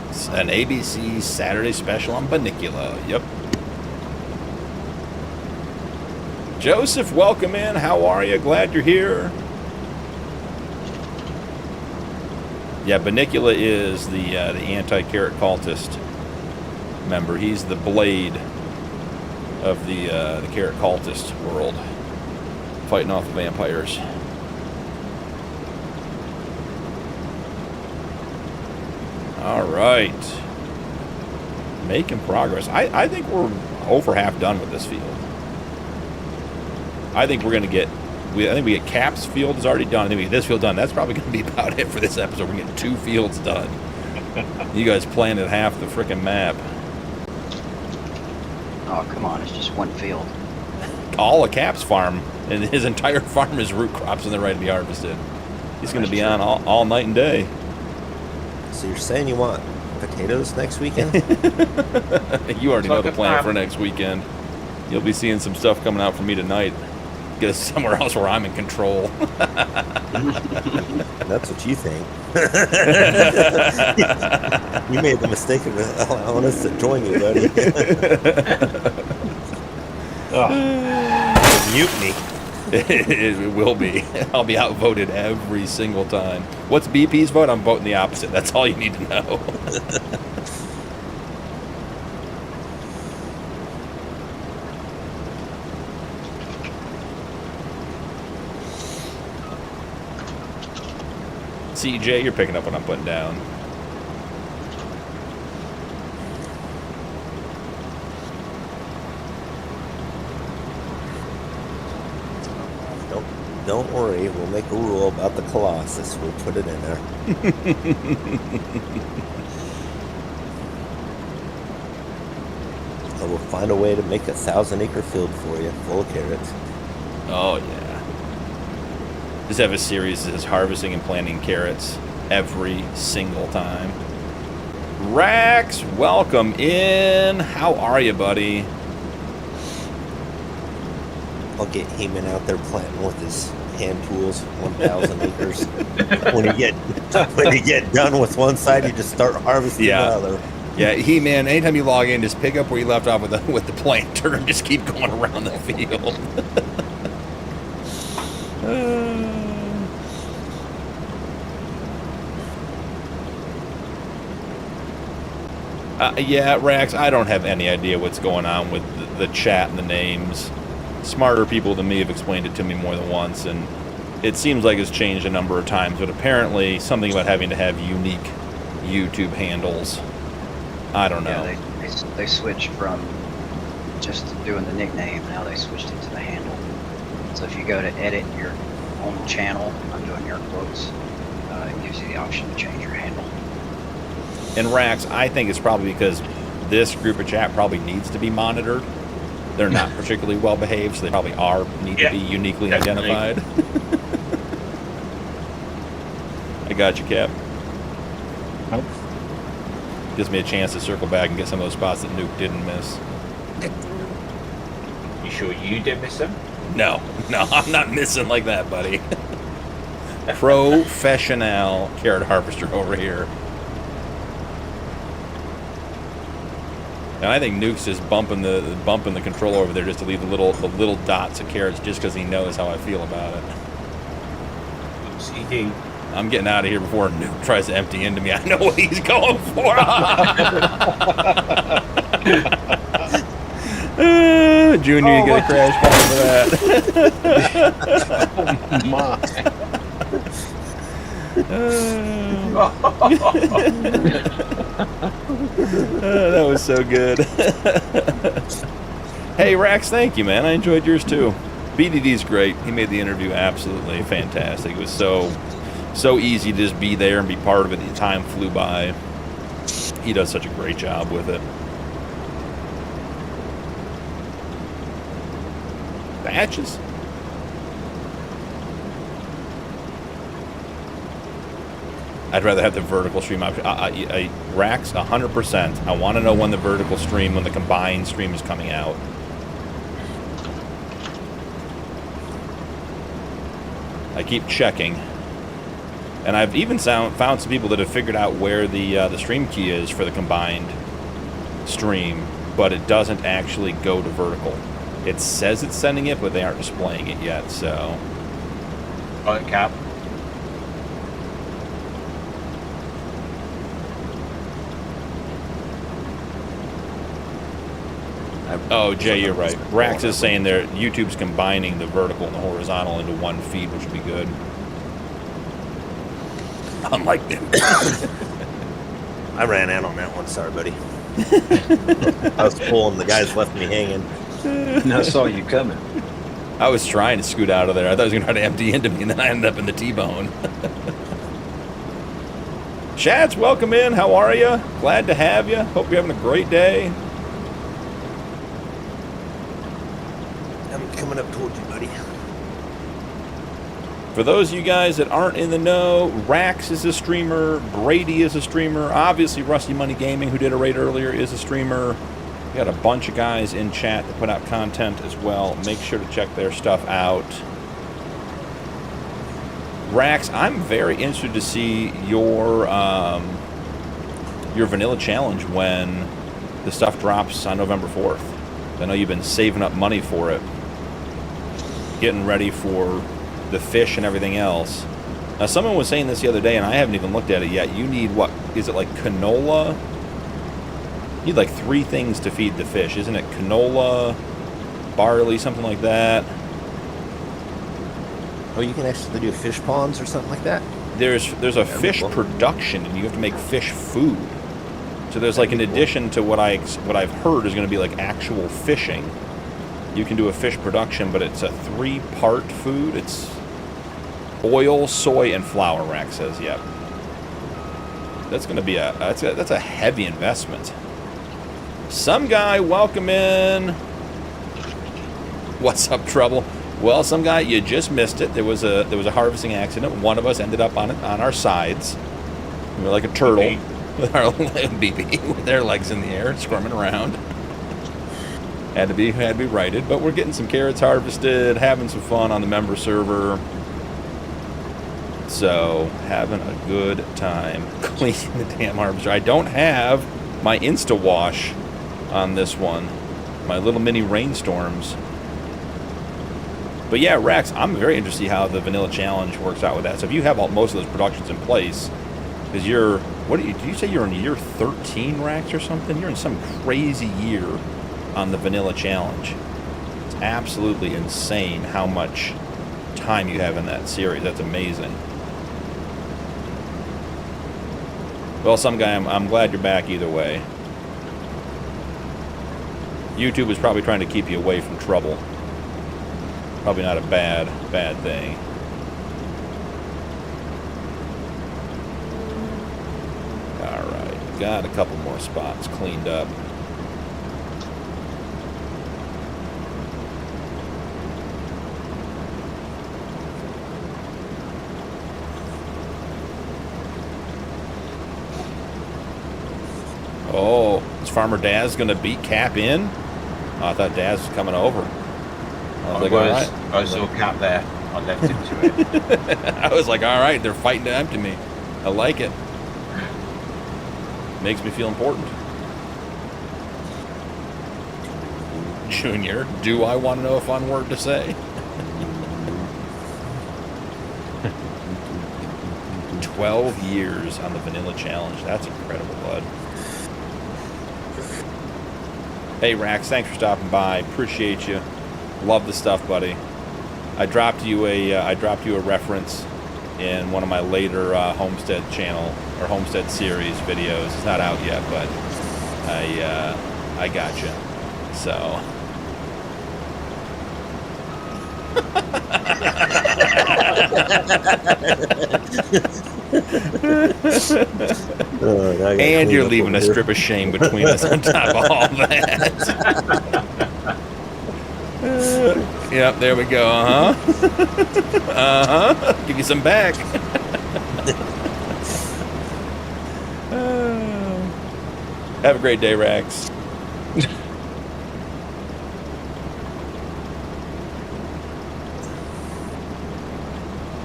It's an ABC Saturday special on Banicula. Yep. Joseph, welcome in. How are you? Glad you're here. Yeah, Banicula is the anti-carrot cultist member. He's the blade of the carrot cultist world, fighting off the vampires. All right, making progress. I think we're over half done with this field. I think we're gonna get. I think we get Cap's field is already done. I think we get this field done. That's probably going to be about it for this episode. We're getting 2 fields done. You guys planted half the freaking map. Oh, come on. It's just one field. All of Cap's farm, and his entire farm is root crops and they're ready to be harvested. He's going to be on all night and day. So you're saying you want potatoes next weekend? You already know the plan for next weekend. You'll be seeing some stuff coming out from me tonight. Get us somewhere else where I'm in control. That's what you think. You made the mistake of allowing us to join you, buddy. Mutiny. It will be. I'll be outvoted every single time. What's BP's vote? I'm voting the opposite. That's all you need to know. CJ, you're picking up what I'm putting down. Don't worry, we'll make a rule about the Colossus. We'll put it in there. I will find a way to make a 1,000-acre field for you, full of carrots. Oh, yeah. Just have a series that is harvesting and planting carrots every single time. Rax, welcome in. How are you, buddy? I'll get Heeman out there planting with his hand tools, 1,000 acres. When you get done with one side, you just start harvesting the other. Yeah, He-Man, anytime you log in, just pick up where you left off with the planter and just keep going around the field. Yeah, Rax, I don't have any idea what's going on with the chat and the names. Smarter people than me have explained it to me more than once, and it seems like it's changed a number of times, but apparently something about having to have unique YouTube handles. I don't know. Yeah, they switched from just doing the nickname, now they switched it to the handle. So if you go to edit your own channel, I'm doing air quotes, it gives you the option to change your handle. And Rax, I think it's probably because this group of chat probably needs to be monitored. They're not particularly well behaved, so they probably need to be uniquely identified. I got you, Cap. Nope. Gives me a chance to circle back and get some of those spots that Nuke didn't miss. You sure you did miss them? No, I'm not missing like that, buddy. Professional carrot harvester over here. And I think Nuke's just bumping the controller over there just to leave the little dots of carrots just because he knows how I feel about it. CD. I'm getting out of here before Nuke tries to empty into me. I know what he's going for. Junior, you get a crash point for that. Oh my. That was so good. Hey, Rax, thank you, man. I enjoyed yours too. BDD's great. He made the interview absolutely fantastic. It was so easy to just be there and be part of it. The time flew by. He does such a great job with it. Batches. I'd rather have the vertical stream option. Rax, 100%. I want to know when the vertical stream, when the combined stream is coming out. I keep checking. And I've even found some people that have figured out where the stream key is for the combined stream, but it doesn't actually go to vertical. It says it's sending it, but they aren't displaying it yet, so... Oh, Cap. Oh, Jay, you're right. Rax is saying there YouTube's combining the vertical and the horizontal into one feed, which would be good. Unlike them. I ran out on that one. Sorry, buddy. I was full and the guys left me hanging. And I saw you coming. I was trying to scoot out of there. I thought it was going to try to empty into me, and then I ended up in the T-bone. Shads, welcome in. How are you? Glad to have you. Hope you're having a great day. I'm coming up towards you, buddy. For those of you guys that aren't in the know, Rax is a streamer, Brady is a streamer, obviously Rusty Money Gaming, who did a raid earlier, is a streamer. We got a bunch of guys in chat that put out content as well. Make sure to check their stuff out. Rax, I'm very interested to see your vanilla challenge when the stuff drops on November 4th. I know you've been saving up money for it, getting ready for the fish and everything else. Now, someone was saying this the other day, and I haven't even looked at it yet. You need, what, is it like canola? You need like 3 things to feed the fish. Isn't it canola, barley, something like that? Oh, you can actually do fish ponds or something like that? There's a fish production, and you have to make fish food. So there's like, in addition to what I've heard is going to be like actual fishing, you can do a fish production, but it's a 3-part food. It's oil, soy, and flour, Rack says. Yep. That's going to be that's a heavy investment. Some guy, welcome in. What's up, Trouble? Well, some guy, you just missed it. There was a harvesting accident. One of us ended up on our sides. We were like a turtle with our BB with their legs in the air, squirming around. Had to be righted, but we're getting some carrots harvested, having some fun on the member server. So, having a good time cleaning the damn harvester. I don't have my Insta-Wash on this one. My little mini rainstorms. But yeah, Rax, I'm very interested to see how the Vanilla Challenge works out with that. So if you have most of those productions in place, because did you say you're in year 13, Rax, or something? You're in some crazy year on the Vanilla Challenge. It's absolutely insane how much time you have in that series. That's amazing. Well, some guy, I'm glad you're back either way. YouTube is probably trying to keep you away from trouble. Probably not a bad thing. Alright, got a couple more spots cleaned up. Oh, is Farmer Daz going to beat Cap in? Oh, I thought Daz was coming over. I saw Cap there. I left him to it. I was like, all right, they're fighting to empty me. I like it. Makes me feel important. Junior, do I want to know a fun word to say? 12 years on the Vanilla Challenge. That's incredible, bud. Hey, Rax, thanks for stopping by. Appreciate you. Love the stuff, buddy. I dropped you a reference in one of my later Homestead channel or Homestead series videos. It's not out yet, but I got you. So. And you're leaving a strip of shame between us on top of all that. Yep, there we go. Give you some back. Have a great day, Rax.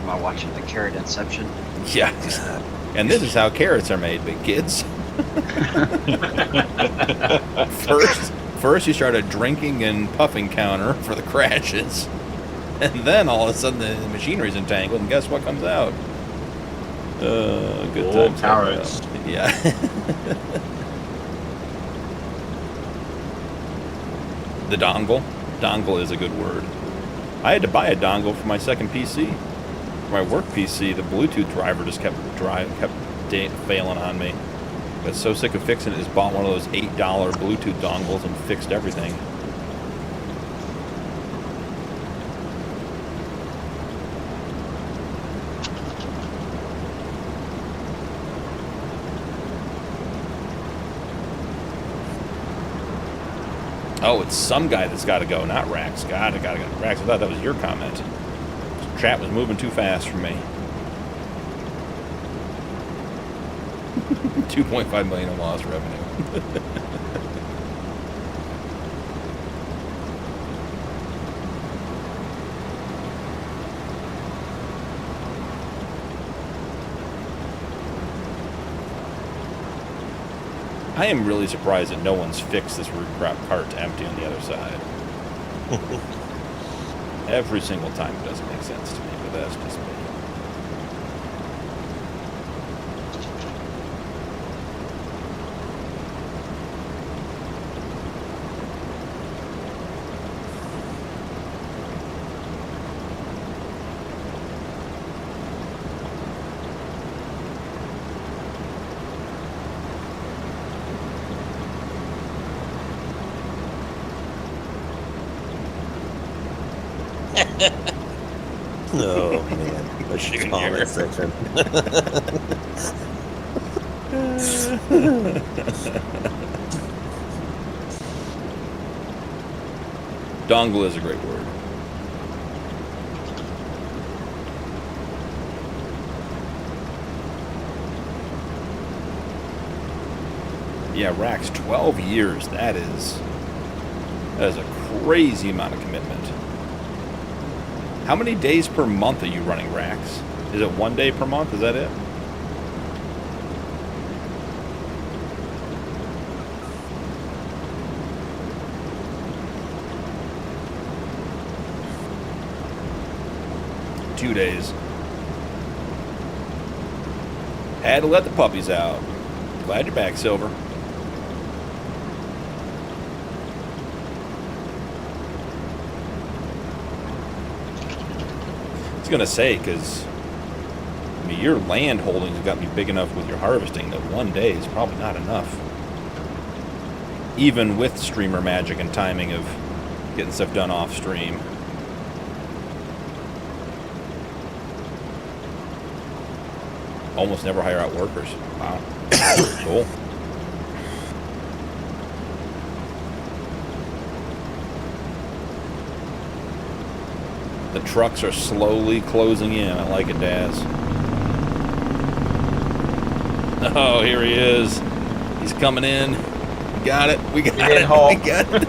Am I watching the carrot inception? Yeah. And this is how carrots are made, big kids. First you start a drinking and puffing counter for the crashes. And then all of a sudden the machinery's entangled, and guess what comes out? Good times. Carrots. Yeah. The dongle. Dongle is a good word. I had to buy a dongle for my second PC. For my work PC, the Bluetooth driver just kept failing on me. I got so sick of fixing it, just bought one of those $8 Bluetooth dongles and fixed everything. Oh, it's some guy that's got to go, not Rax. God, I gotta go. Rax, I thought that was your comment. Chat was moving too fast for me. 2.5 million in lost revenue. I am really surprised that no one's fixed this root crop cart to empty on the other side. Every single time it doesn't make sense to me, but that's just me. Oh man, the comment section. Dongle is a great word. Yeah, Rax, 12 years. That is a crazy amount of commitment. How many days per month are you running Rax? Is it 1 day per month? Is that it? Two days. Had to let the puppies out. Glad you're back, Silver. I was gonna say, because I mean, your land holdings have got me big enough with your harvesting that 1 day is probably not enough. Even with streamer magic and timing of getting stuff done off stream. Almost never hire out workers. Wow. Cool. The trucks are slowly closing in. I like it, Daz. Oh, here he is. He's coming in. We got it. We got it. We got it.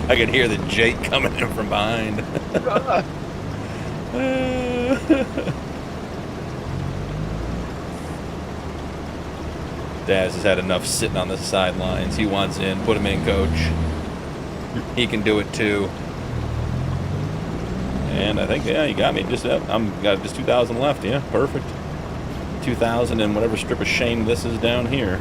I can hear the Jake coming in from behind. Daz has had enough sitting on the sidelines. He wants in. Put him in, coach. He can do it too. And I think, yeah, you got me. Just got just 2,000 left. Yeah, perfect. 2,000 and whatever strip of shame this is down here.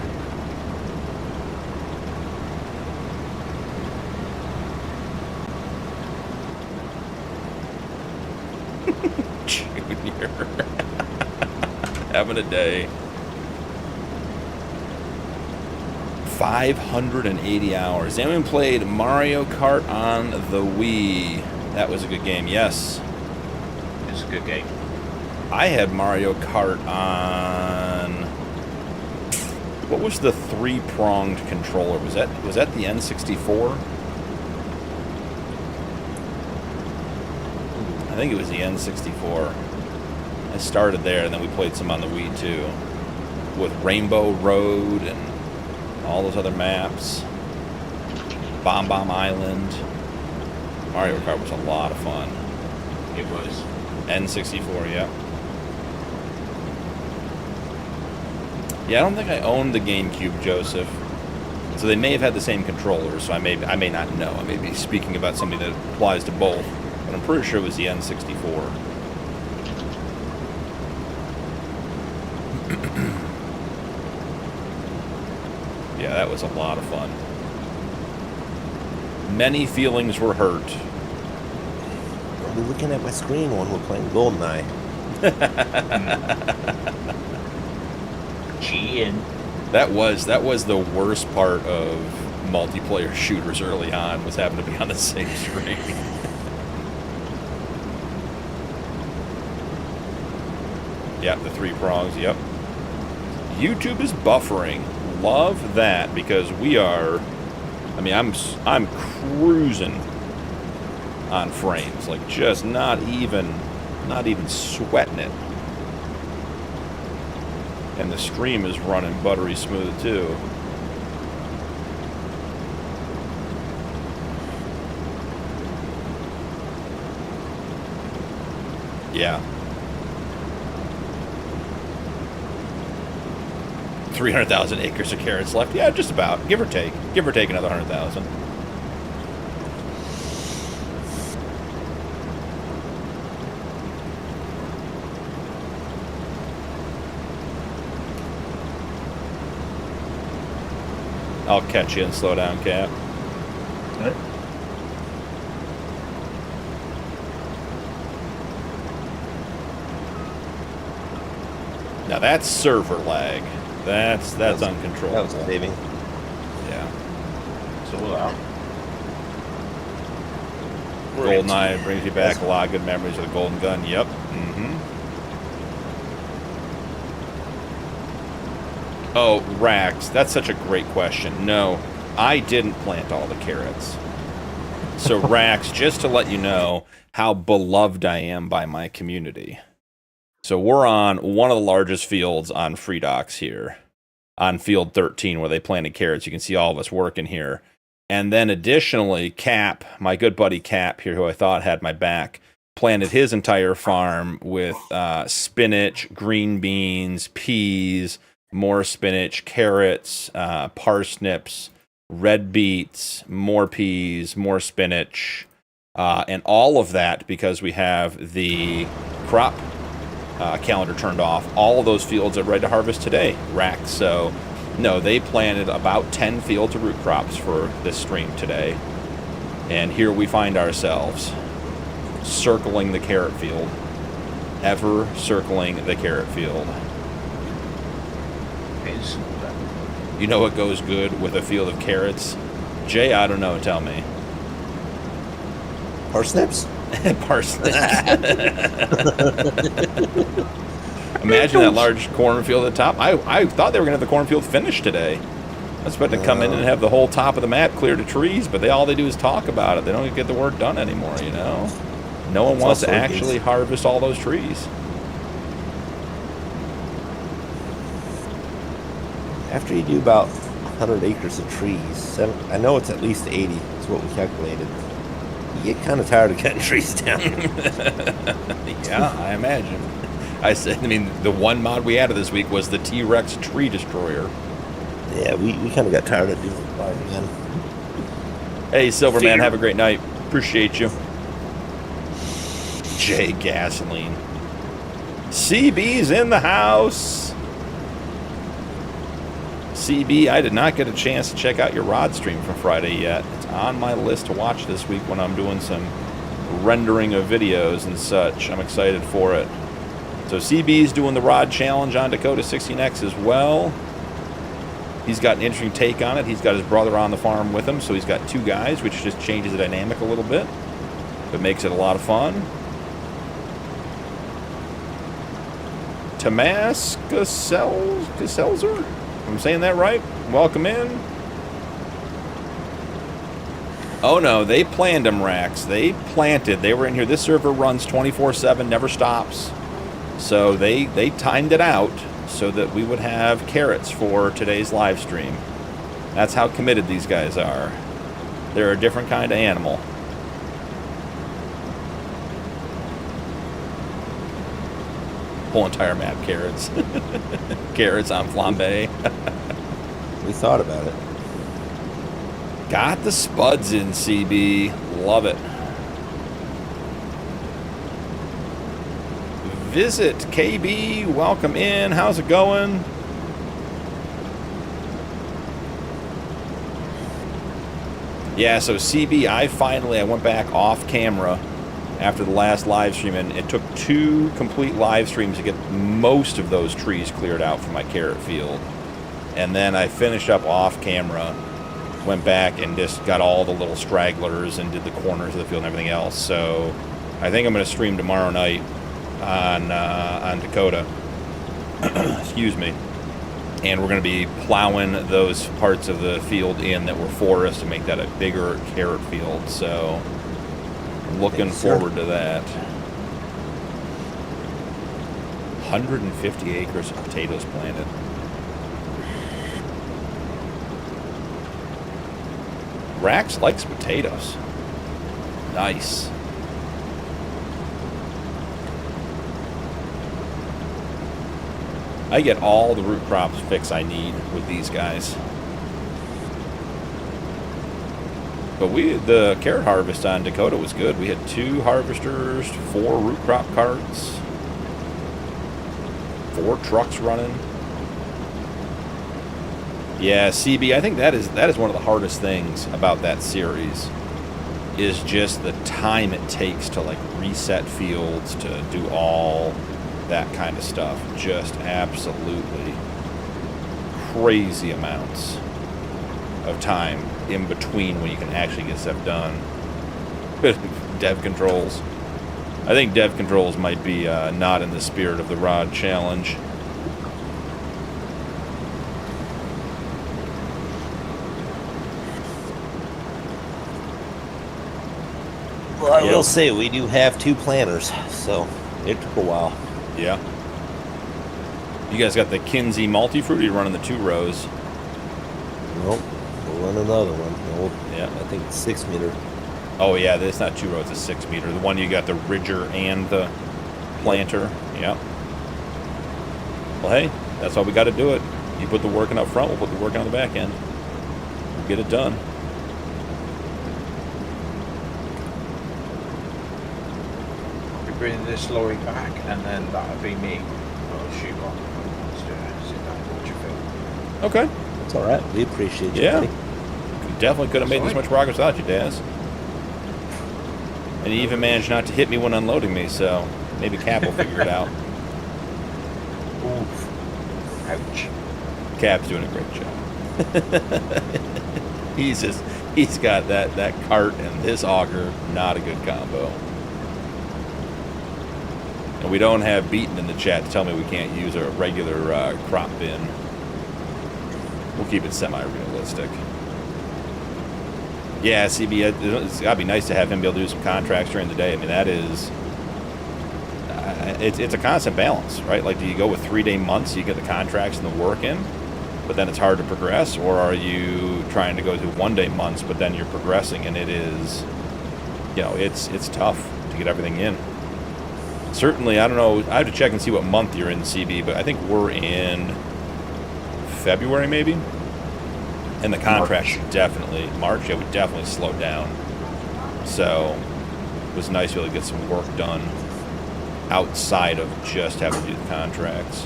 Junior. Having a day. 580 hours. Anyone played Mario Kart on the Wii? That was a good game, yes. It's a good game. I had Mario Kart on... What was the three-pronged controller? Was that the N64? I think it was the N64. I started there, and then we played some on the Wii, too. With Rainbow Road and all those other maps. Bomb Bomb Island. Mario Kart was a lot of fun. It was. N64, yeah. Yeah, I don't think I owned the GameCube, Joseph. So they may have had the same controller, so I may not know. I may be speaking about something that applies to both. But I'm pretty sure it was the N64. Yeah, that was a lot of fun. Many feelings were hurt. I'll be looking at my screen when we're playing GoldenEye. Cheating. That was the worst part of multiplayer shooters early on, was having to be on the same screen. Yep, the three prongs, yep. YouTube is buffering. Love that, because we are... I mean, I'm cruising on frames, like just not even sweating it. And the stream is running buttery smooth too. Yeah. 300,000 acres of carrots left. Yeah, just about. Give or take. Give or take another 100,000. I'll catch you and slow down, Cap. What? Now that's server lag. That's uncontrollable. That was saving. Yeah. It's all out. GoldenEye brings you back a lot of good memories of the Golden Gun. Yep. Mm-hmm. Oh, Rax, that's such a great question. No, I didn't plant all the carrots. So, Rax, just to let you know how beloved I am by my community. So we're on one of the largest fields on Free Docks here, on field 13, where they planted carrots. You can see all of us working here. And then additionally, Cap, my good buddy Cap here, who I thought had my back, planted his entire farm with spinach, green beans, peas, more spinach, carrots, parsnips, red beets, more peas, more spinach, and all of that because we have the crop calendar turned off. All of those fields are ready to harvest today, racked. So, no, they planted about 10 fields of root crops for this stream today. And here we find ourselves, circling the carrot field. Ever circling the carrot field. You know what goes good with a field of carrots? Jay, I don't know, tell me. Parsnips? Parsnips. Imagine that large cornfield at the top. I thought they were going to have the cornfield finished today. I was about to come in and have the whole top of the map cleared of trees, but all they do is talk about it. They don't get the work done anymore, you know? No one wants to actually harvest all those trees. After you do about 100 acres of trees, I know it's at least 80 is what we calculated. You get kind of tired of cutting trees down. Yeah, I imagine. I mean, the one mod we added this week was the T-Rex Tree Destroyer. Yeah, we kind of got tired of doing it again. Hey, Silverman, have a great night. Appreciate you. Jay Gasoline. CB's in the house. CB, I did not get a chance to check out your rod stream from Friday yet. It's on my list to watch this week when I'm doing some rendering of videos and such. I'm excited for it. So CB's doing the rod challenge on Dakota 16X as well. He's got an interesting take on it. He's got his brother on the farm with him, so he's got 2 guys, which just changes the dynamic a little bit, but makes it a lot of fun. Tomas Caselzer? I'm saying that right? Welcome in. Oh no, they planned them, Rax. They planted. They were in here. This server runs 24/7, never stops. So they timed it out so that we would have carrots for today's live stream. That's how committed these guys are. They're a different kind of animal. Whole entire map carrots. Carrots on flambe. We thought about it. Got the spuds in, CB. Love it. Visit KB. Welcome in. How's it going? Yeah, so CB, I went back off camera after the last live stream, and it took 2 complete live streams to get most of those trees cleared out from my carrot field. And then I finished up off camera, went back and just got all the little stragglers and did the corners of the field and everything else. So I think I'm going to stream tomorrow night on Dakota. Excuse me. And we're going to be plowing those parts of the field in that were forest to make that a bigger carrot field. So I'm looking forward to that. 150 acres of potatoes planted. Rax likes potatoes. Nice. I get all the root crops fix I need with these guys. But the carrot harvest on Dakota was good. We had 2 harvesters, 4 root crop carts, 4 trucks running. Yeah, CB, I think that is one of the hardest things about that series, is just the time it takes to like reset fields, to do all that kind of stuff. Just absolutely crazy amounts of time in between when you can actually get stuff done. Dev controls. I think dev controls might be not in the spirit of the rod challenge. Well, I will say we do have 2 planners, so it took a while. Yeah. You guys got the Kinsey multi-fruit, or you running the 2 rows? Nope. We'll run another one. Nope. Yeah. I think it's 6 meter. Oh yeah, it's not 2 rows, it's 6 meter. The one you got the ridger and the planter. Yeah. Well, hey, that's how we got to do it. You put the work in up front, we'll put the work in on the back end. We'll get it done. Bring this lorry back, and then that'll be me. I'll shoot on to sit down and watch your film. Okay. That's all right. We appreciate you, Yeah. buddy. Definitely could have made this much progress without you, Daz. And he even managed not to hit me when unloading me, so maybe Cap will figure it out. Oof. Ouch. Cap's doing a great job. He's got that cart and this auger, not a good combo. And we don't have Beaton in the chat to tell me we can't use a regular crop bin. We'll keep it semi-realistic. Yeah, CB, it's got to be nice to have him be able to do some contracts during the day. I mean, that is... it's a constant balance, right? Like, do you go with 3-day months so you get the contracts and the work in, but then it's hard to progress? Or are you trying to go to 1-day months, but then you're progressing, and it is... You know, it's tough to get everything in. Certainly, I don't know, I have to check and see what month you're in, CB, but I think we're in February, maybe? And the contract should definitely, March, yeah, we definitely slowed down. So, it was nice to be able to get some work done outside of just having to do the contracts.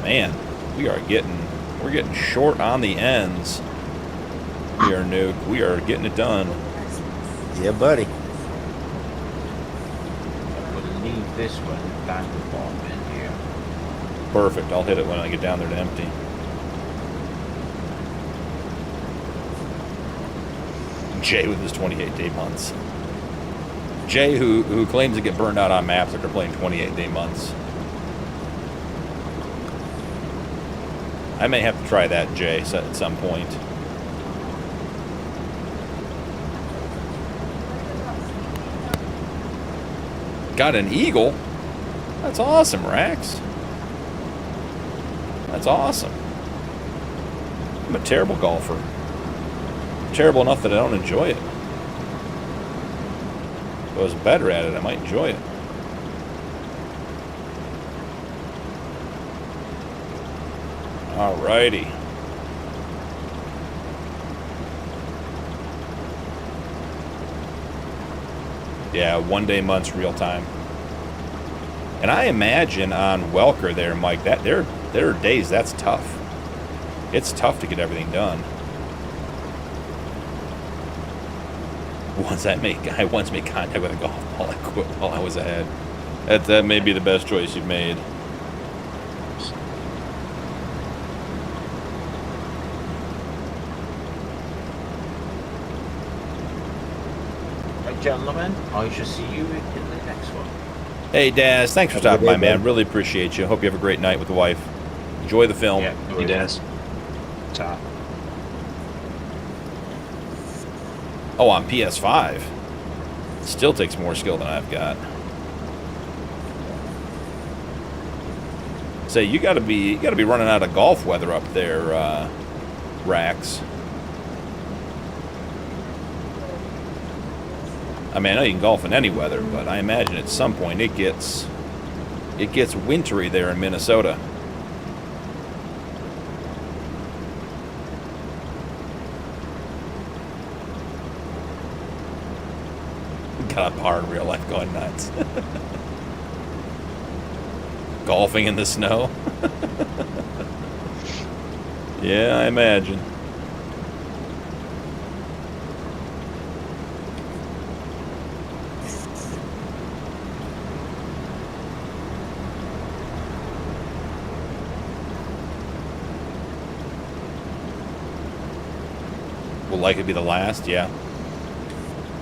Man, we're getting short on the ends here, Nuke. We are getting it done. Yeah, buddy. this one down the bottom end here. Perfect. I'll hit it when I get down there to empty. Jay with his 28-day months. Jay, who claims to get burned out on maps after playing 28-day months. I may have to try that, Jay, at some point. Got an eagle? That's awesome, Rax. That's awesome. I'm a terrible golfer. Terrible enough that I don't enjoy it. If I was better at it, I might enjoy it. Alrighty. Yeah, 1 day months real time. And I imagine on Welker there, Mike, that there are days that's tough. It's tough to get everything done. I once made contact with a golf ball. I quit while I was ahead. That may be the best choice you've made. Right, gentlemen, I shall see you in the next one. Hey, Daz, thanks for stopping by, man. Really appreciate you. Hope you have a great night with the wife. Enjoy the film. Yeah, He does. Ta. Oh, on PS5. Still takes more skill than I've got. Say, you gotta be running out of golf weather up there, Rax. I mean, I know you can golf in any weather, but I imagine at some point it gets wintry there in Minnesota. Got a par in real life going nuts. Golfing in the snow. Yeah, I imagine. Will likely be the last, yeah.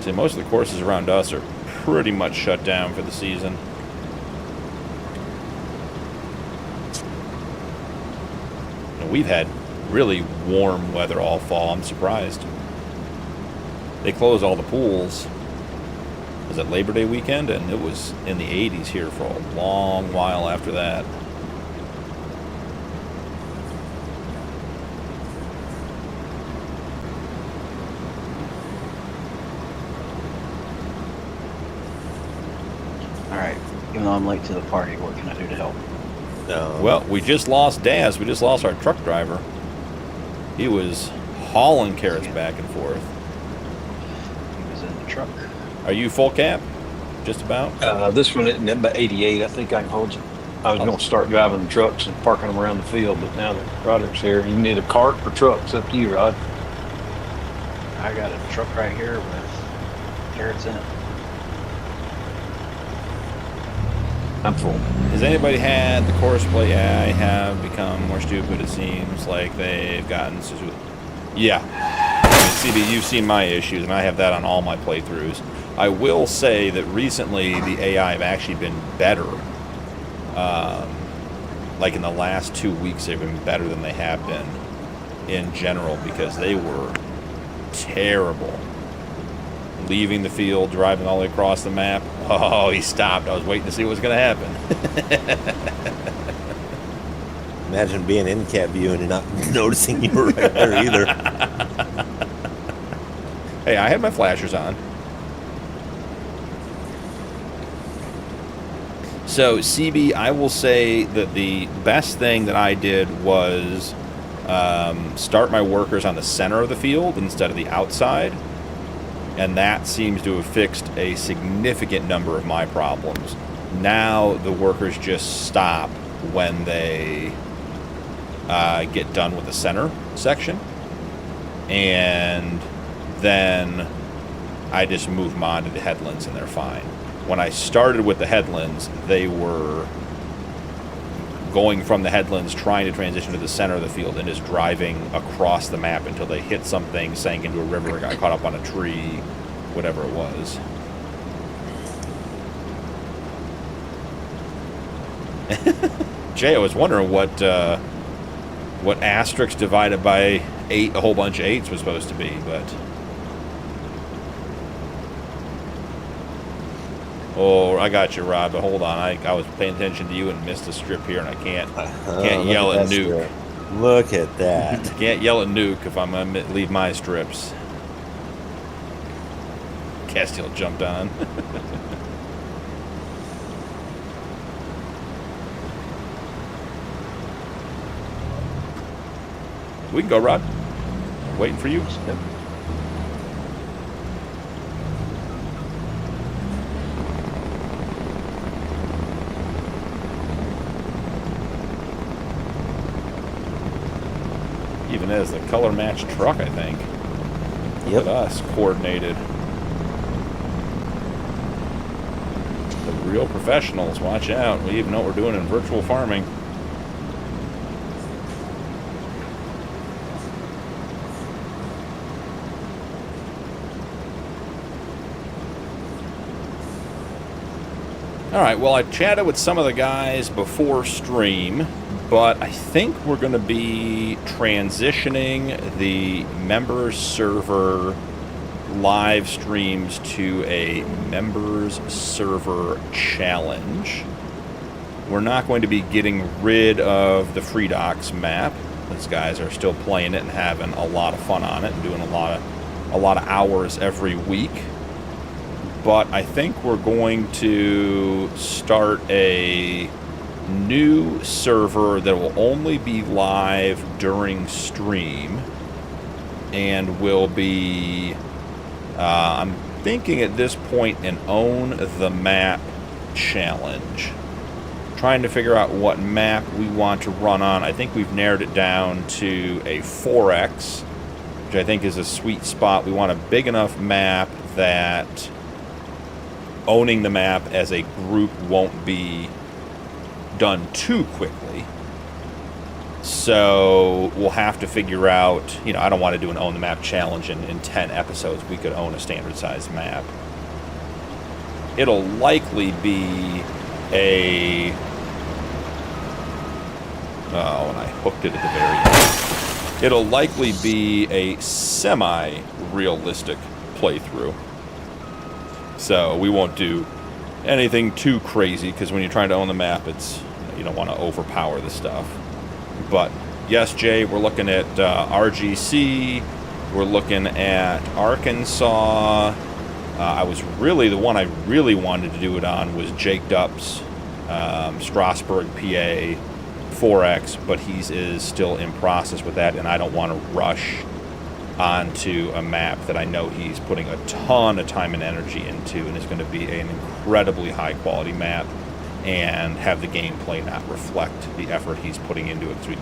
See, most of the courses around us are pretty much shut down for the season. And we've had really warm weather all fall. I'm surprised. They closed all the pools. Was it Labor Day weekend? And it was in the 80s here for a long while after that. Even though I'm late to the party, what can I do to help? No. Well, we just lost Daz. We just lost our truck driver. He was hauling carrots back and forth. He was in the truck. Are you full cap? Just about? This one isn't about 88. I think I can hold you. I was going to start driving the trucks and parking them around the field, but now that Roderick's here, you need a cart or truck. It's up to you, Rod. I got a truck right here with carrots in it. I'm full. Has anybody had the course play? Yeah, I have become more stupid. It seems like they've gotten... Yeah. CB, you've seen my issues, and I have that on all my playthroughs. I will say that recently the AI have actually been better. Like in the last 2 weeks, they've been better than they have been in general, because they were terrible. Leaving the field, driving all the way across the map. Oh, he stopped. I was waiting to see what was going to happen. Imagine being in cab view and you're not noticing you were right there either. Hey, I had my flashers on. So, CB, I will say that the best thing that I did was start my workers on the center of the field instead of the outside. And that seems to have fixed a significant number of my problems. Now the workers just stop when they get done with the center section. And then I just move them on to the headlands and they're fine. when I started with the headlands, they were going from the headlands, trying to transition to the center of the field, and just driving across the map until they hit something, sank into a river, got caught up on a tree, whatever it was. Jay, I was wondering what asterisk divided by 8, a whole bunch of 8s was supposed to be, but... Oh, I got you, Rob, but hold on. I was paying attention to you and missed a strip here, and I can't yell at Nuke. Look at that. Can't yell at Nuke if I'm going to leave my strips. Castiel jumped on. We can go, Rod. Waiting for you. Yep. Even as the color matched truck, I think. Look at us, coordinated. The real professionals, watch out. We even know what we're doing in virtual farming. All right, well, I chatted with some of the guys before stream, but I think we're going to be transitioning the members server live streams to a members server challenge. We're not going to be getting rid of the Free Docks map. These guys are still playing it and having a lot of fun on it and doing a lot of hours every week. But I think we're going to start a new server that will only be live during stream and will be, I'm thinking at this point, an Own the Map challenge. Trying to figure out what map we want to run on. I think we've narrowed it down to a 4X, which I think is a sweet spot. We want a big enough map that owning the map as a group won't be done too quickly. So we'll have to figure out, you know, I don't want to do an Own the Map challenge in 10 episodes. We could own a standard size map. It'll likely be a... Oh, and I hooked it at the very end. It'll likely be a semi-realistic playthrough. So we won't do anything too crazy, because when you're trying to own the map, it's, you don't want to overpower the stuff. But yes, Jay, we're looking at RGC. We're looking at Arkansas. I was really, the one I really wanted to do it on was Jake Dupp's Strasburg, PA 4X, but he is still in process with that, and I don't want to rush onto a map that I know he's putting a ton of time and energy into, and is going to be an incredibly high quality map and have the gameplay not reflect the effort he's putting into it, because we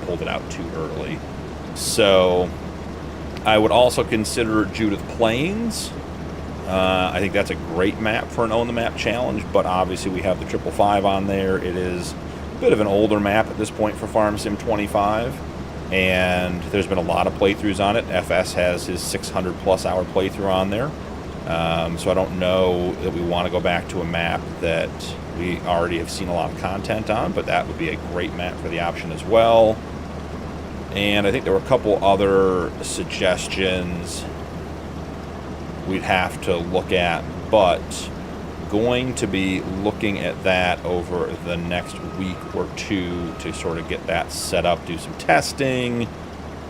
pulled it out too early. So I would also consider Judith Plains. I think that's a great map for an Own the Map challenge, but obviously we have the 555 on there. It is a bit of an older map at this point for Farm Sim 25. And there's been a lot of playthroughs on it. FS has his 600 plus hour playthrough on there. So I don't know that we want to go back to a map that we already have seen a lot of content on, but that would be a great map for the option as well. And I think there were a couple other suggestions we'd have to look at, but going to be looking at that over the next week or two to sort of get that set up, do some testing,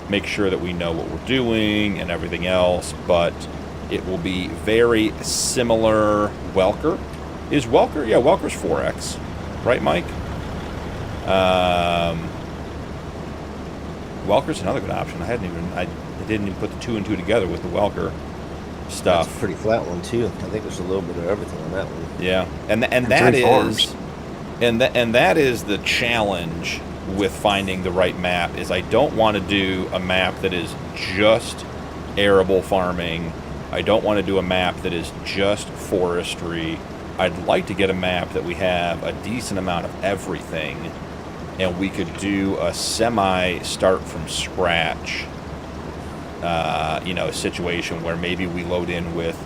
make sure that we know what we're doing and everything else. But it will be very similar. Welker is Welker? Yeah, Welker's 4X, right, Mike? Welker's another good option. I didn't even put the 2 and 2 together with the Welker stuff. That's a pretty flat one too. I think there's a little bit of everything on that one. Yeah, and that is, and that is the challenge with finding the right map. Is I don't want to do a map that is just arable farming. I don't want to do a map that is just forestry. I'd like to get a map that we have a decent amount of everything, and we could do a semi-start from scratch, you know, situation where maybe we load in with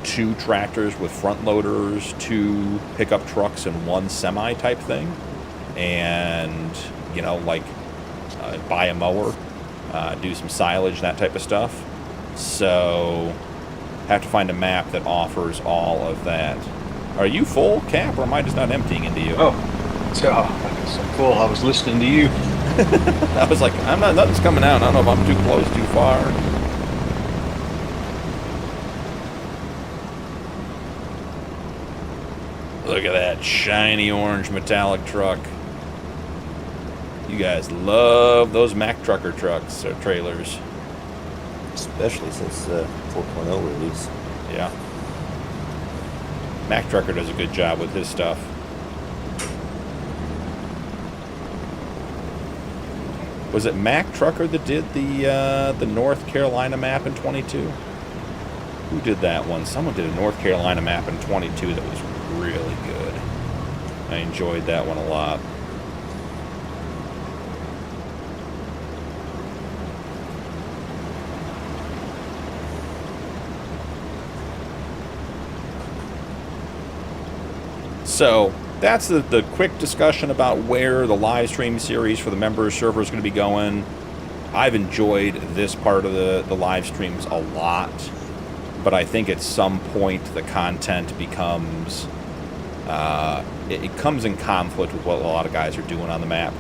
2 tractors with front loaders, 2 pickup trucks, and 1 semi type thing, and, you know, like buy a mower, do some silage, that type of stuff. So have to find a map that offers all of that. Are you full, Cap, or am I just not emptying into you? Oh, so I'm full. I was listening to you. I was like, nothing's coming out. I don't know if I'm too close, too far. Look at that shiny orange metallic truck. You guys love those Mack trucker trucks or trailers. Especially since 4.0 release. Yeah. Mack trucker does a good job with his stuff. Was it Mack Trucker that did the North Carolina map in 22? Who did that one? Someone did a North Carolina map in 22 that was really good. I enjoyed that one a lot. So that's the quick discussion about where the live stream series for the members server is going to be going. I've enjoyed this part of the live streams a lot, but I think at some point the content becomes it comes in conflict with what a lot of guys are doing on the map,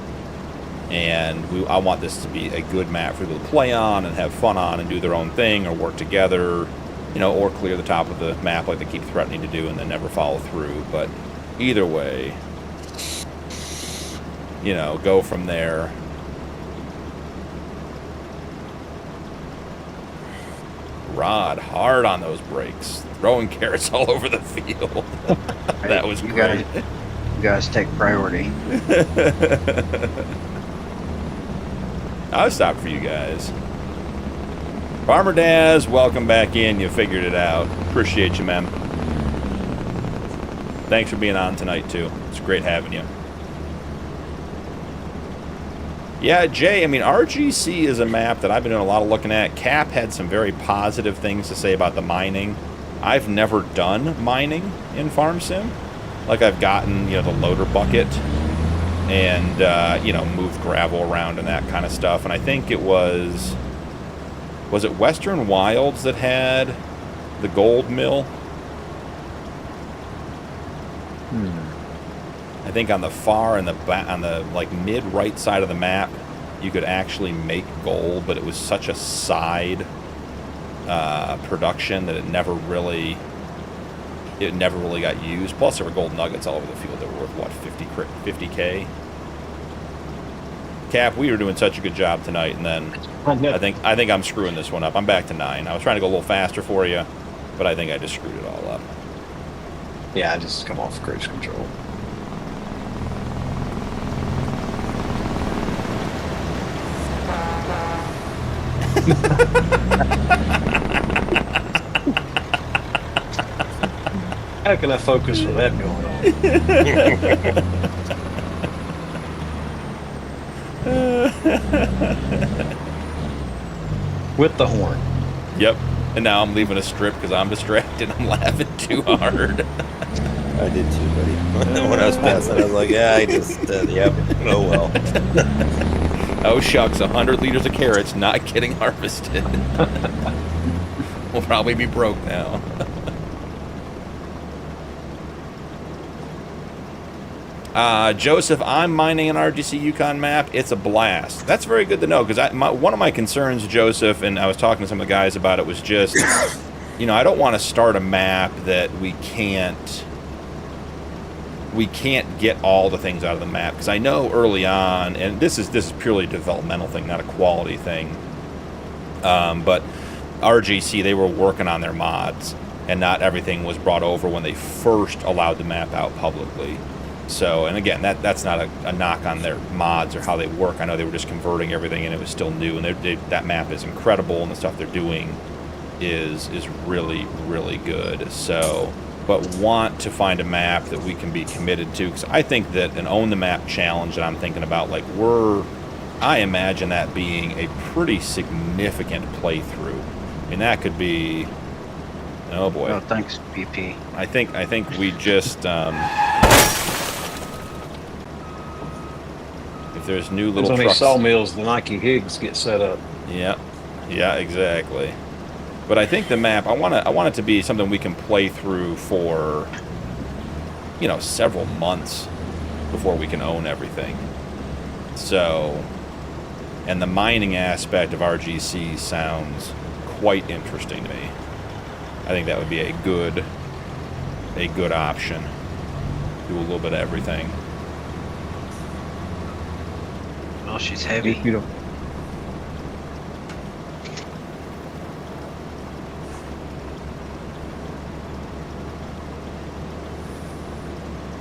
and I want this to be a good map for people to play on and have fun on and do their own thing or work together, you know, or clear the top of the map like they keep threatening to do and then never follow through. But either way, you know, go from there. Rod hard on those brakes, throwing carrots all over the field. That was great. You guys take priority. I'll stop for you guys. Farmer Daz, welcome back in. You figured it out. Appreciate you, man. Thanks for being on tonight, too. It's great having you. Yeah, Jay, I mean, RGC is a map that I've been doing a lot of looking at. Cap had some very positive things to say about the mining. I've never done mining in Farm Sim. Like, I've gotten, you know, the loader bucket and, you know, moved gravel around and that kind of stuff. And I think it was it Western Wilds that had the gold mill? I think on the far and on the like mid right side of the map, you could actually make gold, but it was such a side production that it never really got used. Plus, there were gold nuggets all over the field that were worth what, 50K. Cap, we were doing such a good job tonight, and then I think I'm screwing this one up. I'm back to 9. I was trying to go a little faster for you, but I think I just screwed it all up. Yeah, I just come off cruise control. How can I focus with that going on? With the horn. Yep. And now I'm leaving a strip because I'm distracted. I'm laughing too hard. I did too, buddy. When I was passing, I was like, yeah, I just, yep, oh well. Oh shucks, 100 liters of carrots not getting harvested. We'll probably be broke now. Joseph, I'm mining an RGC Yukon map. It's a blast. That's very good to know, because one of my concerns, Joseph, and I was talking to some of the guys about it, was just, you know, I don't want to start a map that we can't get all the things out of the map, because I know early on, and this is purely a developmental thing, not a quality thing, but RGC, they were working on their mods, and not everything was brought over when they first allowed the map out publicly. So, and again, that's not a knock on their mods or how they work. I know they were just converting everything, and it was still new, and that map is incredible, and the stuff they're doing is really, really good. So, but want to find a map that we can be committed to. Because I think that an own the map challenge that I'm thinking about, like I imagine that being a pretty significant playthrough. I mean, that could be, oh boy. Oh, thanks, BP. I think we just, if there's new little There's only trucks. sawmills, the Nike Higgs get set up. Yeah, exactly. But I think the map, I want it to be something we can play through for, several months before we can own everything. So, and the mining aspect of RGC sounds quite interesting to me. I think that would be a good option. Do a little bit of everything. Well, she's heavy. You know,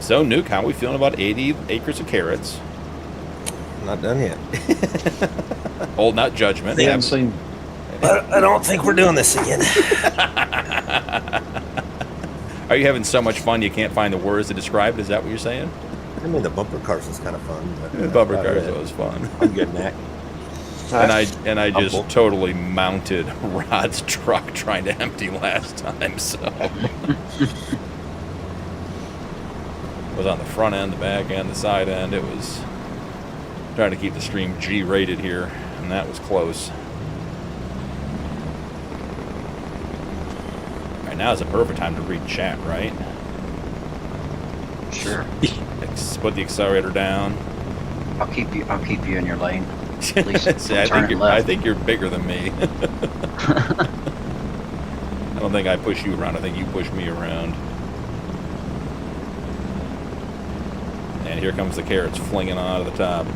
So, Nuke, how are we feeling about 80 acres of carrots? Not done yet. Old Nut Judgment. they haven't seen. I don't think we're doing this again. Are you having so much fun you can't find the words to describe it? Is that what you're saying? I mean, the bumper cars was kind of fun. But, Bumper about cars it. was fun. I'm good, Mac. And I just Humble. totally mounted Rod's truck trying to empty last time, so it was on the front end, the back end, the side end. It was trying to keep the stream G-rated here, and that was close. All right, now is the perfect time to read chat, right? Sure. Put the accelerator down. I'll keep you in your lane. At least See, turning left. I think you're bigger than me. I don't think I push you around. I think you push me around. And here comes the carrots flinging out of the top.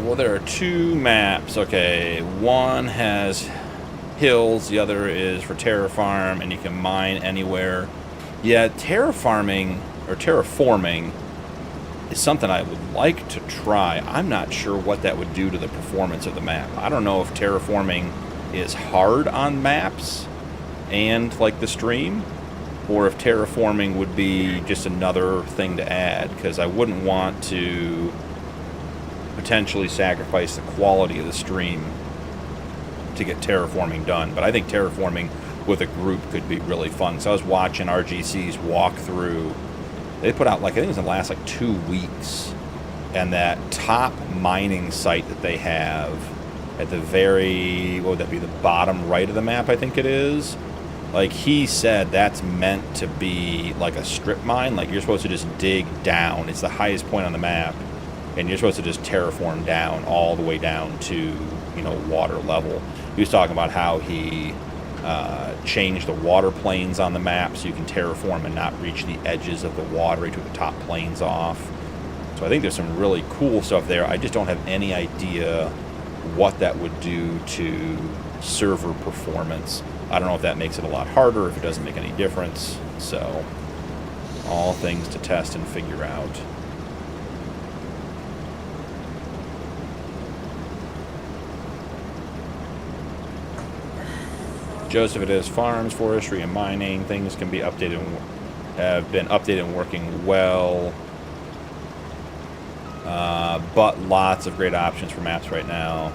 Well, there are two maps. Okay, one has hills, the other is for terraform, and you can mine anywhere. Yeah, terraforming is something I would like to try. I'm not sure what that would do to the performance of the map. I don't know if terraforming is hard on maps and like the stream, or if terraforming would be just another thing to add, because I wouldn't want to potentially sacrifice the quality of the stream to get terraforming done. But I think terraforming with a group could be really fun. So I was watching RGC's walkthrough. They put out, like, I think it was in the last, 2 weeks. And that top mining site that they have at the very, what would that be, the bottom right of the map, I think it is. Like, he said that's meant to be like a strip mine. Like, you're supposed to just dig down. It's the highest point on the map. And you're supposed to just terraform down all the way down to, water level. He was talking about how he changed the water planes on the map so you can terraform and not reach the edges of the water. He took the top planes off. So I think there's some really cool stuff there. I just don't have any idea what that would do to server performance. I don't know if that makes it a lot harder, if it doesn't make any difference. So, all things to test and figure out. Joseph, it is farms, forestry, and mining. Things can be updated and have been updated and working well. But lots of great options for maps right now.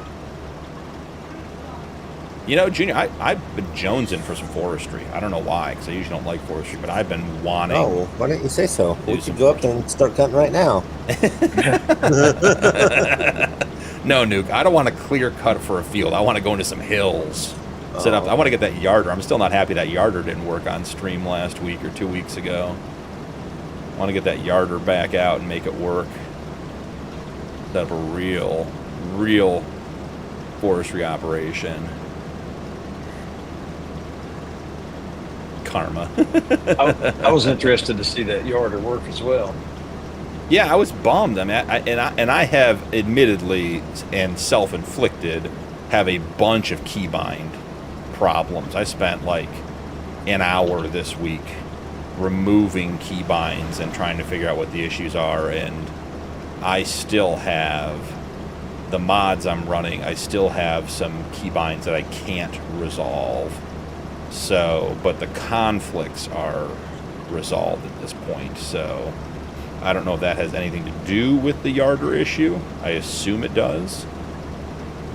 Junior, I've been jonesing for some forestry. I don't know why, because I usually don't like forestry, but I've been wanting. Oh, well, why don't you say so? Do We some could go up and start cutting right now. No, Nuke, I don't want to clear cut for a field. I want to go into some hills. Set up. I want to get that yarder. I'm still not happy that yarder didn't work on stream last week or 2 weeks ago. I want to get that yarder back out and make it work. Set up a real forestry operation. Karma. I was interested to see that yarder work as well. Yeah, I was bummed. I mean, I have admittedly and self-inflicted have a bunch of keybind problems. I spent like an hour this week removing keybinds and trying to figure out what the issues are, and I still have the mods I'm running, I still have some keybinds that I can't resolve. So, but the conflicts are resolved at this point. So, I don't know if that has anything to do with the yarder issue. I assume it does.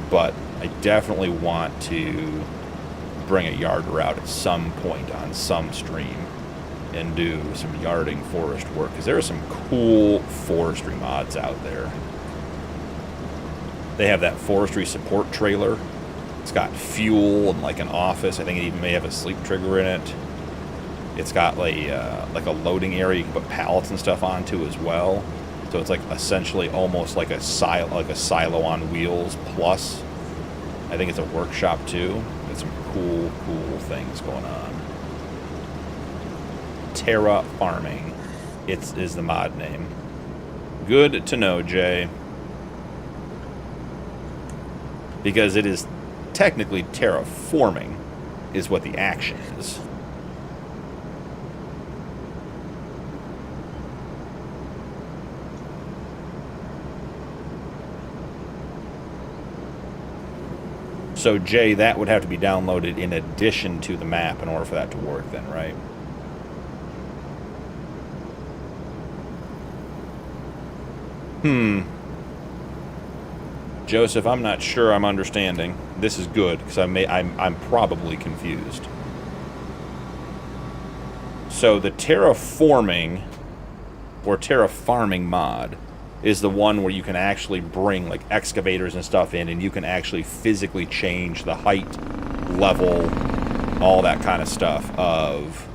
But I definitely want to bring a yarder out at some point on some stream and do some yarding forest work, because there are some cool forestry mods out there. They have that forestry support trailer. It's got fuel and like an office. I think it even may have a sleep trigger in it. It's got like a loading area you can put pallets and stuff onto as well. So it's like essentially almost like a silo on wheels plus. I think it's a workshop too. Got some cool things going on. Terra Farming, is the mod name. Good to know, Jay. Because it is technically terraforming, is what the action is. So, Jay, that would have to be downloaded in addition to the map in order for that to work then, right? Joseph, I'm not sure I'm understanding. This is good, because I'm probably confused. So the terraforming or terrafarming mod is the one where you can actually bring like excavators and stuff in, and you can actually physically change the height, level, all that kind of stuff of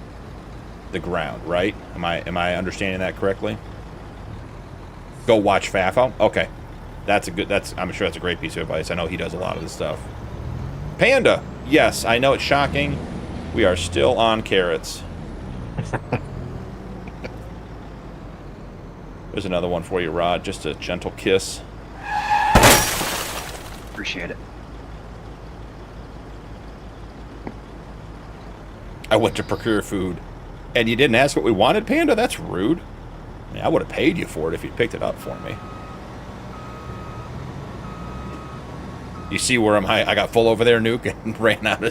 the ground, right? Am I understanding that correctly? Go watch Fafo. Okay, I'm sure that's a great piece of advice. I know he does a lot of this stuff. Panda, yes, I know it's shocking. We are still on carrots. There's another one for you, Rod. Just a gentle kiss. Appreciate it. I went to procure food, and you didn't ask what we wanted, Panda? That's rude. I mean, I would have paid you for it if you picked it up for me. You see where I got full over there, Nuke, and ran out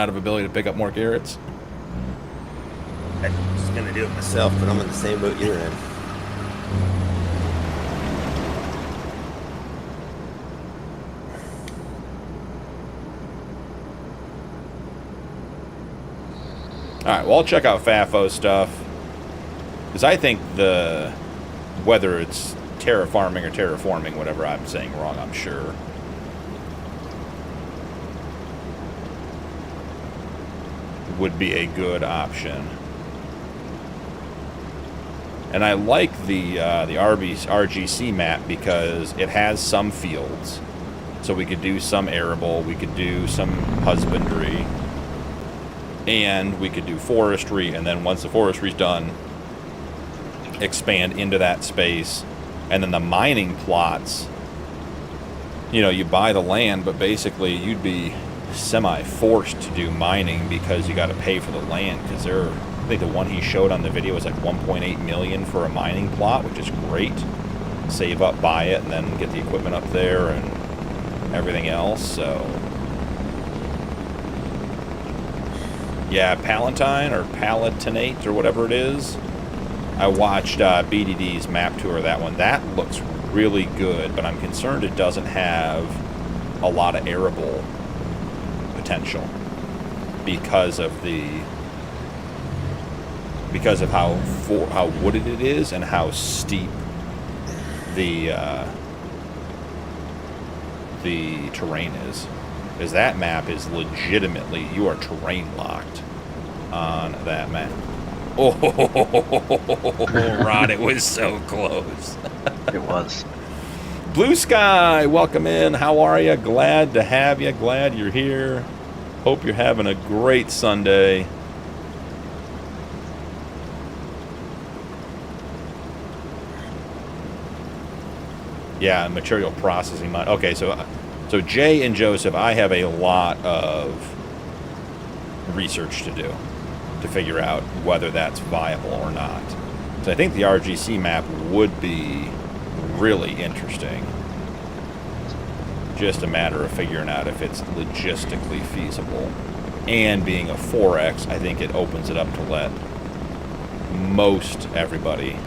of ability to pick up more carrots? I was going to do it myself, but I'm in the same boat you're in. Alright, well, I'll check out Fafo stuff. Because I think whether it's terrafarming or terraforming, whatever I'm saying wrong, I'm sure. Would be a good option. And I like the RGC map because it has some fields. So we could do some arable, we could do some husbandry, and we could do forestry, and then once the forestry's done, expand into that space. And then the mining plots, you know, you buy the land, but basically you'd be semi-forced to do mining because you got to pay for the land, because I think the one he showed on the video was like 1.8 million for a mining plot, which is great. Save up, buy it, and then get the equipment up there and everything else. So yeah, Palatine or Palatinate or whatever it is. I watched BDD's map tour of that one. That looks really good, but I'm concerned it doesn't have a lot of arable potential because of how wooded it is and how steep the terrain is. Because that map is legitimately, you are terrain locked on that map. Oh, Rod, it was so close. It was. Blue Sky, welcome in. How are you? Glad to have you. Glad you're here. Hope you're having a great Sunday. Yeah, material processing. Okay, so Jay and Joseph, I have a lot of research to do to figure out whether that's viable or not. So I think the RGC map would be really interesting. Just a matter of figuring out if it's logistically feasible. And being a 4X, I think it opens it up to let most everybody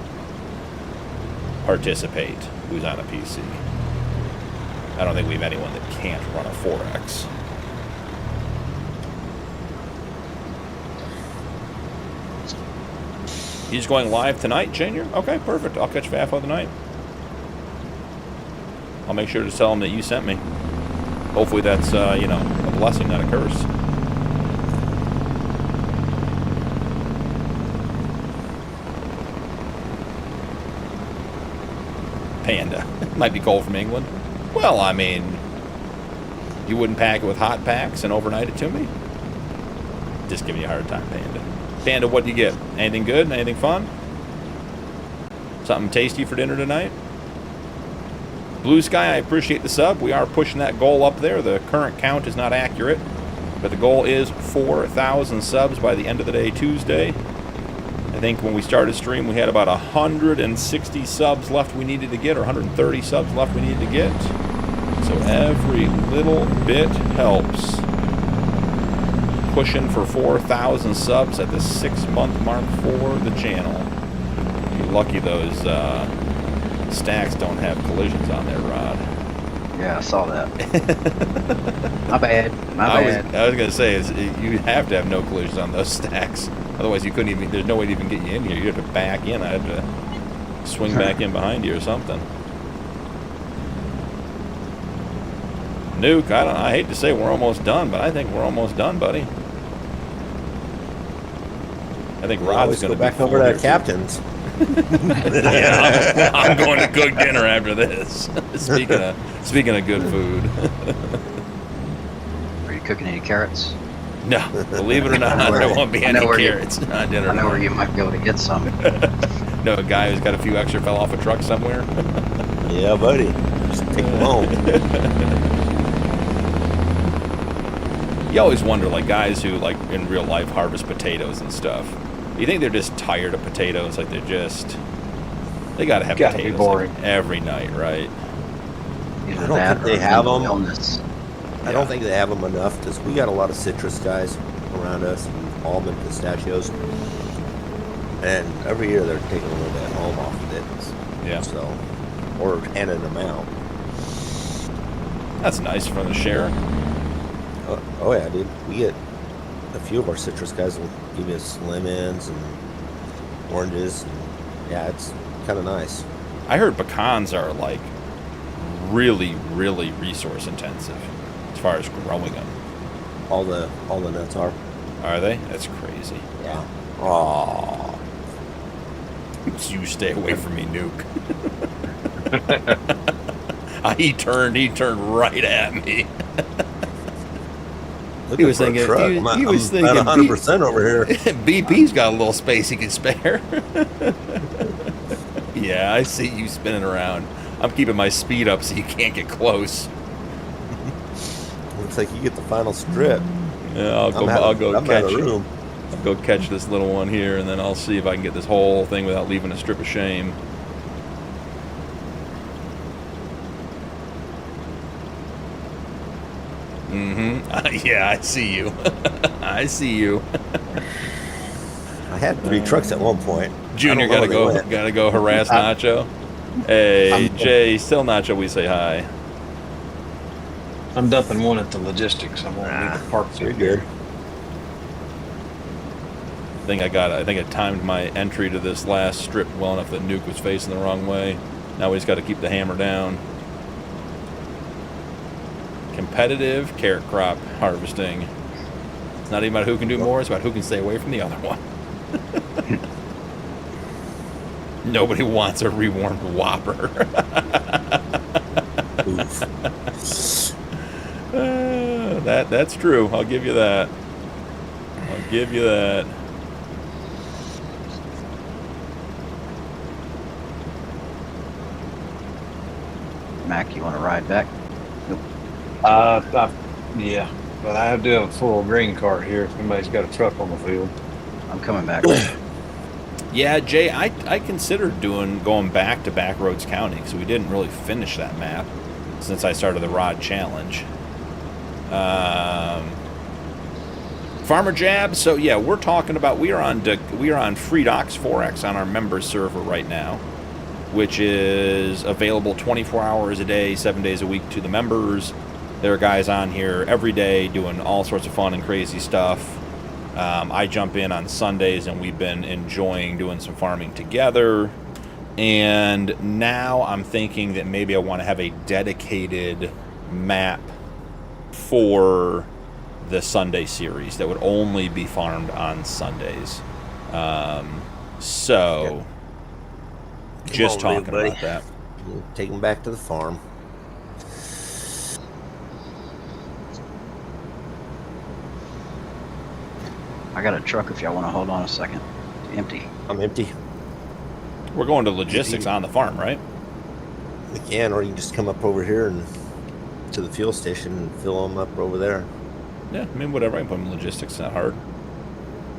participate who's on a PC. I don't think we have anyone that can't run a 4X. You just going live tonight, Junior? Okay, perfect. I'll catch FAFO tonight. I'll make sure to tell him that you sent me. Hopefully that's, you know, a blessing, not a curse. Panda. Might be cold from England. Well, I mean, you wouldn't pack it with hot packs and overnight it to me? Just giving you a hard time, Panda. Panda, what do you get? Anything good? Anything fun? Something tasty for dinner tonight? Blue Sky, I appreciate the sub. We are pushing that goal up there. The current count is not accurate, but the goal is 4,000 subs by the end of the day Tuesday. I think when we started stream, we had about 160 subs left we needed to get, or 130 subs left we needed to get. So every little bit helps. Pushing for 4,000 subs at the 6-month mark for the channel. You're lucky those stacks don't have collisions on there, Rod. Yeah, I saw that. My bad. I was gonna say you have to have no collisions on those stacks. Otherwise, you couldn't even. There's no way to even get you in here. You have to back in. I had to swing back in behind you or something. Nuke, I hate to say we're almost done, but I think we're almost done, buddy. I think Rod's going to be back over to captains. Yeah, I'm going to cook dinner after this. Speaking of good food. Are you cooking any carrots? No, believe it or not, there won't be any carrots on dinner. I know where you might be able to get some. No, a guy who's got a few extra fell off a truck somewhere. Yeah, buddy. Just take them home. You always wonder, like, guys who, like, in real life harvest potatoes and stuff. You think they're just tired of potatoes? Like, they got to have potatoes boring. like, every night, right? Either I don't that think or they have them. illness. I don't think they have them enough because we got a lot of citrus guys around us, and almond pistachios, and every year they're taking a little bit home off of it. Yeah. So, or handing them out. That's nice from the share. Oh yeah, dude. We get a few of our citrus guys will give us lemons and oranges. And, yeah, it's kind of nice. I heard pecans are, like, really, really resource intensive as far as growing them. All the nuts are. Are they? That's crazy. Yeah. Oh. You stay away from me, Nuke. He turned right at me. He was thinking, he was thinking, 100% over here. BP's got a little space he can spare. Yeah, I see you spinning around. I'm keeping my speed up so you can't get close. Looks like you get the final strip. Yeah, I'll go catch this little one here, and then I'll see if I can get this whole thing without leaving a strip of shame. Yeah, I see you. I see you. I had 3 trucks at one point. Junior gotta go harass Nacho. Hey, Jay, still Nacho, we say hi. I'm dumping one at the logistics. I'm gonna need to park through here. I think I timed my entry to this last strip well enough that Nuke was facing the wrong way. Now we just got to keep the hammer down. Competitive carrot crop harvesting. It's not even about who can do more, it's about who can stay away from the other one. Nobody wants a rewarmed Whopper. That's true. I'll give you that. I'll give you that. Mac, you want to ride back? Nope. Yeah, but I do have a full green cart here if anybody's got a truck on the field. I'm coming back. Yeah, Jay, I considered going back to Backroads County because we didn't really finish that map. since I started the Rod Challenge. Farmer Jab. So yeah, we're talking about we are on FreeDocs 4X on our members server right now, which is available 24 hours a day, 7 days a week to the members. There are guys on here every day doing all sorts of fun and crazy stuff. I jump in on Sundays, and we've been enjoying doing some farming together. And now I'm thinking that maybe I want to have a dedicated map for the Sunday series that would only be farmed on Sundays. So, just talking about that. Take them back to the farm. I got a truck if y'all want to hold on a second. It's empty. I'm empty. We're going to logistics on the farm, right? We can, or you can just come up over here and to the fuel station and fill them up over there. Yeah, I mean, whatever. I can put them in logistics. It's not hard.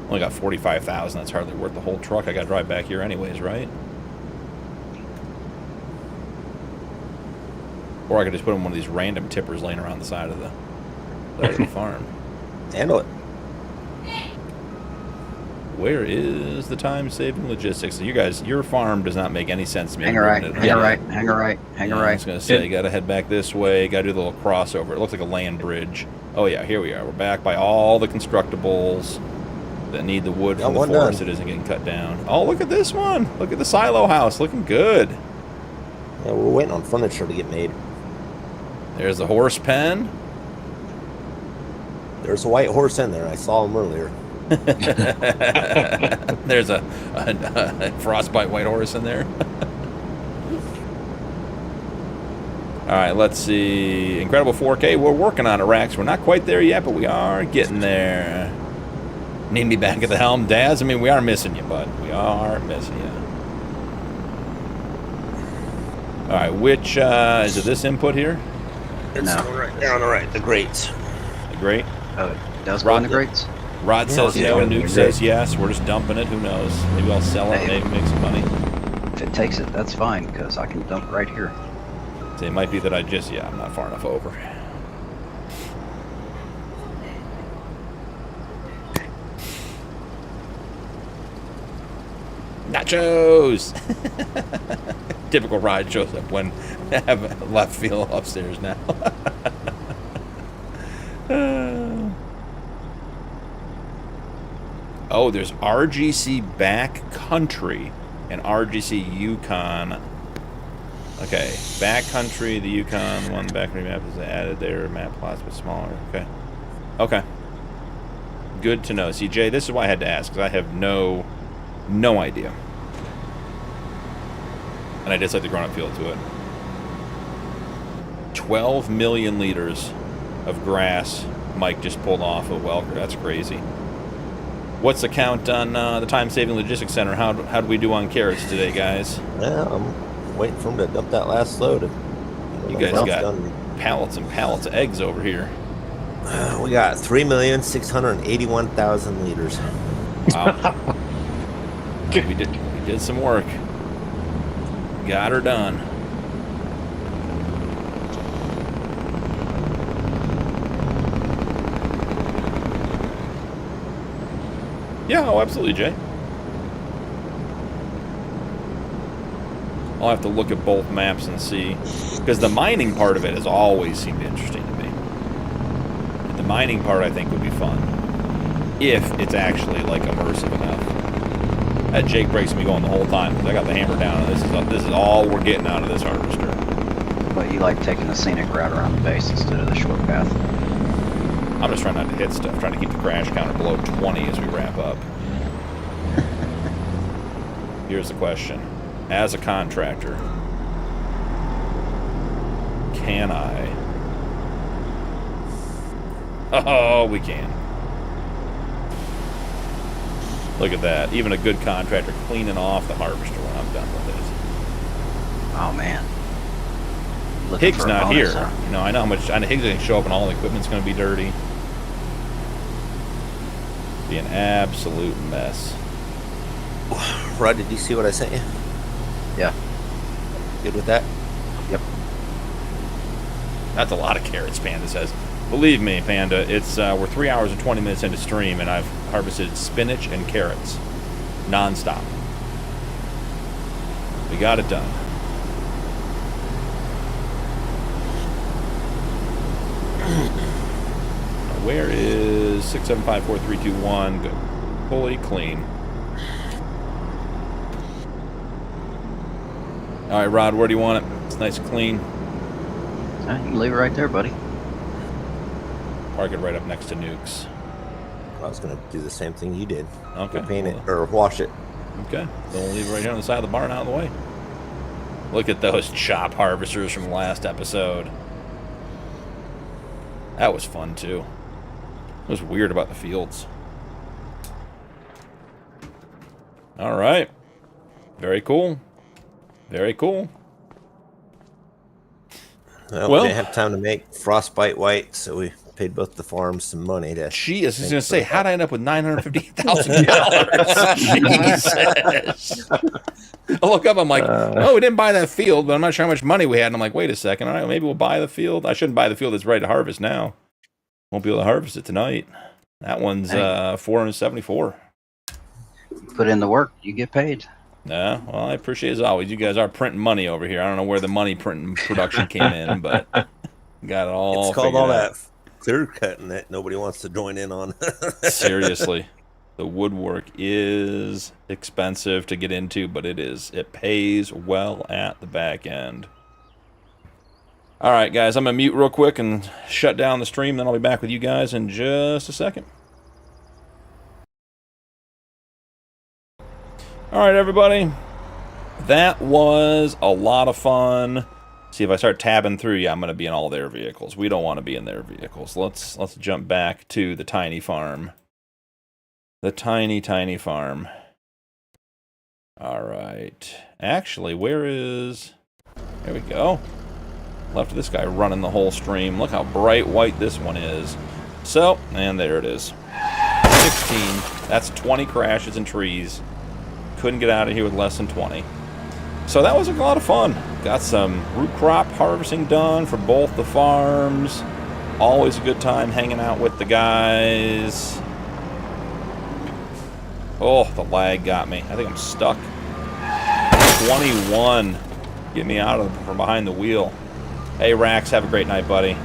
Only got 45,000. That's hardly worth the whole truck. I got to drive back here anyways, right? Or I could just put them in one of these random tippers laying around the side of the farm. Handle it. Where is the time-saving logistics? So you guys, your farm does not make any sense to me. Hang a right, hang a right, hang a right, hang a I right. was going to say, you got to head back this way. Got to do the little crossover. It looks like a land bridge. Oh, yeah, here we are. We're back by all the constructibles that need the wood from the forest that isn't getting cut down. Oh, look at this one. Look at the silo house. Looking good. Yeah, we're waiting on furniture to get made. There's the horse pen. There's a white horse in there. I saw him earlier. There's a frostbite white horse in there. All right, let's see. Incredible 4K. We're working on it, Rax. We're not quite there yet, but we are getting there. Need me back at the helm, Daz? I mean, we are missing you, bud. We are missing you. All right, which is it? This input here? It's right there on the right. The grates. The grate. Oh, it does go in the grates? Rod says no, Nuke says yes. We're just dumping it. Who knows? Maybe I'll sell it. Maybe make some money. If it takes it, that's fine, because I can dump right here. So it might be that I'm not far enough over. Nachos! Typical Rod shows up when I have left field upstairs now. Oh, there's RGC Backcountry and RGC Yukon. Okay, Backcountry, the Yukon one backcountry map is added there. Map plots but smaller. Okay. Okay. Good to know. See, Jay, this is why I had to ask, because I have no idea. And I just like the grown-up feel to it. 12 million liters of grass Mike just pulled off of Welker. That's crazy. What's the count on the time-saving logistics center? How do we do on carrots today, guys? Yeah, I'm waiting for him to dump that last load. You guys got pallets and pallets of eggs over here. We got 3,681,000 liters. Wow. we did some work. Got her done. Yeah, oh, absolutely, Jay. I'll have to look at both maps and see. Because the mining part of it has always seemed interesting to me. The mining part, I think, would be fun. If it's actually, like, immersive enough. That Jake breaks me going the whole time, because I got the hammer down, and this is all we're getting out of this harvester. But you like taking the scenic route around the base instead of the short path? I'm just trying not to hit stuff, trying to keep the crash counter below 20 as we wrap up. Here's the question. As a contractor, can I? Oh, we can. Look at that. Even a good contractor cleaning off the harvester when I'm done with it. Oh, man. Higgs not here. You know, I know how much. I know Higgs didn't show up and all the equipment's going to be dirty. Be an absolute mess. Rod, did you see what I sent you? Yeah. Good with that? Yep. That's a lot of carrots, Panda says. Believe me, Panda, it's we're 3 hours and 20 minutes into stream, and I've harvested spinach and carrots non-stop. We got it done. Where is 6754321? Good. Fully clean. All right, Rod, where do you want it? It's nice and clean. You can leave it right there, buddy. Park it right up next to Nukes. I was going to do the same thing you did. Okay. Paint it or wash it. Okay. So we'll leave it right here on the side of the barn out of the way. Look at those chop harvesters from the last episode. That was fun, too. It was weird about the fields. All right. Very cool. Very cool. Well, we didn't have time to make frostbite white, so we paid both the farms some money to. She is just going to say, how'd I end up with $950,000? Jesus. I look up, I'm like, oh, we didn't buy that field, but I'm not sure how much money we had. And I'm like, wait a second. All right, maybe we'll buy the field. I shouldn't buy the field that's ready to harvest now. Won't be able to harvest it tonight. That one's 474. Put in the work, you get paid. Yeah, well, I appreciate it as always. You guys are printing money over here. I don't know where the money printing production came in, but got it all. It's called all out. that clear cutting that nobody wants to join in on. Seriously, the woodwork is expensive to get into, but it pays well at the back end. All right, guys, I'm gonna mute real quick and shut down the stream. Then I'll be back with you guys in just a second. All right, everybody. That was a lot of fun. See, if I start tabbing through, yeah, I'm going to be in all their vehicles. We don't want to be in their vehicles. Let's jump back to the tiny farm. The tiny, tiny farm. All right. Actually, where is... There we go. Left this guy running the whole stream. Look how bright white this one is. So, and there it is. 16. That's 20 crashes and trees. Couldn't get out of here with less than 20. So that was a lot of fun. Got some root crop harvesting done for both the farms. Always a good time hanging out with the guys. Oh, the lag got me. I think I'm stuck. 21. Get me out from behind the wheel. Hey, Rax, have a great night, buddy.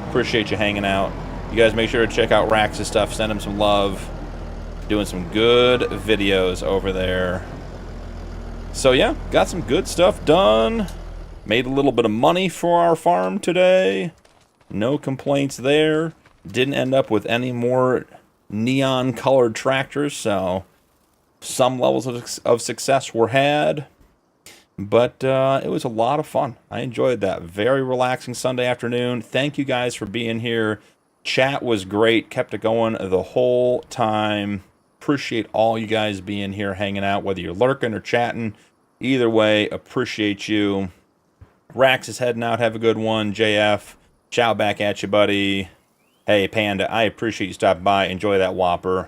Appreciate you hanging out. You guys make sure to check out Rax's stuff. Send him some love. Doing some good videos over there. So yeah, got some good stuff done. Made a little bit of money for our farm today. No complaints there. Didn't end up with any more neon colored tractors, so some levels of success were had. But it was a lot of fun. I enjoyed that. Very relaxing Sunday afternoon. Thank you guys for being here. Chat was great. Kept it going the whole time. Appreciate all you guys being here, hanging out, whether you're lurking or chatting. Either way, appreciate you. Rax is heading out. Have a good one. JF, ciao back at you, buddy. Hey, Panda, I appreciate you stopping by. Enjoy that Whopper.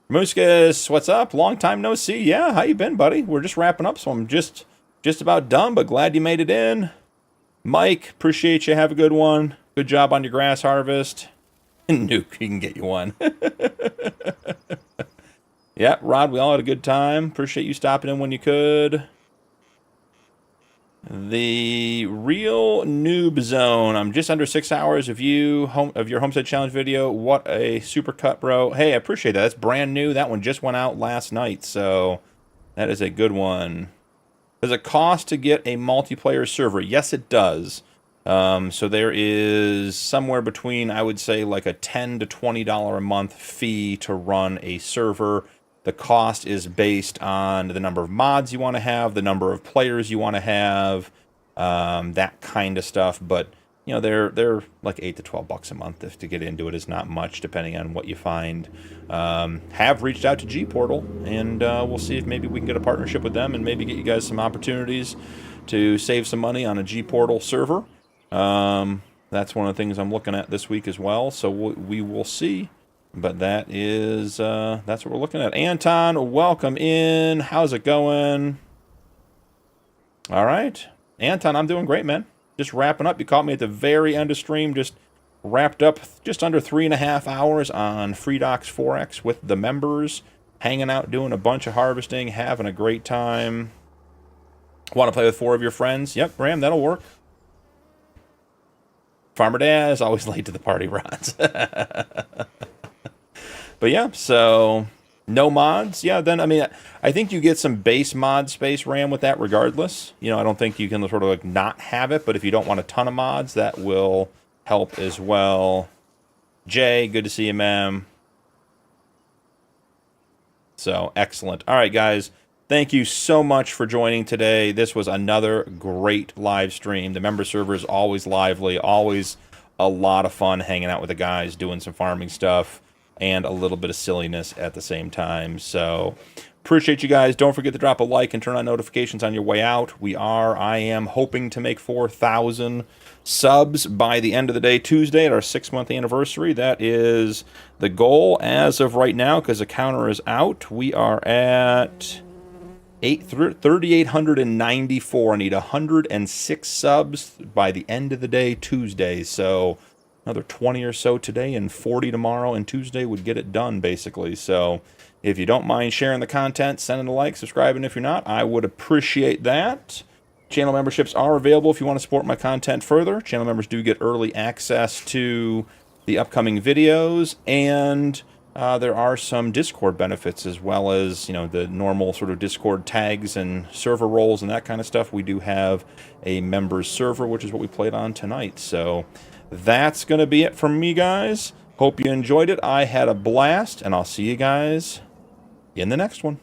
Muskus, what's up? Long time no see. Yeah, how you been, buddy? We're just wrapping up, so I'm just about done, but glad you made it in. Mike, appreciate you. Have a good one. Good job on your grass harvest. Nuke, he can get you one. Yeah, Rod, we all had a good time. Appreciate you stopping in when you could. The Real Noob Zone. I'm just under 6 hours of your Homestead Challenge video. What a super cut, bro. Hey, I appreciate that. That's brand new. That one just went out last night, so that is a good one. Does it cost to get a multiplayer server? Yes, it does. So there is somewhere between, I would say, like a $10 to $20 a month fee to run a server. The cost is based on the number of mods you want to have, the number of players you want to have, that kind of stuff. But you know, they're like $8 to $12 a month. If to get into it is not much, depending on what you find. Have reached out to G Portal, and we'll see if maybe we can get a partnership with them and maybe get you guys some opportunities to save some money on a G Portal server. That's one of the things I'm looking at this week as well. So we will see. But that is, that's what we're looking at. Anton, welcome in. How's it going? All right. Anton, I'm doing great, man. just wrapping up. You caught me at the very end of stream, just wrapped up just under 3.5 hours on FreeDocs 4X with the members, hanging out, doing a bunch of harvesting, having a great time. Want to play with 4 of your friends? Yep, Ram, that'll work. Farmer Daz, always late to the party, Rods. But yeah, so no mods. Yeah, then, I mean, I think you get some base mod space, Ram, with that regardless. You know, I don't think you can sort of like not have it, but if you don't want a ton of mods, that will help as well. Jay, good to see you, ma'am. So, excellent. All right, guys. Thank you so much for joining today. This was another great live stream. The member server is always lively, always a lot of fun hanging out with the guys, doing some farming stuff, and a little bit of silliness at the same time. So, appreciate you guys. Don't forget to drop a like and turn on notifications on your way out. I am hoping to make 4,000 subs by the end of the day Tuesday at our 6-month anniversary. That is the goal as of right now, because the counter is out. We are at 3,894. I need 106 subs by the end of the day Tuesday. So another 20 or so today and 40 tomorrow and Tuesday would get it done, basically. So if you don't mind sharing the content, sending a like, subscribing if you're not, I would appreciate that. Channel memberships are available if you want to support my content further. Channel members do get early access to the upcoming videos, and there are some Discord benefits, as well as, you know, the normal sort of Discord tags and server roles and that kind of stuff. We do have a members server, which is what we played on tonight. So that's going to be it from me, guys. Hope you enjoyed it. I had a blast, and I'll see you guys in the next one.